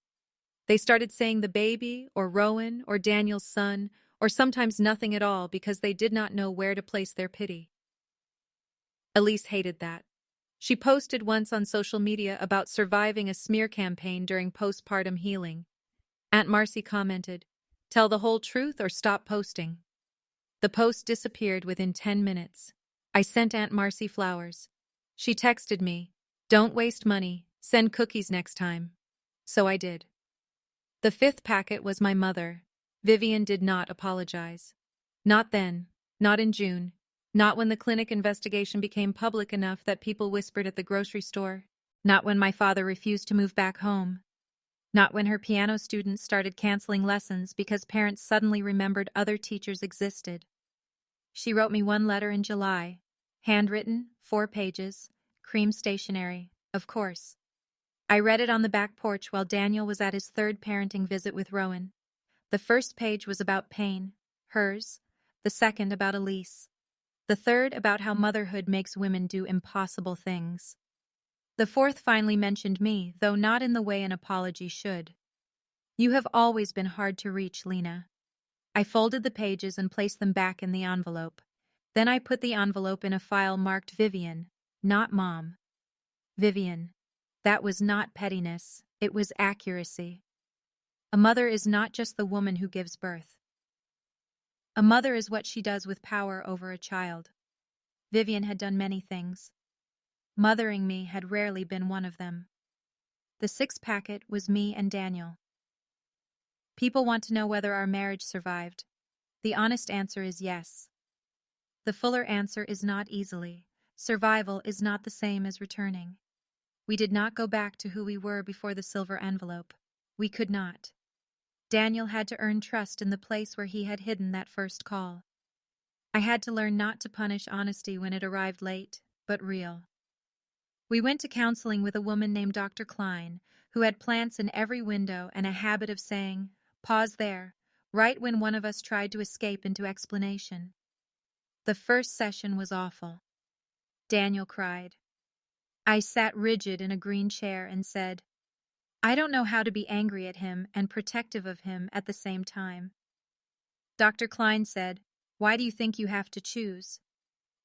A: They started saying the baby, or Rowan, or Daniel's son, or sometimes nothing at all because they did not know where to place their pity. Elise hated that. She posted once on social media about surviving a smear campaign during postpartum healing. Aunt Marcy commented, "Tell the whole truth or stop posting." The post disappeared within 10 minutes. I sent Aunt Marcy flowers. She texted me, "Don't waste money, send cookies next time." So I did. The fifth packet was my mother. Vivian did not apologize. Not then, not in June, not when the clinic investigation became public enough that people whispered at the grocery store, not when my father refused to move back home, not when her piano students started canceling lessons because parents suddenly remembered other teachers existed. She wrote me one letter in July, handwritten, 4 pages, cream stationery, of course. I read it on the back porch while Daniel was at his third parenting visit with Rowan. The first page was about pain, hers, the second about Elise, the third about how motherhood makes women do impossible things. The fourth finally mentioned me, though not in the way an apology should. You have always been hard to reach, Lena. I folded the pages and placed them back in the envelope. Then I put the envelope in a file marked Vivian, not Mom. Vivian. That was not pettiness, it was accuracy. A mother is not just the woman who gives birth. A mother is what she does with power over a child. Vivian had done many things. Mothering me had rarely been one of them. The sixth packet was me and Daniel. People want to know whether our marriage survived. The honest answer is yes. The fuller answer is not easily. Survival is not the same as returning. We did not go back to who we were before the silver envelope. We could not. Daniel had to earn trust in the place where he had hidden that first call. I had to learn not to punish honesty when it arrived late, but real. We went to counseling with a woman named Dr. Klein, who had plants in every window and a habit of saying, "Pause there," right when one of us tried to escape into explanation. The first session was awful. Daniel cried. I sat rigid in a green chair and said, I don't know how to be angry at him and protective of him at the same time. Dr. Klein said, Why do you think you have to choose?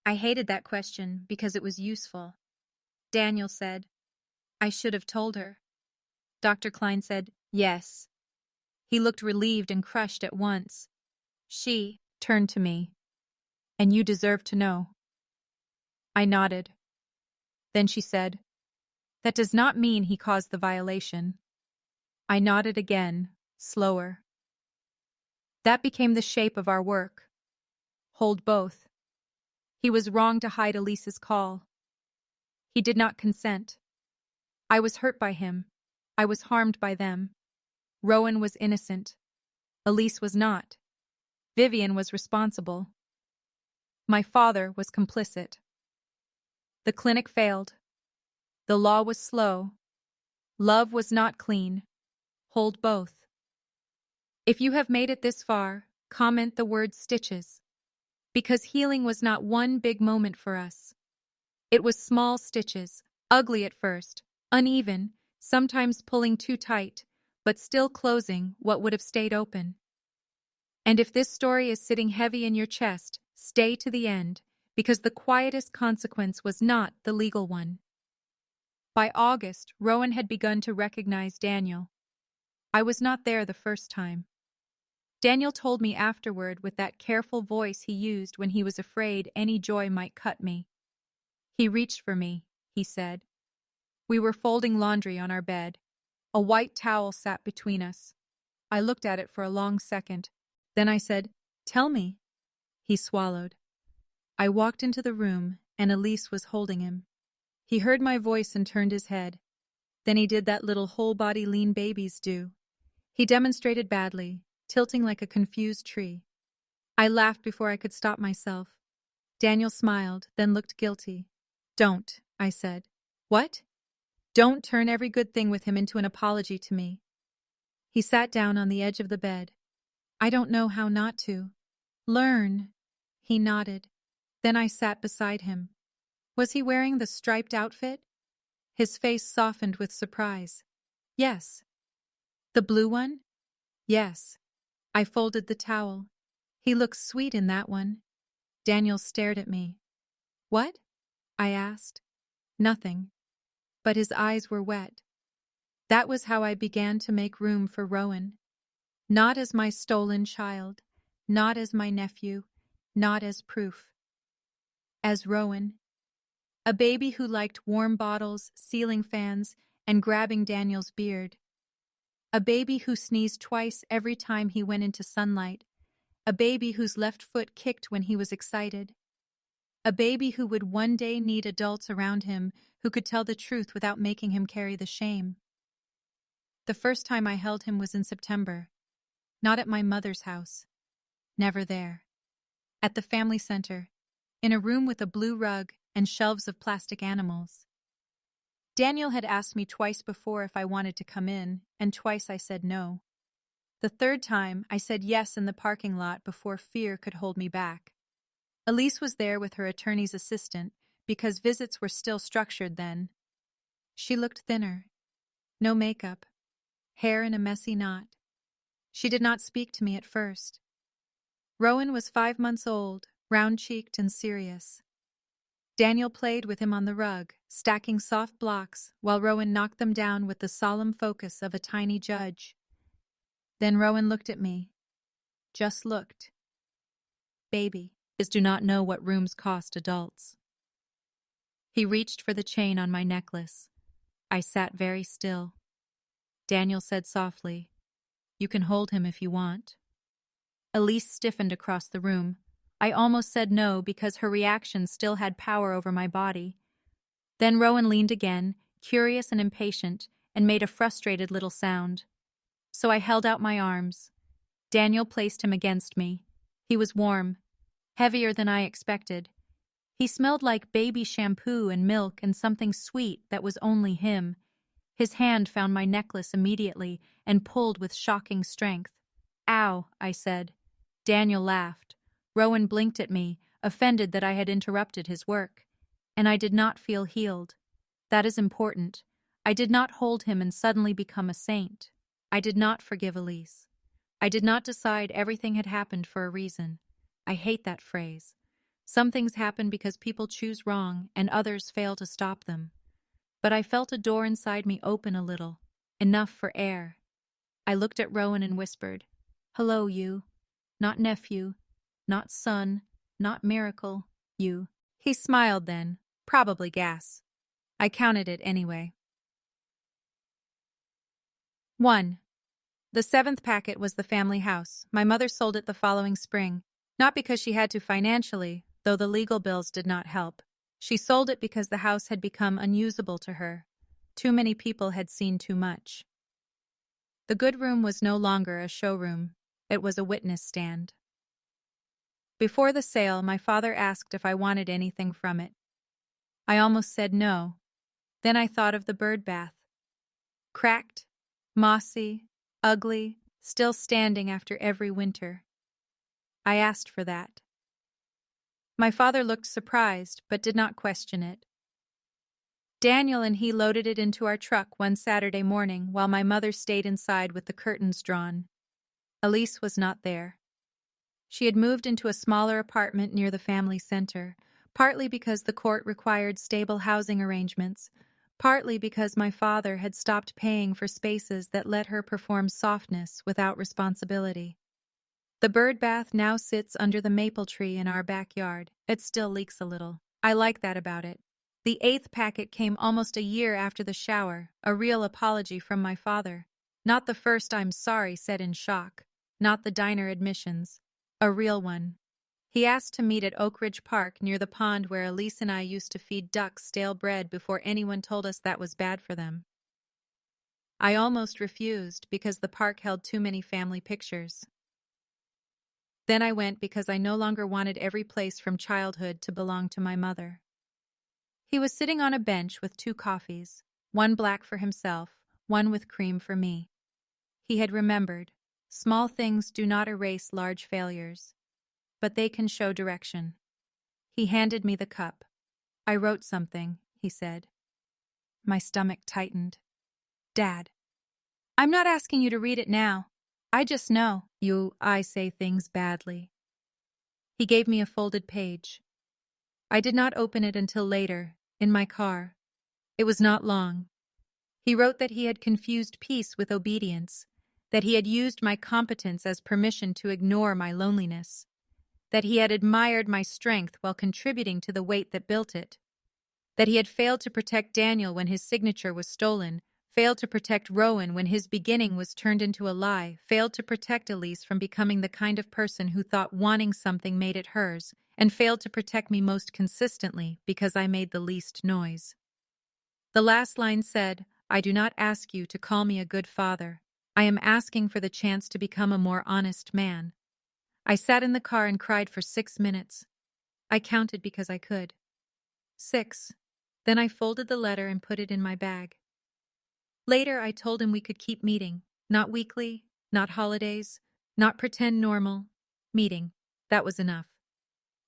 A: I hated that question because it was useful. Daniel said, I should have told her. Dr. Klein said, Yes. He looked relieved and crushed at once. She turned to me. And you deserve to know. I nodded. Then she said, That does not mean he caused the violation. I nodded again, slower. That became the shape of our work. Hold both. He was wrong to hide Elise's call. He did not consent. I was hurt by him. I was harmed by them. Rowan was innocent. Elise was not. Vivian was responsible. My father was complicit. The clinic failed. The law was slow. Love was not clean. Hold both. If you have made it this far, comment the word stitches. Because healing was not one big moment for us. It was small stitches, ugly at first, uneven, sometimes pulling too tight, but still closing what would have stayed open. And if this story is sitting heavy in your chest, stay to the end, because the quietest consequence was not the legal one. By August, Rowan had begun to recognize Daniel. I was not there the first time. Daniel told me afterward with that careful voice he used when he was afraid any joy might cut me. He reached for me, he said. We were folding laundry on our bed. A white towel sat between us. I looked at it for a long second. Then I said, Tell me. He swallowed. I walked into the room, and Elise was holding him. He heard my voice and turned his head. Then he did that little whole-body lean babies do. He demonstrated badly, tilting like a confused tree. I laughed before I could stop myself. Daniel smiled, then looked guilty. Don't, I said. What? Don't turn every good thing with him into an apology to me. He sat down on the edge of the bed. I don't know how not to. Learn. He nodded. Then I sat beside him. Was he wearing the striped outfit? His face softened with surprise. Yes. The blue one? Yes. I folded the towel. He looks sweet in that one. Daniel stared at me. What? I asked. Nothing. But his eyes were wet. That was how I began to make room for Rowan. Not as my stolen child, not as my nephew, not as proof. As Rowan. A baby who liked warm bottles, ceiling fans, and grabbing Daniel's beard. A baby who sneezed twice every time he went into sunlight. A baby whose left foot kicked when he was excited. A baby who would one day need adults around him who could tell the truth without making him carry the shame. The first time I held him was in September. Not at my mother's house. Never there. At the family center, in a room with a blue rug and shelves of plastic animals.
B: Daniel had asked me twice before if I wanted to come in, and twice I said no. The third time, I said yes in the parking lot before fear could hold me back. Elise was there with her attorney's assistant, because visits were still structured then. She looked thinner. No makeup. Hair in a messy knot. She did not speak to me at first. Rowan was 5 months old, round-cheeked and serious. Daniel played with him on the rug, stacking soft blocks, while Rowan knocked them down with the solemn focus of a tiny judge. Then Rowan looked at me. Just looked. Baby, kids do not know what rooms cost adults. He reached for the chain on my necklace. I sat very still. Daniel said softly, "You can hold him if you want." Elise stiffened across the room. I almost said no because her reaction still had power over my body. Then Rowan leaned again, curious and impatient, and made a frustrated little sound. So I held out my arms. Daniel placed him against me. He was warm, heavier than I expected. He smelled like baby shampoo and milk and something sweet that was only him. His hand found my necklace immediately and pulled with shocking strength. "Ow," I said. Daniel laughed. Rowan blinked at me, offended that I had interrupted his work. And I did not feel healed. That is important. I did not hold him and suddenly become a saint. I did not forgive Elise. I did not decide everything had happened for a reason. I hate that phrase. Some things happen because people choose wrong and others fail to stop them. But I felt a door inside me open a little, enough for air. I looked at Rowan and whispered, "Hello, you. Not nephew, not son, not miracle, you." He smiled then, probably gas. I counted it anyway. 1. The 7th packet was the family house. My mother sold it the following spring, not because she had to financially, though the legal bills did not help. She sold it because the house had become unusable to her. Too many people had seen too much. The good room was no longer a showroom. It was a witness stand. Before the sale, my father asked if I wanted anything from it. I almost said no. Then I thought of the bird bath. Cracked, mossy, ugly, still standing after every winter. I asked for that. My father looked surprised, but did not question it. Daniel and he loaded it into our truck one Saturday morning while my mother stayed inside with the curtains drawn. Elise was not there. She had moved into a smaller apartment near the family center, partly because the court required stable housing arrangements, partly because my father had stopped paying for spaces that let her perform softness without responsibility. The bird bath now sits under the maple tree in our backyard. It still leaks a little. I like that about it. The 8th packet came almost a year after the shower, a real apology from my father. Not the first "I'm sorry" said in shock. Not the diner admissions. A real one. He asked to meet at Oak Ridge Park near the pond where Elise and I used to feed ducks stale bread before anyone told us that was bad for them. I almost refused because the park held too many family pictures. Then I went because I no longer wanted every place from childhood to belong to my mother. He was sitting on a bench with 2 coffees, one black for himself, one with cream for me. He had remembered. Small things do not erase large failures, but they can show direction. He handed me the cup. "I wrote something," he said. My stomach tightened. "Dad, I'm not asking you to read it now. I just know I say things badly." He gave me a folded page. I did not open it until later, in my car. It was not long. He wrote that he had confused peace with obedience, that he had used my competence as permission to ignore my loneliness, that he had admired my strength while contributing to the weight that built it, that he had failed to protect Daniel when his signature was stolen, failed to protect Rowan when his beginning was turned into a lie, failed to protect Elise from becoming the kind of person who thought wanting something made it hers, and failed to protect me most consistently because I made the least noise. The last line said, "I do not ask you to call me a good father. I am asking for the chance to become a more honest man." I sat in the car and cried for 6 minutes. I counted because I could. 6. Then I folded the letter and put it in my bag. Later, I told him we could keep meeting. Not weekly, not holidays, not pretend normal. Meeting. That was enough.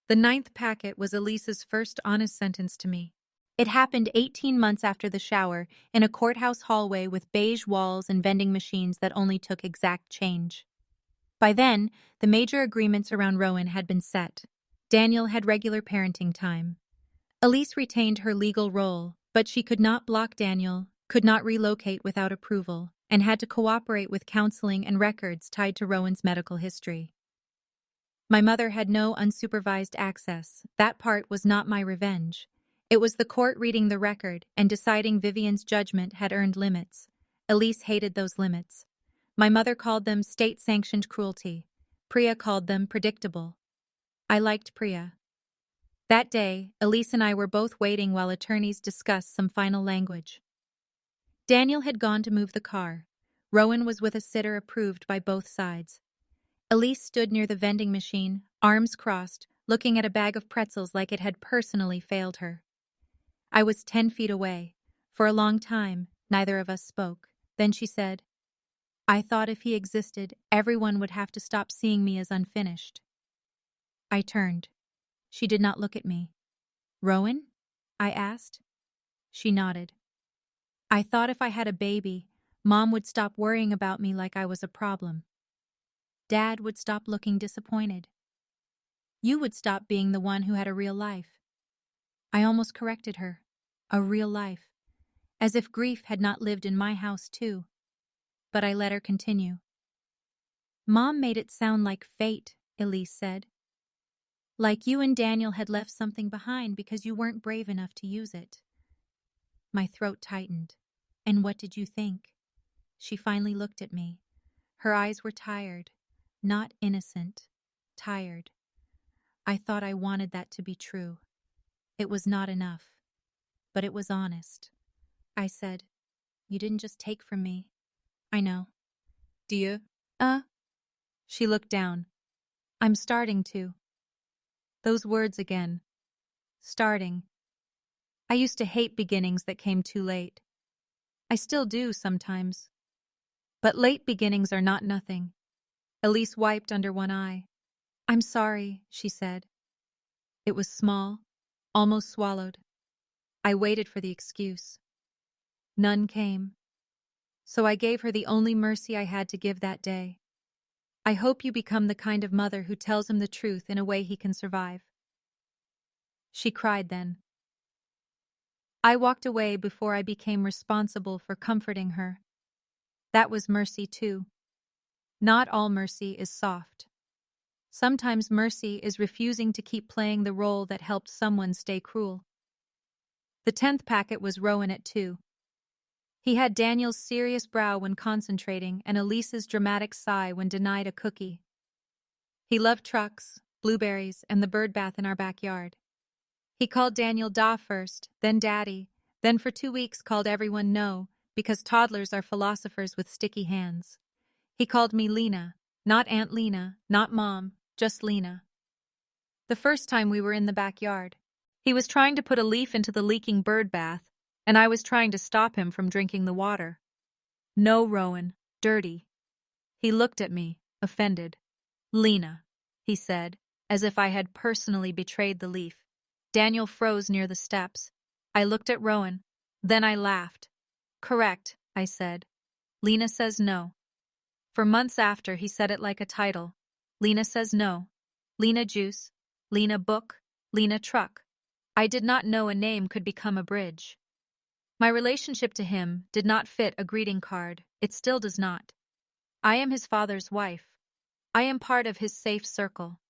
B: The 9th packet was Elise's first honest sentence to me. It happened 18 months after the shower, in a courthouse hallway with beige walls and vending machines that only took exact change. By then, the major agreements around Rowan had been set. Daniel had regular parenting time. Elise retained her legal role, but she could not block Daniel, could not relocate without approval, and had to cooperate with counseling and records tied to Rowan's medical history. My mother had no unsupervised access. That part was not my revenge. It was the court reading the record and deciding Vivian's judgment had earned limits. Elise hated those limits. My mother called them state-sanctioned cruelty. Priya called them predictable. I liked Priya. That day, Elise and I were both waiting while attorneys discussed some final language. Daniel had gone to move the car. Rowan was with a sitter approved by both sides. Elise stood near the vending machine, arms crossed, looking at a bag of pretzels like it had personally failed her. I was 10 feet away. For a long time, neither of us spoke. Then she said, "I thought if he existed, everyone would have to stop seeing me as unfinished." I turned. She did not look at me. "Rowan?" I asked. She nodded. "I thought if I had a baby, Mom would stop worrying about me like I was a problem. Dad would stop looking disappointed. You would stop being the one who had a real life." I almost corrected her. A real life. As if grief had not lived in my house too. But I let her continue. "Mom made it sound like fate," Elise said. "Like you and Daniel had left something behind because you weren't brave enough to use it." My throat tightened. "And what did you think?" She finally looked at me. Her eyes were tired. Not innocent. Tired. I thought I wanted that to be true. It was not enough. But it was honest. I said, "You didn't just take from me." "I know." "Do you?" She looked down. "I'm starting to." Those words again. Starting. I used to hate beginnings that came too late. I still do sometimes. But late beginnings are not nothing. Elise wiped under one eye. "I'm sorry," she said. It was small, almost swallowed. I waited for the excuse. None came. So I gave her the only mercy I had to give that day. "I hope you become the kind of mother who tells him the truth in a way he can survive." She cried then. I walked away before I became responsible for comforting her. That was mercy too. Not all mercy is soft. Sometimes mercy is refusing to keep playing the role that helped someone stay cruel. The 10th packet was Rowan at 2. He had Daniel's serious brow when concentrating and Elise's dramatic sigh when denied a cookie. He loved trucks, blueberries, and the bird bath in our backyard. He called Daniel Da first, then Daddy, then for 2 weeks called everyone No, because toddlers are philosophers with sticky hands. He called me Lena, not Aunt Lena, not Mom, just Lena. The first time we were in the backyard, he was trying to put a leaf into the leaking bird bath, and I was trying to stop him from drinking the water. "No, Rowan, dirty." He looked at me, offended. "Lena," he said, as if I had personally betrayed the leaf. Daniel froze near the steps. I looked at Rowan. Then I laughed. "Correct," I said. "Lena says no." For months after, he said it like a title. Lena says no. Lena juice. Lena book. Lena truck. I did not know a name could become a bridge. My relationship to him did not fit a greeting card. It still does not. I am his father's wife. I am part of his safe circle.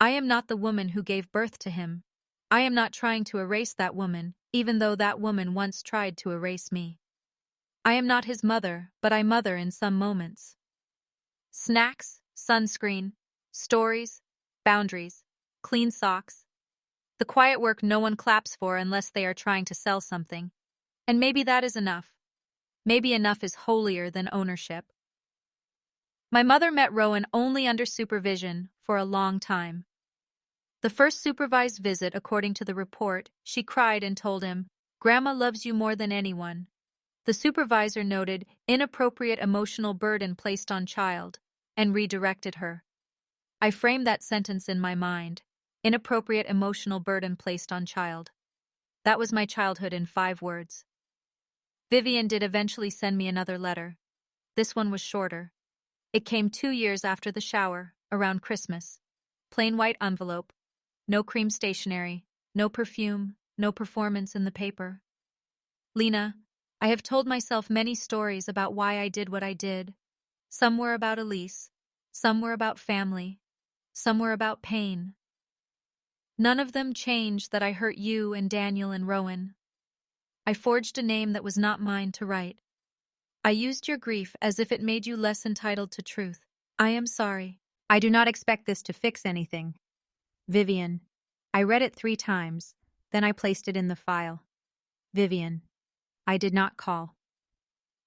B: I am not the woman who gave birth to him. I am not trying to erase that woman, even though that woman once tried to erase me. I am not his mother, but I mother in some moments. Snacks, sunscreen, stories, boundaries, clean socks. The quiet work no one claps for unless they are trying to sell something. And maybe that is enough. Maybe enough is holier than ownership. My mother met Rowan only under supervision for a long time. The first supervised visit, according to the report, she cried and told him, Grandma loves you more than anyone. The supervisor noted inappropriate emotional burden placed on child and redirected her. I framed that sentence in my mind. Inappropriate emotional burden placed on child. That was my childhood in 5 words. Vivian did eventually send me another letter. This one was shorter. It came 2 years after the shower, around Christmas. Plain white envelope. No cream stationery. No perfume. No performance in the paper. Lena, I have told myself many stories about why I did what I did. Some were about Elise. Some were about family. Some were about pain. None of them changed that I hurt you and Daniel and Rowan. I forged a name that was not mine to write. I used your grief as if it made you less entitled to truth. I am sorry. I do not expect this to fix anything. Vivian. I read it 3 times, then I placed it in the file. Vivian. I did not call.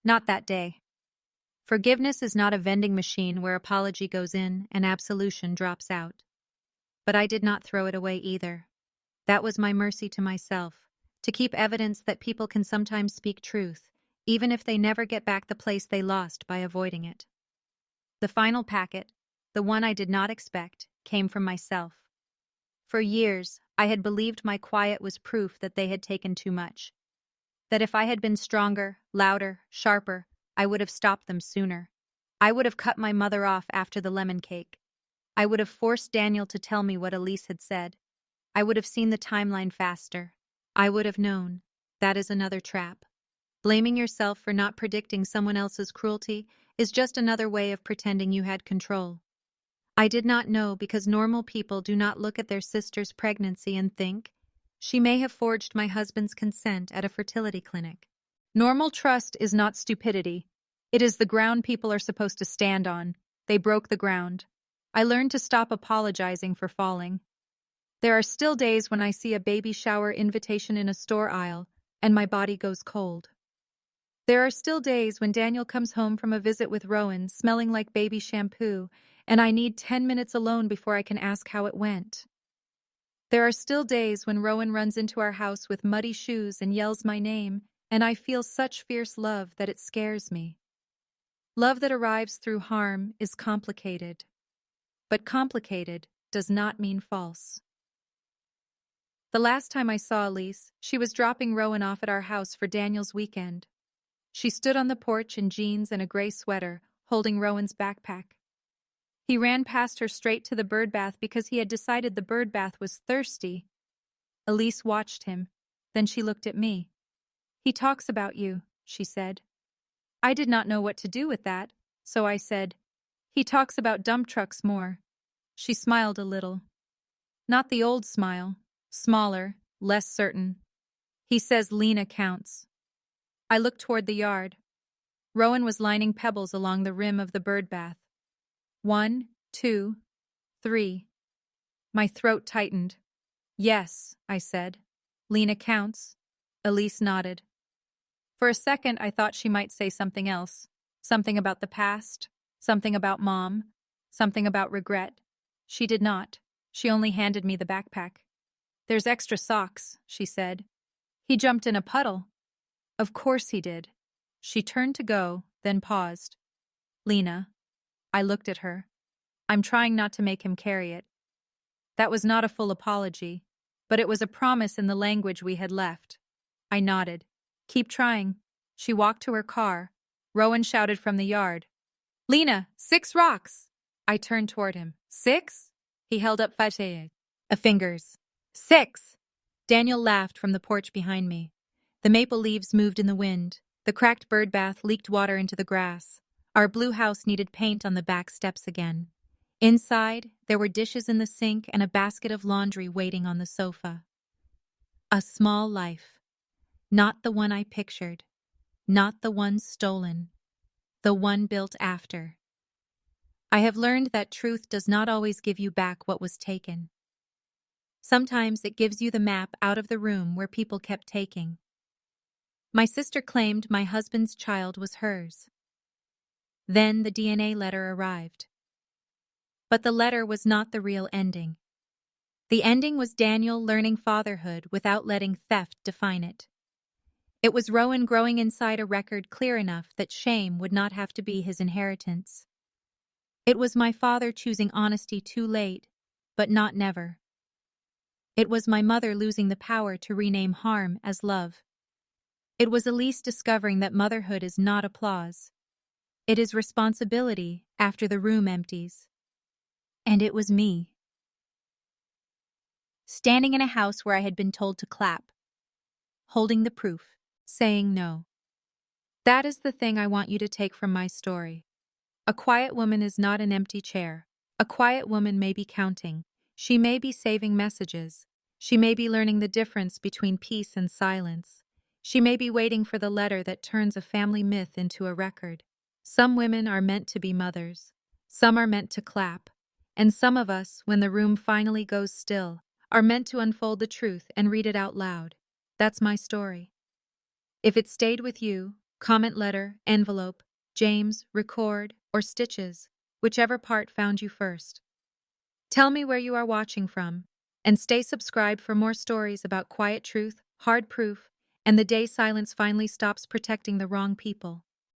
B: Not that day. Forgiveness is not a vending machine where apology goes in and absolution drops out. But I did not throw it away either. That was my mercy to myself, to keep evidence that people can sometimes speak truth, even if they never get back the place they lost by avoiding it. The final packet, the one I did not expect, came from myself. For years, I had believed my quiet was proof that they had taken too much. That if I had been stronger, louder, sharper, I would have stopped them sooner. I would have cut my mother off after the lemon cake. I would have forced Daniel to tell me what Elise had said. I would have seen the timeline faster. I would have known. That is another trap. Blaming yourself for not predicting someone else's cruelty is just another way of pretending you had control. I did not know because normal people do not look at their sister's pregnancy and think, she may have forged my husband's consent at a fertility clinic. Normal trust is not stupidity. It is the ground people are supposed to stand on. They broke the ground. I learned to stop apologizing for falling. There are still days when I see a baby shower invitation in a store aisle and my body goes cold. There are still days when Daniel comes home from a visit with Rowan smelling like baby shampoo and I need 10 minutes alone before I can ask how it went. There are still days when Rowan runs into our house with muddy shoes and yells my name, and I feel such fierce love that it scares me. Love that arrives through harm is complicated. But complicated does not mean false. The last time I saw Elise, she was dropping Rowan off at our house for Daniel's weekend. She stood on the porch in jeans and a gray sweater, holding Rowan's backpack. He ran past her straight to the birdbath because he had decided the birdbath was thirsty. Elise watched him. Then she looked at me. He talks about you, she said. I did not know what to do with that, so I said, he talks about dump trucks more. She smiled a little. Not the old smile, smaller, less certain. He says Lena counts. I looked toward the yard. Rowan was lining pebbles along the rim of the birdbath. 1, 2, 3. My throat tightened. Yes, I said. Lena counts. Elise nodded. For a second, I thought she might say something else. Something about the past. Something about Mom. Something about regret. She did not. She only handed me the backpack. There's extra socks, she said. He jumped in a puddle. Of course he did. She turned to go, then paused. Lena. I looked at her. I'm trying not to make him carry it. That was not a full apology, but it was a promise in the language we had left. I nodded. Keep trying. She walked to her car. Rowan shouted from the yard. Lena, 6 rocks! I turned toward him. 6? He held up fingers. 6! Daniel laughed from the porch behind me. The maple leaves moved in the wind. The cracked birdbath leaked water into the grass. Our blue house needed paint on the back steps again. Inside, there were dishes in the sink and a basket of laundry waiting on the sofa. A small life. Not the one I pictured. Not the one stolen. The one built after. I have learned that truth does not always give you back what was taken. Sometimes it gives you the map out of the room where people kept taking. My sister claimed my husband's child was hers. Then the DNA letter arrived. But the letter was not the real ending. The ending was Daniel learning fatherhood without letting theft define it. It was Rowan growing inside a record clear enough that shame would not have to be his inheritance. It was my father choosing honesty too late, but not never. It was my mother losing the power to rename harm as love. It was Elise discovering that motherhood is not applause. It is responsibility after the room empties. And it was me, standing in a house where I had been told to clap, holding the proof, saying no. That is the thing I want you to take from my story. A quiet woman is not an empty chair. A quiet woman may be counting. She may be saving messages. She may be learning the difference between peace and silence. She may be waiting for the letter that turns a family myth into a record. Some women are meant to be mothers. Some are meant to clap. And some of us, when the room finally goes still, are meant to unfold the truth and read it out loud. That's my story. If it stayed with you, comment letter, envelope, James, record, or stitches, whichever part found you first. Tell me where you are watching from, and stay subscribed for more stories about quiet truth, hard proof, and the day silence finally stops protecting the wrong people.